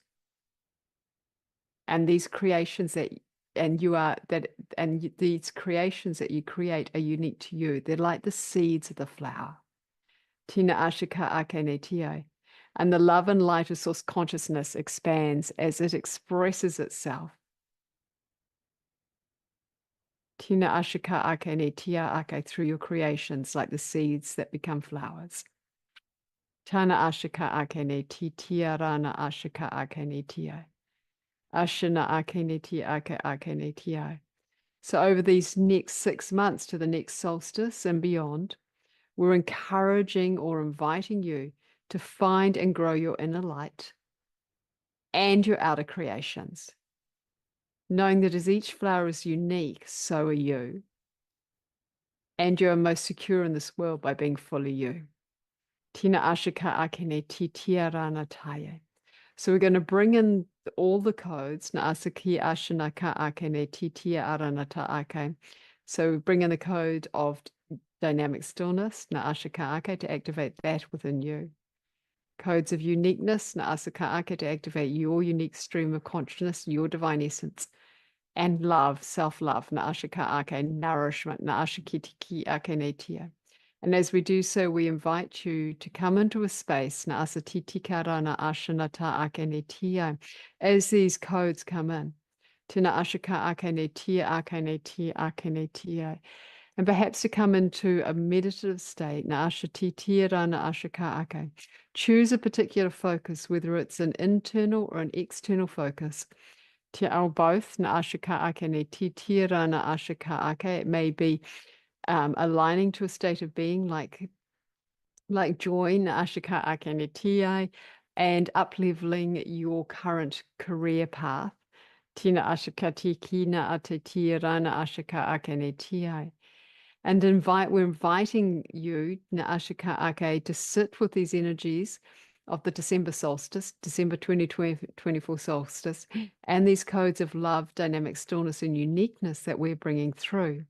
And these creations these creations that you create are unique to you. They're like the seeds of the flower. Tina ashika akene tia. And the love and light of source consciousness expands as it expresses itself. Tina ashika akene tia ake through your creations, like the seeds that become flowers. Tana ashika akene ti tia rana ashika akene tia. Ashina akene ti ake akene tia. So over these next 6 months to the next solstice and beyond, we're encouraging or inviting you to find and grow your inner light and your outer creations, knowing that as each flower is unique, so are you. And you are most secure in this world by being fully you. Tina ashika akene ti tia rana taye. So we're going to bring in all the codes. Na asaki ashina ka akene ti tia arana ta ake. So we bring in the code of dynamic stillness, na ashika ake, to activate that within you. Codes of uniqueness, na asaka ake, to activate your unique stream of consciousness, your divine essence. And love, self-love, na ashika ake, nourishment, na ashikitiki ake netia. And as we do so, we invite you to come into a space, na asatiti kara na ashanata ake netia, as these codes come in. Tina ashika ake netia ake netia ake netia. And perhaps to come into a meditative state, na ashati rana ashika ake. Choose a particular focus, whether it's an internal or an external focus. Or both, na ashika ake ne ti rana ashika ake. It may be aligning to a state of being like joy, na ashika ake ne ti, and up-leveling your current career path. Tina ashika tiki na ate rana ashika ake ne ti. And we're inviting you, na ashika ake, to sit with these energies of the December solstice, December 2024 solstice, and these codes of love, dynamic stillness, and uniqueness that we're bringing through.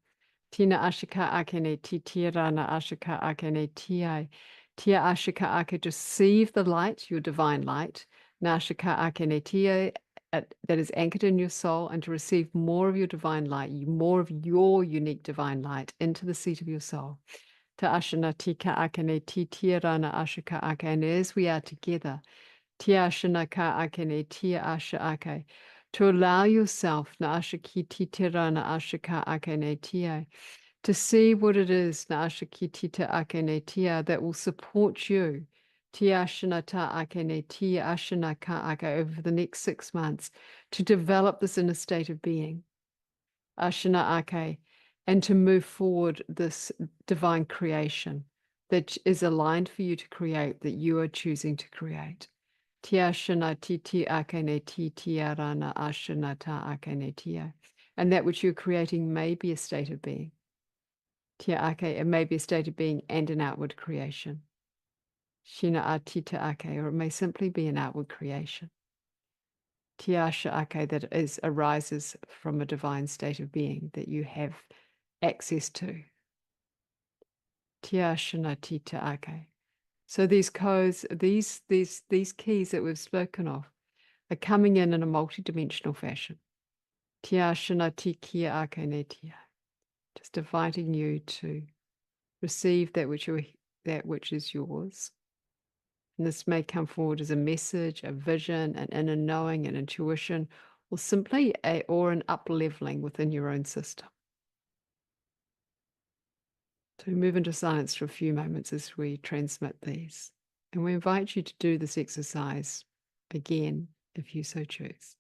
Tina ashika akene ti tia rana ashika akene tia. Tia ashika ake, receive the light, your divine light. Na ashika akene tia, that is anchored in your soul, and to receive more of your divine light, more of your unique divine light into the seat of your soul. Ta ashana tika akene ti tia rana ashika ake. And as we are together, tia ashana ka akene tia asha ake, to allow yourself na ashaki ti tia rana ashika akene tia, to see what it is Na'asha ki tita ake ne tia that will support you. Tia ashana ta ake ne tia ashana ka ake over the next 6 months to develop this inner state of being. Ashana ake, and to move forward this divine creation that is aligned for you to create, that you are choosing to create. Tia ashana ti ti ake ne ti tia rana ashana ta ake ne tia. And that which you're creating may be a state of being. Tia ake, it may be a state of being and an outward creation. Shina a tita ake, or it may simply be an outward creation. Tiasha ake, that arises from a divine state of being that you have access to. Tiashana tita ake. So these codes, these keys that we've spoken of, are coming in a multidimensional fashion. Tiashana tikia ake netia. Just inviting you to receive that which is yours. And this may come forward as a message, a vision, an inner knowing, an intuition, or simply an up-leveling within your own system. So we move into silence for a few moments as we transmit these. And we invite you to do this exercise again if you so choose.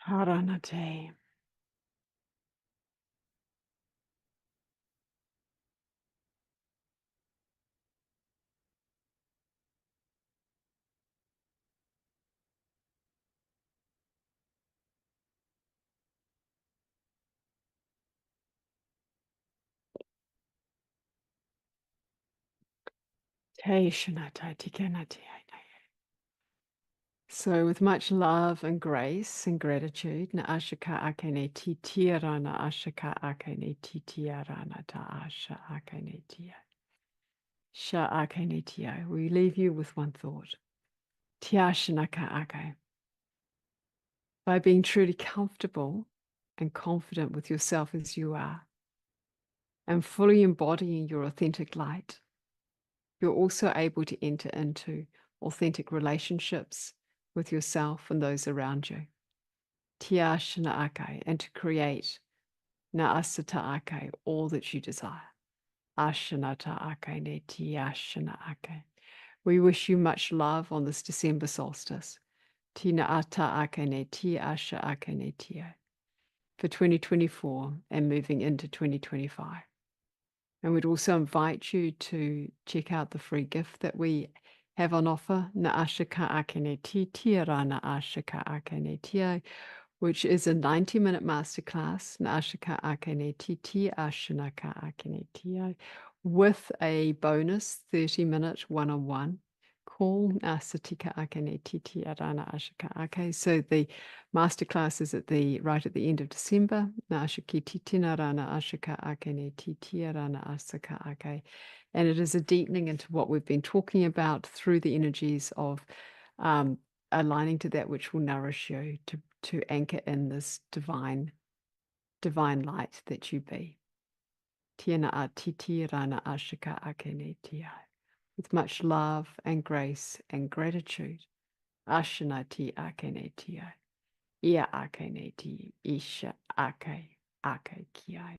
Haranate. So with much love and grace and gratitude, na ashaka akene titiara na ashaka akene titiara na ta asha akene tia. Sha akene tia. We leave you with one thought. Tiashanaka ake. By being truly comfortable and confident with yourself as you are, and fully embodying your authentic light, you're also able to enter into authentic relationships with yourself and those around you. Tiashana ake, and to create naasata ake, all that you desire. Ashanata ake ne tiashana ake. We wish you much love on this December solstice. Tina ata ake ne tiasha ake ne tia. For 2024 and moving into 2025. And we'd also invite you to check out the free gift that we have on offer, Naashaka Akene Tiara Naashaka Akene Tia, which is a 90-minute masterclass, Naashaka Akene Titi Ashanaka Akene Tia, with a bonus 30-minute one-on-one call, Nasatika Akene Titi Arana Ashaka Ake. So the masterclass is right at the end of December. Naashaki Titina Rana Ashaka Akene Titi Arana Asaka Ake. And it is a deepening into what we've been talking about through the energies of aligning to that which will nourish you, to anchor in this divine light that you be. Tiana a titi rana ashaka akene tia. With much love and grace and gratitude. Ashana ti akene tia. Ia akene ti isha ake kiaine.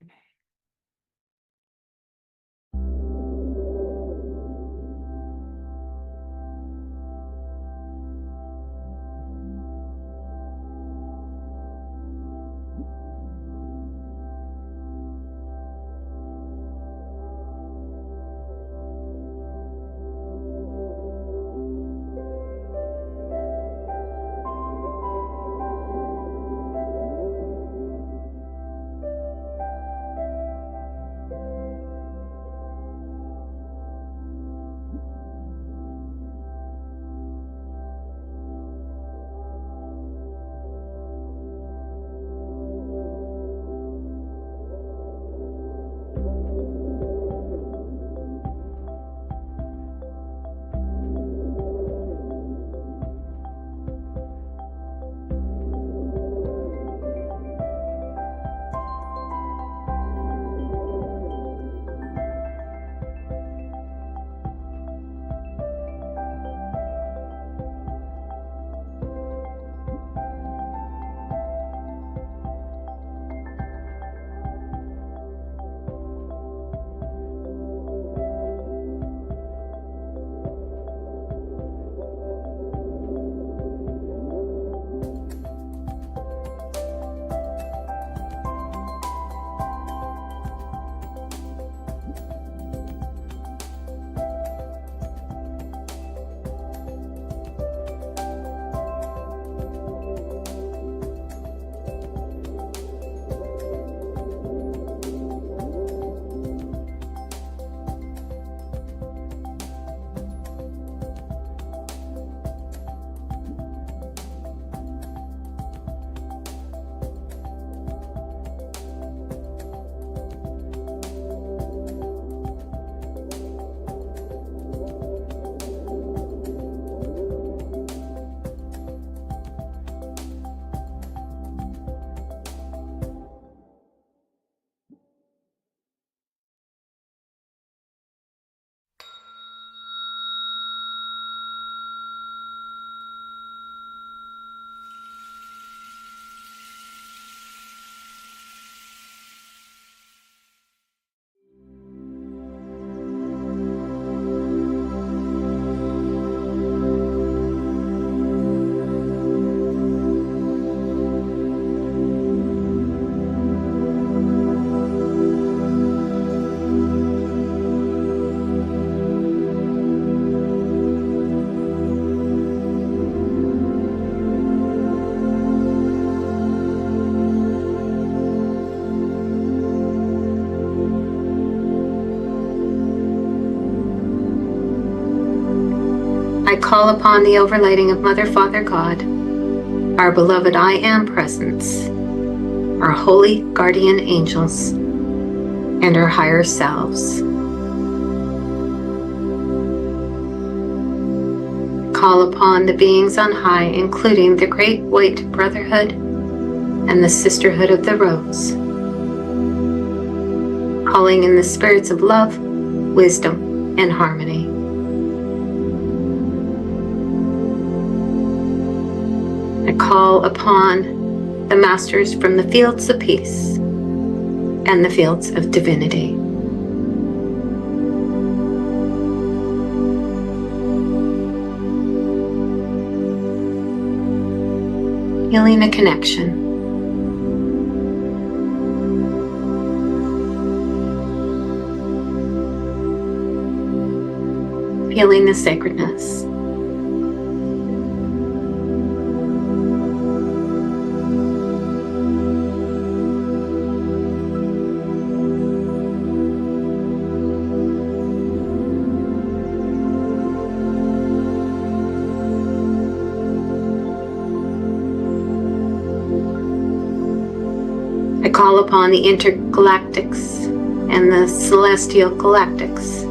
I call upon the overlighting of Mother, Father, God, our beloved I Am Presence, our holy guardian angels, and our higher selves. Call upon the beings on high, including the Great White Brotherhood and the Sisterhood of the Rose, calling in the spirits of love, wisdom, and harmony. I call upon the masters from the fields of peace and the fields of divinity. Healing a connection. Feeling the sacredness. I call upon the intergalactics and the celestial galactics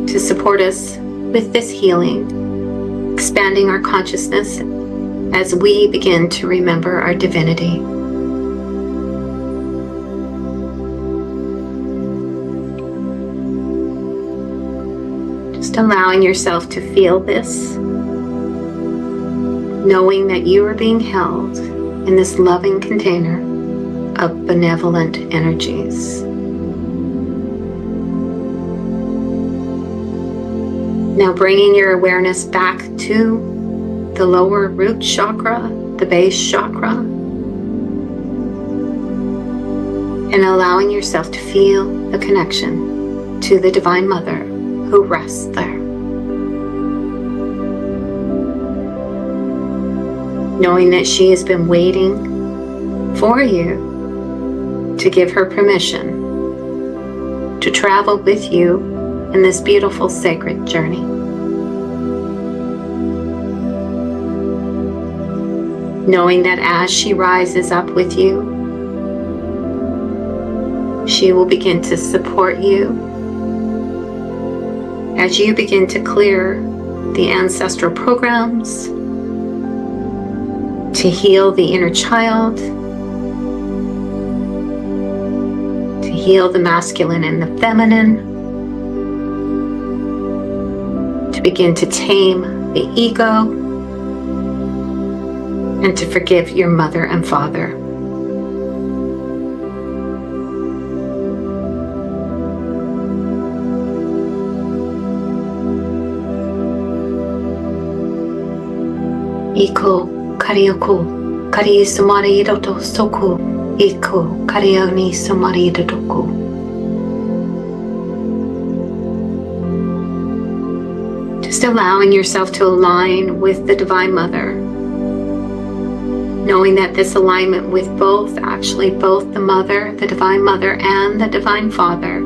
to support us with this healing, expanding our consciousness as we begin to remember our divinity. Just allowing yourself to feel this, knowing that you are being held in this loving container of benevolent energies. Now bringing your awareness back to the lower root chakra, the base chakra, and allowing yourself to feel the connection to the Divine Mother who rests there. Knowing that she has been waiting for you to give her permission to travel with you in this beautiful sacred journey. Knowing that as she rises up with you, she will begin to support you as you begin to clear the ancestral programs, to heal the inner child, to heal the masculine and the feminine, to begin to tame the ego, and to forgive your mother and father. Iko Karioko Kari Sumari Doto Soku Iko Karioni Sumari Dotoku. Just allowing yourself to align with the Divine Mother, knowing that this alignment with both the Mother, the Divine Mother, and the Divine Father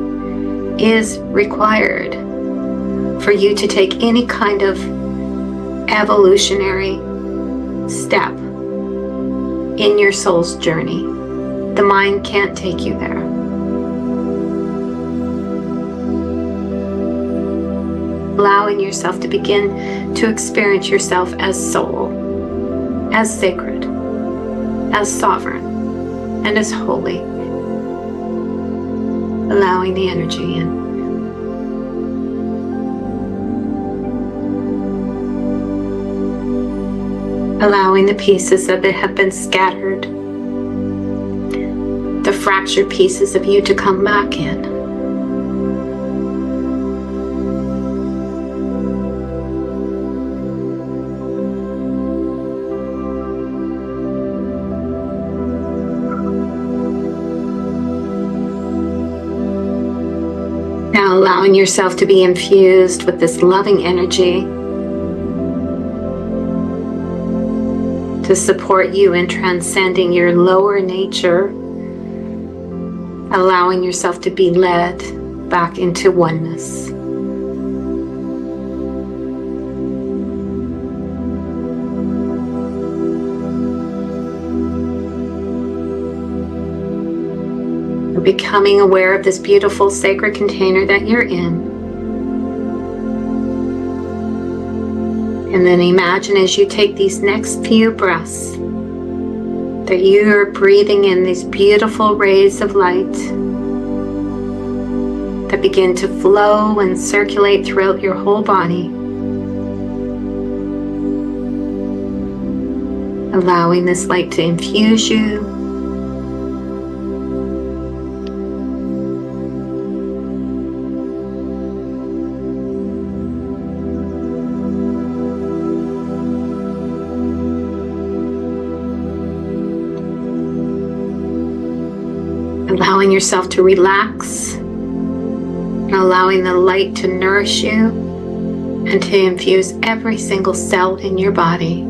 is required for you to take any kind of evolutionary step in your soul's journey. The mind can't take you there. Allowing yourself to begin to experience yourself as soul, as sacred, as sovereign, and as holy. Allowing the energy in. Allowing the pieces that have been scattered, the fractured pieces of you to come back in. Now allowing yourself to be infused with this loving energy to support you in transcending your lower nature, allowing yourself to be led back into oneness. You're becoming aware of this beautiful sacred container that you're in. And then imagine as you take these next few breaths that you are breathing in these beautiful rays of light that begin to flow and circulate throughout your whole body, allowing this light to infuse you, allowing yourself to relax, and allowing the light to nourish you and to infuse every single cell in your body.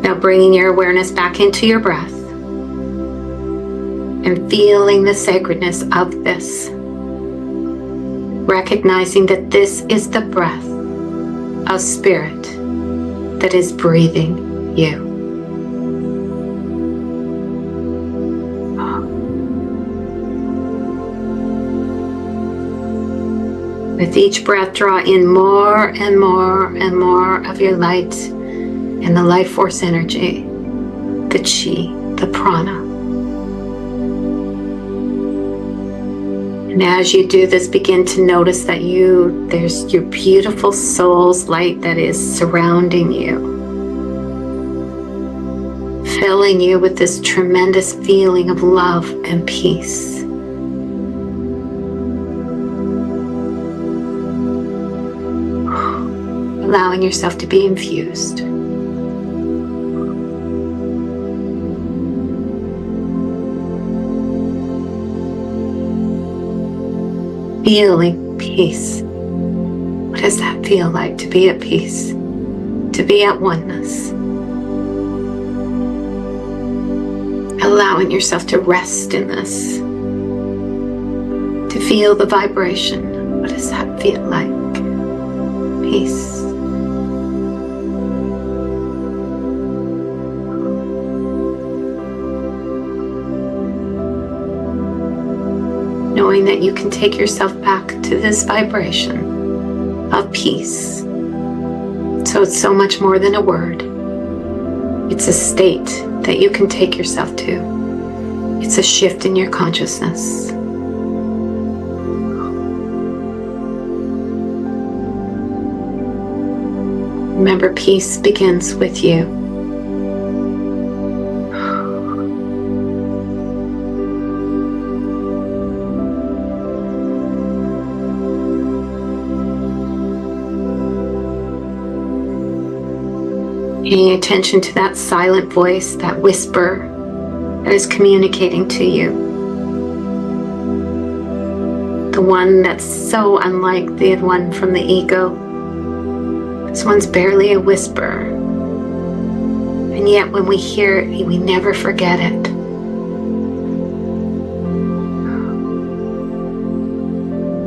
Now bringing your awareness back into your breath and feeling the sacredness of this. Recognizing that this is the breath of spirit that is breathing you. With each breath, draw in more and more and more of your light and the life force energy, the chi, the prana. And as you do this, begin to notice that there's your beautiful soul's light that is surrounding you, filling you with this tremendous feeling of love and peace. Allowing yourself to be infused. Feeling peace. What does that feel like to be at peace? To be at oneness? Allowing yourself to rest in this. To feel the vibration. What does that feel like? Peace. Knowing that you can take yourself back to this vibration of peace. So it's so much more than a word. It's a state that you can take yourself to. It's a shift in your consciousness. Remember, peace begins with you. Paying attention to that silent voice, that whisper that is communicating to you. The one that's so unlike the one from the ego. This one's barely a whisper. And yet when we hear it, we never forget it.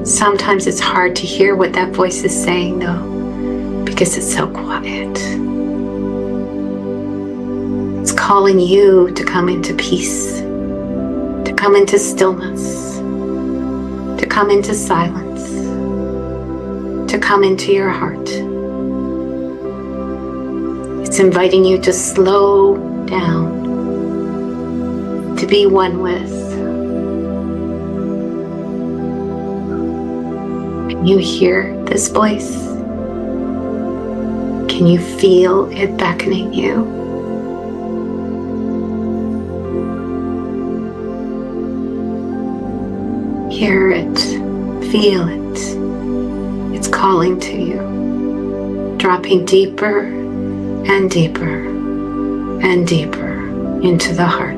Sometimes it's hard to hear what that voice is saying though, because it's so quiet. It's calling you to come into peace, to come into stillness, to come into silence, to come into your heart. It's inviting you to slow down, to be one with. Can you hear this voice? Can you feel it beckoning you? Hear it, feel it. It's calling to you, dropping deeper and deeper and deeper into the heart.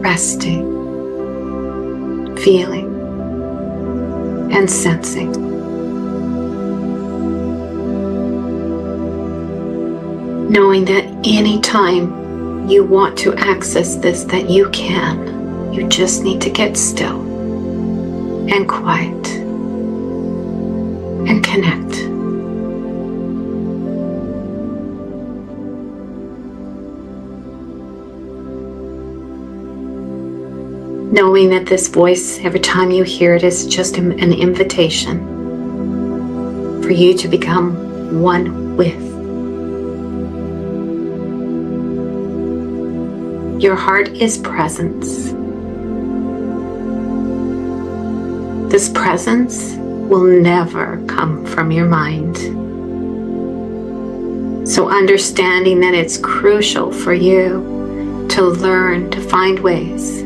Resting, feeling, and sensing. knowing that anytime you want to access this, that you can. You just need to get still and quiet and connect. Knowing that this voice, every time you hear it, is just an invitation for you to become one with. Your heart is presence. This presence will never come from your mind. So understanding that it's crucial for you to learn to find ways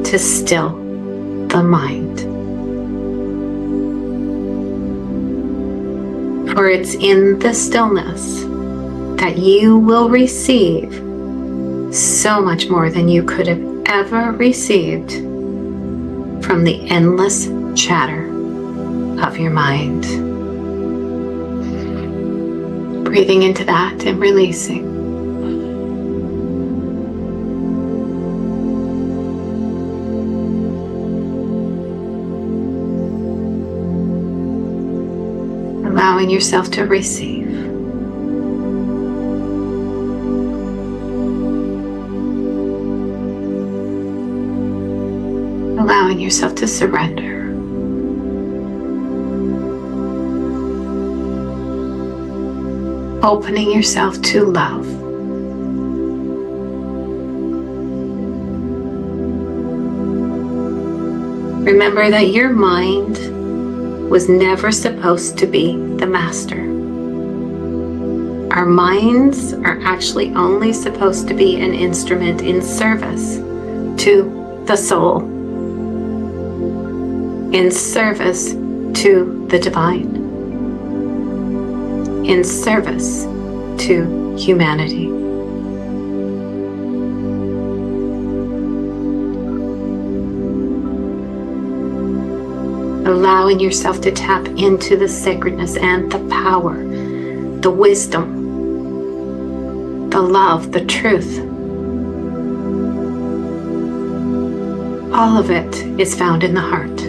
to still the mind. For it's in the stillness that you will receive so much more than you could have ever received from the endless chatter of your mind. Breathing into that and releasing. Allowing yourself to receive. Allowing yourself to surrender. Opening yourself to love. Remember that your mind was never supposed to be the master. Our minds are actually only supposed to be an instrument in service to the soul, in service to the divine, in service to humanity. Allowing yourself to tap into the sacredness and the power, the wisdom, the love, the truth. All of it is found in the heart.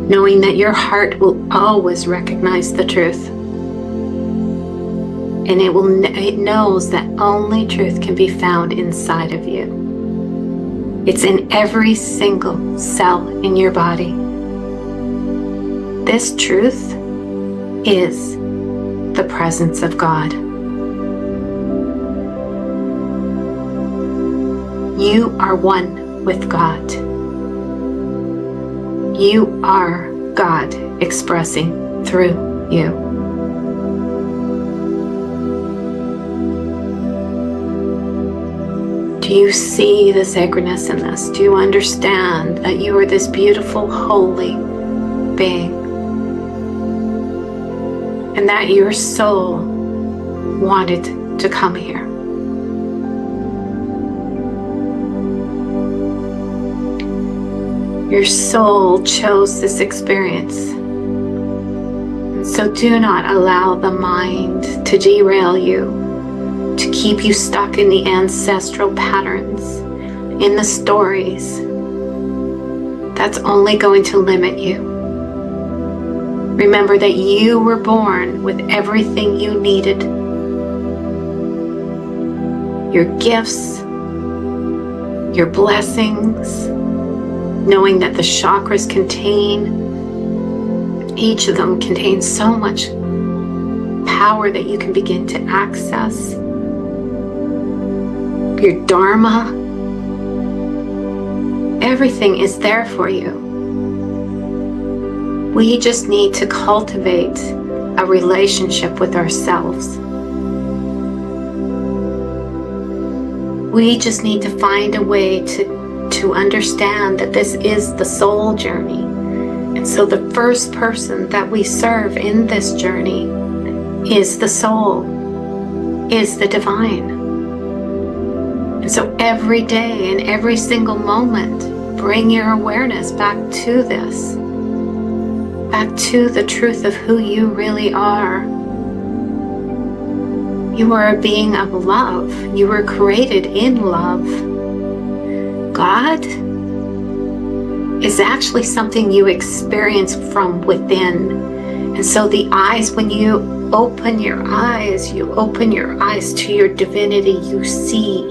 Knowing that your heart will always recognize the truth. And it knows that only truth can be found inside of you. It's in every single cell in your body. This truth is the presence of God. You are one with God. You are God expressing through you. Do you see the sacredness in this? Do you understand that you are this beautiful, holy being? And that your soul wanted to come here? Your soul chose this experience. And so do not allow the mind to derail you, to keep you stuck in the ancestral patterns, in the stories. That's only going to limit you. Remember that you were born with everything you needed. Your gifts, your blessings, knowing that the chakras each of them contains so much power that you can begin to access. Your dharma, everything is there for you. We just need to cultivate a relationship with ourselves. We just need to find a way to understand that this is the soul journey. And so the first person that we serve in this journey is the soul, is the divine. And so every day and every single moment, bring your awareness back to this, back to the truth of who you really are. You are a being of love. You were created in love. God is actually something you experience from within. And so the eyes, when you open your eyes to your divinity, you see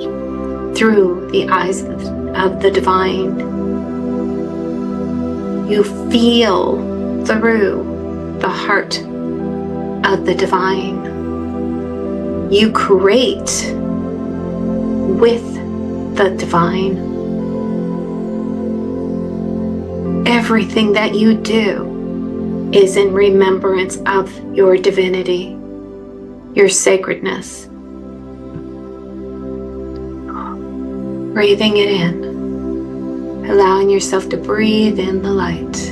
through the eyes of the divine. You feel through the heart of the divine. You create with the divine. Everything that you do is in remembrance of your divinity, your sacredness. Breathing it in, allowing yourself to breathe in the light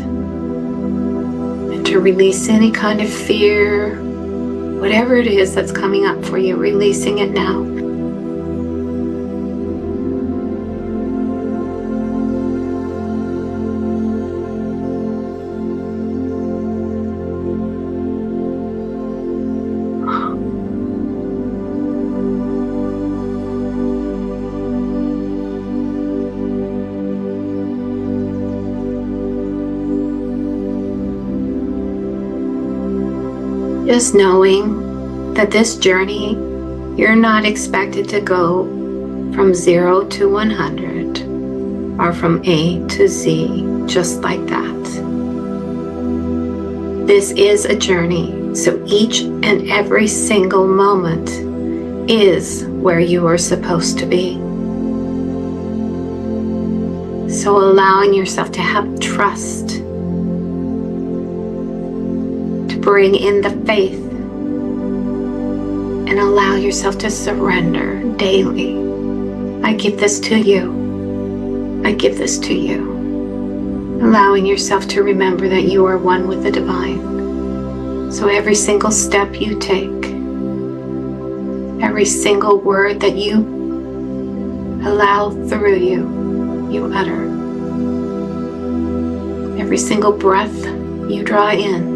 and to release any kind of fear, whatever it is that's coming up for you, releasing it now. Just knowing that this journey, you're not expected to go from 0 to 100 or from A to Z just like that. This is a journey, so each and every single moment is where you are supposed to be. So allowing yourself to have trust, bring in the faith, and allow yourself to surrender daily. I give this to you. I give this to you. Allowing yourself to remember that you are one with the divine. So every single step you take, every single word that you allow through you, you utter. Every single breath you draw in,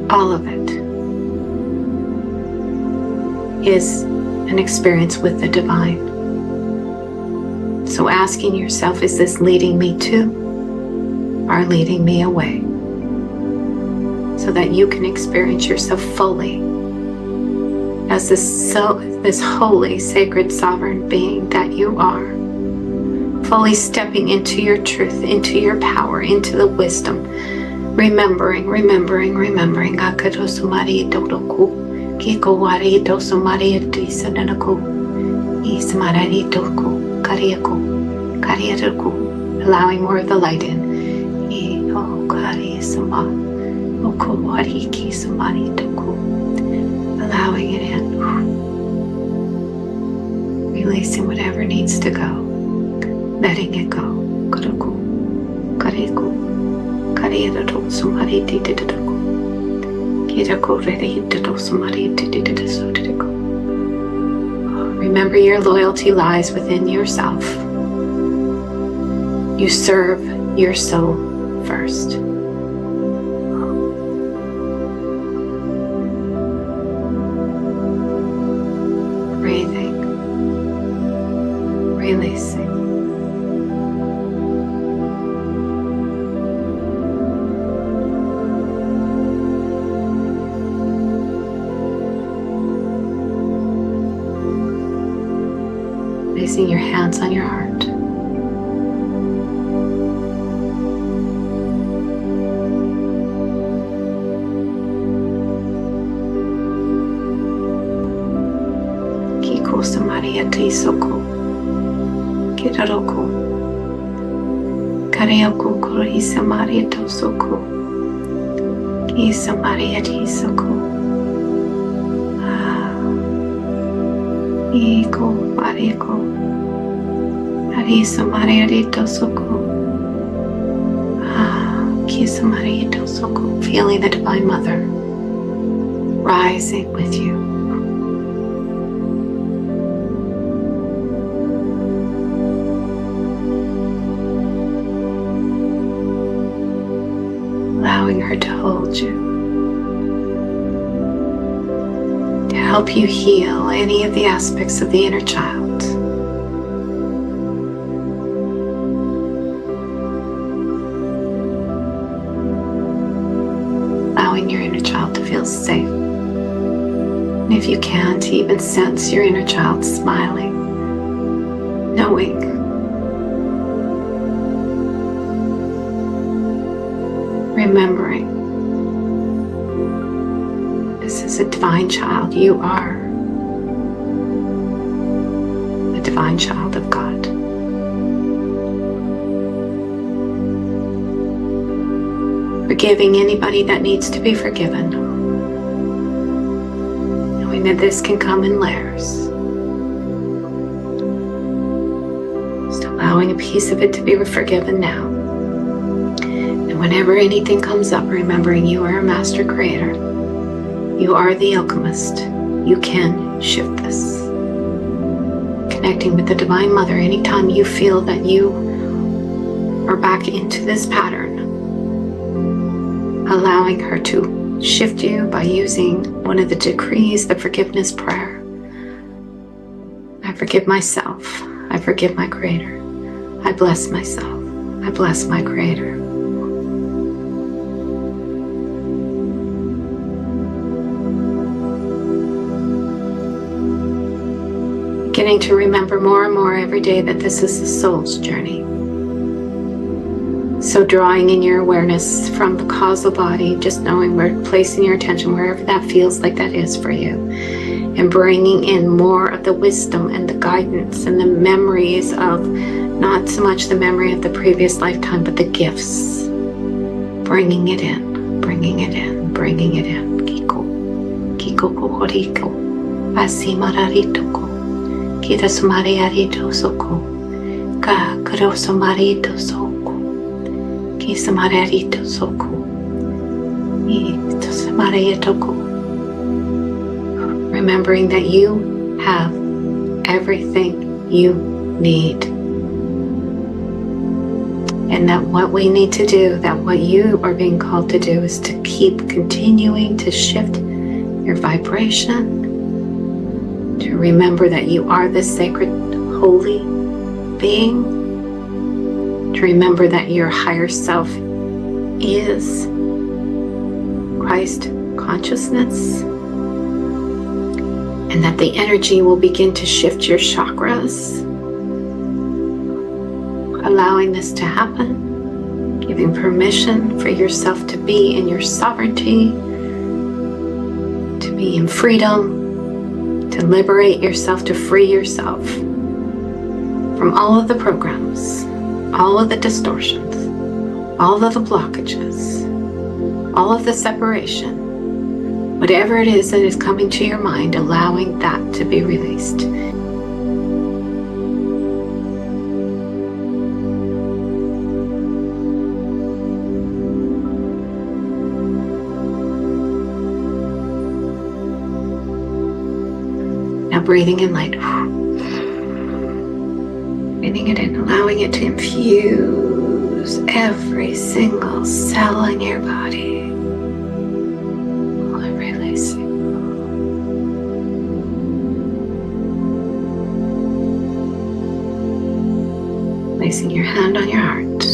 all of it is an experience with the divine. So asking yourself, is this leading me to or leading me away? So that you can experience yourself fully as this holy, sacred, sovereign being that you are. Fully stepping into your truth, into your power, into the wisdom. Remembering. Akadosumari dodoku, kikowari dosumari disananaku, ismarari doku, kariaku, allowing more of the light in. Allowing it in. Releasing whatever needs to go. Letting it go. Remember, your loyalty lies within yourself. You serve your soul first. Breathing, releasing. Placing your hands on your heart. Kiko Samaria Tisoko Kitaroko Kareoko Kuri Samaria Tosoko Ki Samaria Tisoko Iko Mariko Arisa Maria Tosoko Kisa Maria Tosoko. Feeling the Divine Mother rising with you. hold you, to help you heal any of the aspects of the inner child. Allowing your inner child to feel safe. And if you can, to even sense your inner child smiling, knowing remembering this is a divine child. You are a divine child of God. Forgiving anybody that needs to be forgiven. Knowing that this can come in layers. Just allowing a piece of it to be forgiven now. And whenever anything comes up, remembering you are a master creator. You are the alchemist. You can shift this. Connecting with the Divine Mother anytime you feel that you are back into this pattern. Allowing her to shift you by using one of the decrees, the forgiveness prayer. I forgive myself. I forgive my Creator. I bless myself. I bless my Creator. Beginning to remember more and more every day that this is the soul's journey. So drawing in your awareness from the causal body, just knowing where, placing your attention wherever that feels like that is for you, and bringing in more of the wisdom and the guidance and the memories of, not so much the memory of the previous lifetime, but the gifts. Bringing it in, bringing it in, bringing it in. Kiko, Kiko Kokoriko, Asimararito ko, Kita Sumariarito soko, Ka Karo Sumarito soko. Kisamararito soko. Remembering that you have everything you need. And that what we need to do, that what you are being called to do, is to keep continuing to shift your vibration. To remember that you are this sacred, holy being. To remember that your higher self is Christ consciousness, and that the energy will begin to shift your chakras, allowing this to happen, giving permission for yourself to be in your sovereignty, to be in freedom, to liberate yourself, to free yourself from all of the programs, all of the distortions, all of the blockages, all of the separation, whatever it is that is coming to your mind, allowing that to be released. Now breathing in light. Breathing it in, allowing it to infuse every single cell in your body. And releasing. Placing your hand on your heart.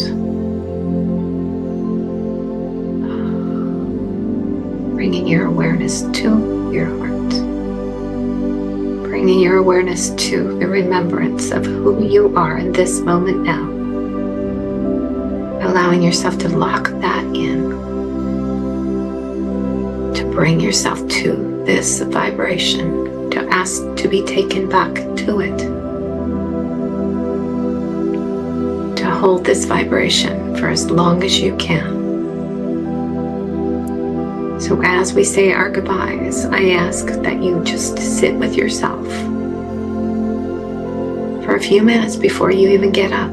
Bringing your awareness to your heart. Bringing your awareness to the remembrance of who you are in this moment now. Allowing yourself to lock that in. To bring yourself to this vibration. To ask to be taken back to it. To hold this vibration for as long as you can. So as we say our goodbyes, I ask that you just sit with yourself for a few minutes before you even get up.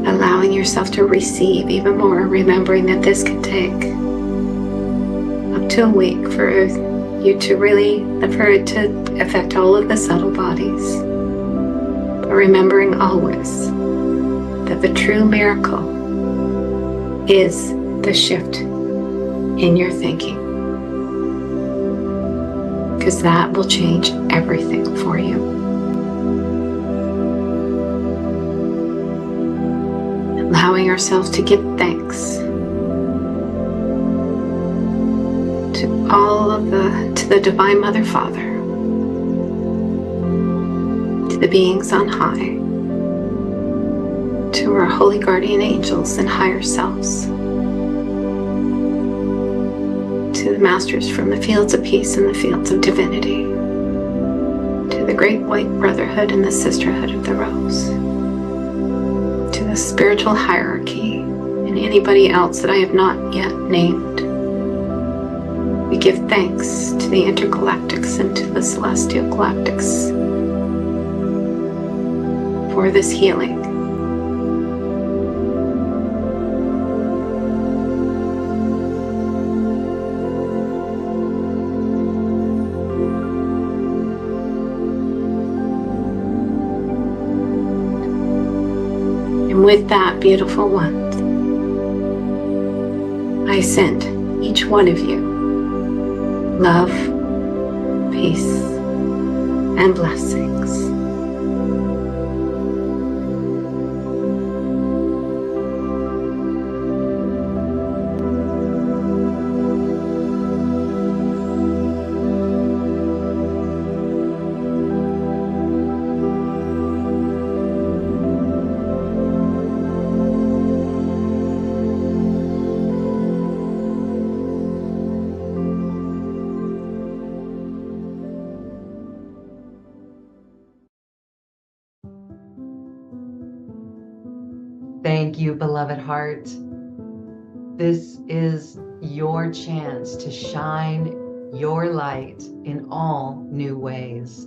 Allowing yourself to receive even more, remembering that this can take up to a week for you to really, for it to affect all of the subtle bodies. But remembering always that the true miracle is the shift in your thinking, because that will change everything for you. Allowing ourselves to give thanks to the Divine Mother Father, to the beings on high, to our holy guardian angels and higher selves, to the masters from the fields of peace and the fields of divinity, to the great white brotherhood and the sisterhood of the rose, to the spiritual hierarchy and anybody else that I have not yet named. We give thanks to the intergalactics and to the celestial galactics for this healing. And with that, beautiful ones, I send each one of you love, peace, and blessings. Thank you, beloved heart. This is your chance to shine your light in all new ways.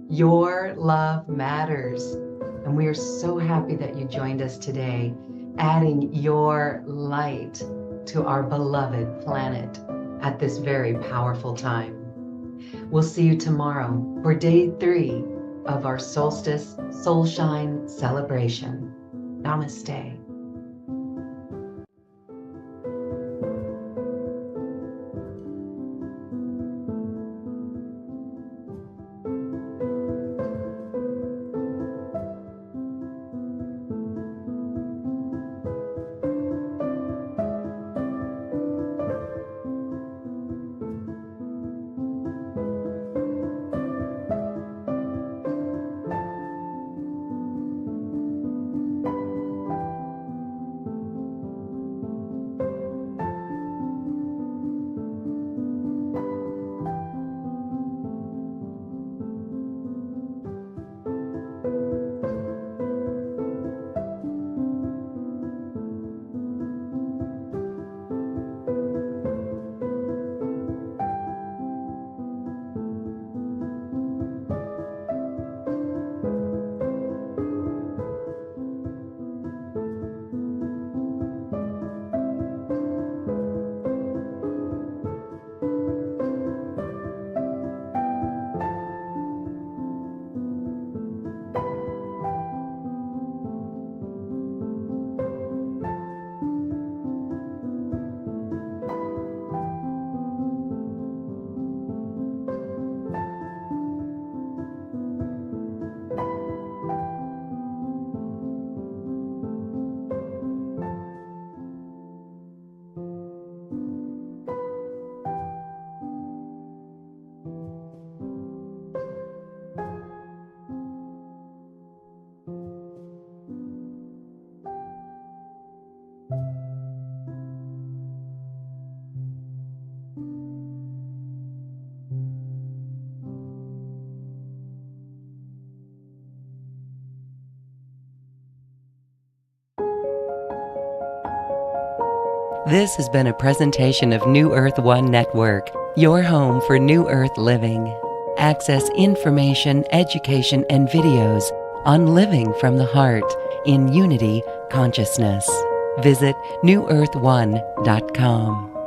Your love matters, and we are so happy that you joined us today, adding your light to our beloved planet at this very powerful time. We'll see you tomorrow for day 3 of our Solstice Soul Shine celebration. Namaste. This has been a presentation of New Earth One Network, your home for New Earth living. Access information, education, and videos on living from the heart in unity consciousness. Visit newearth1.com.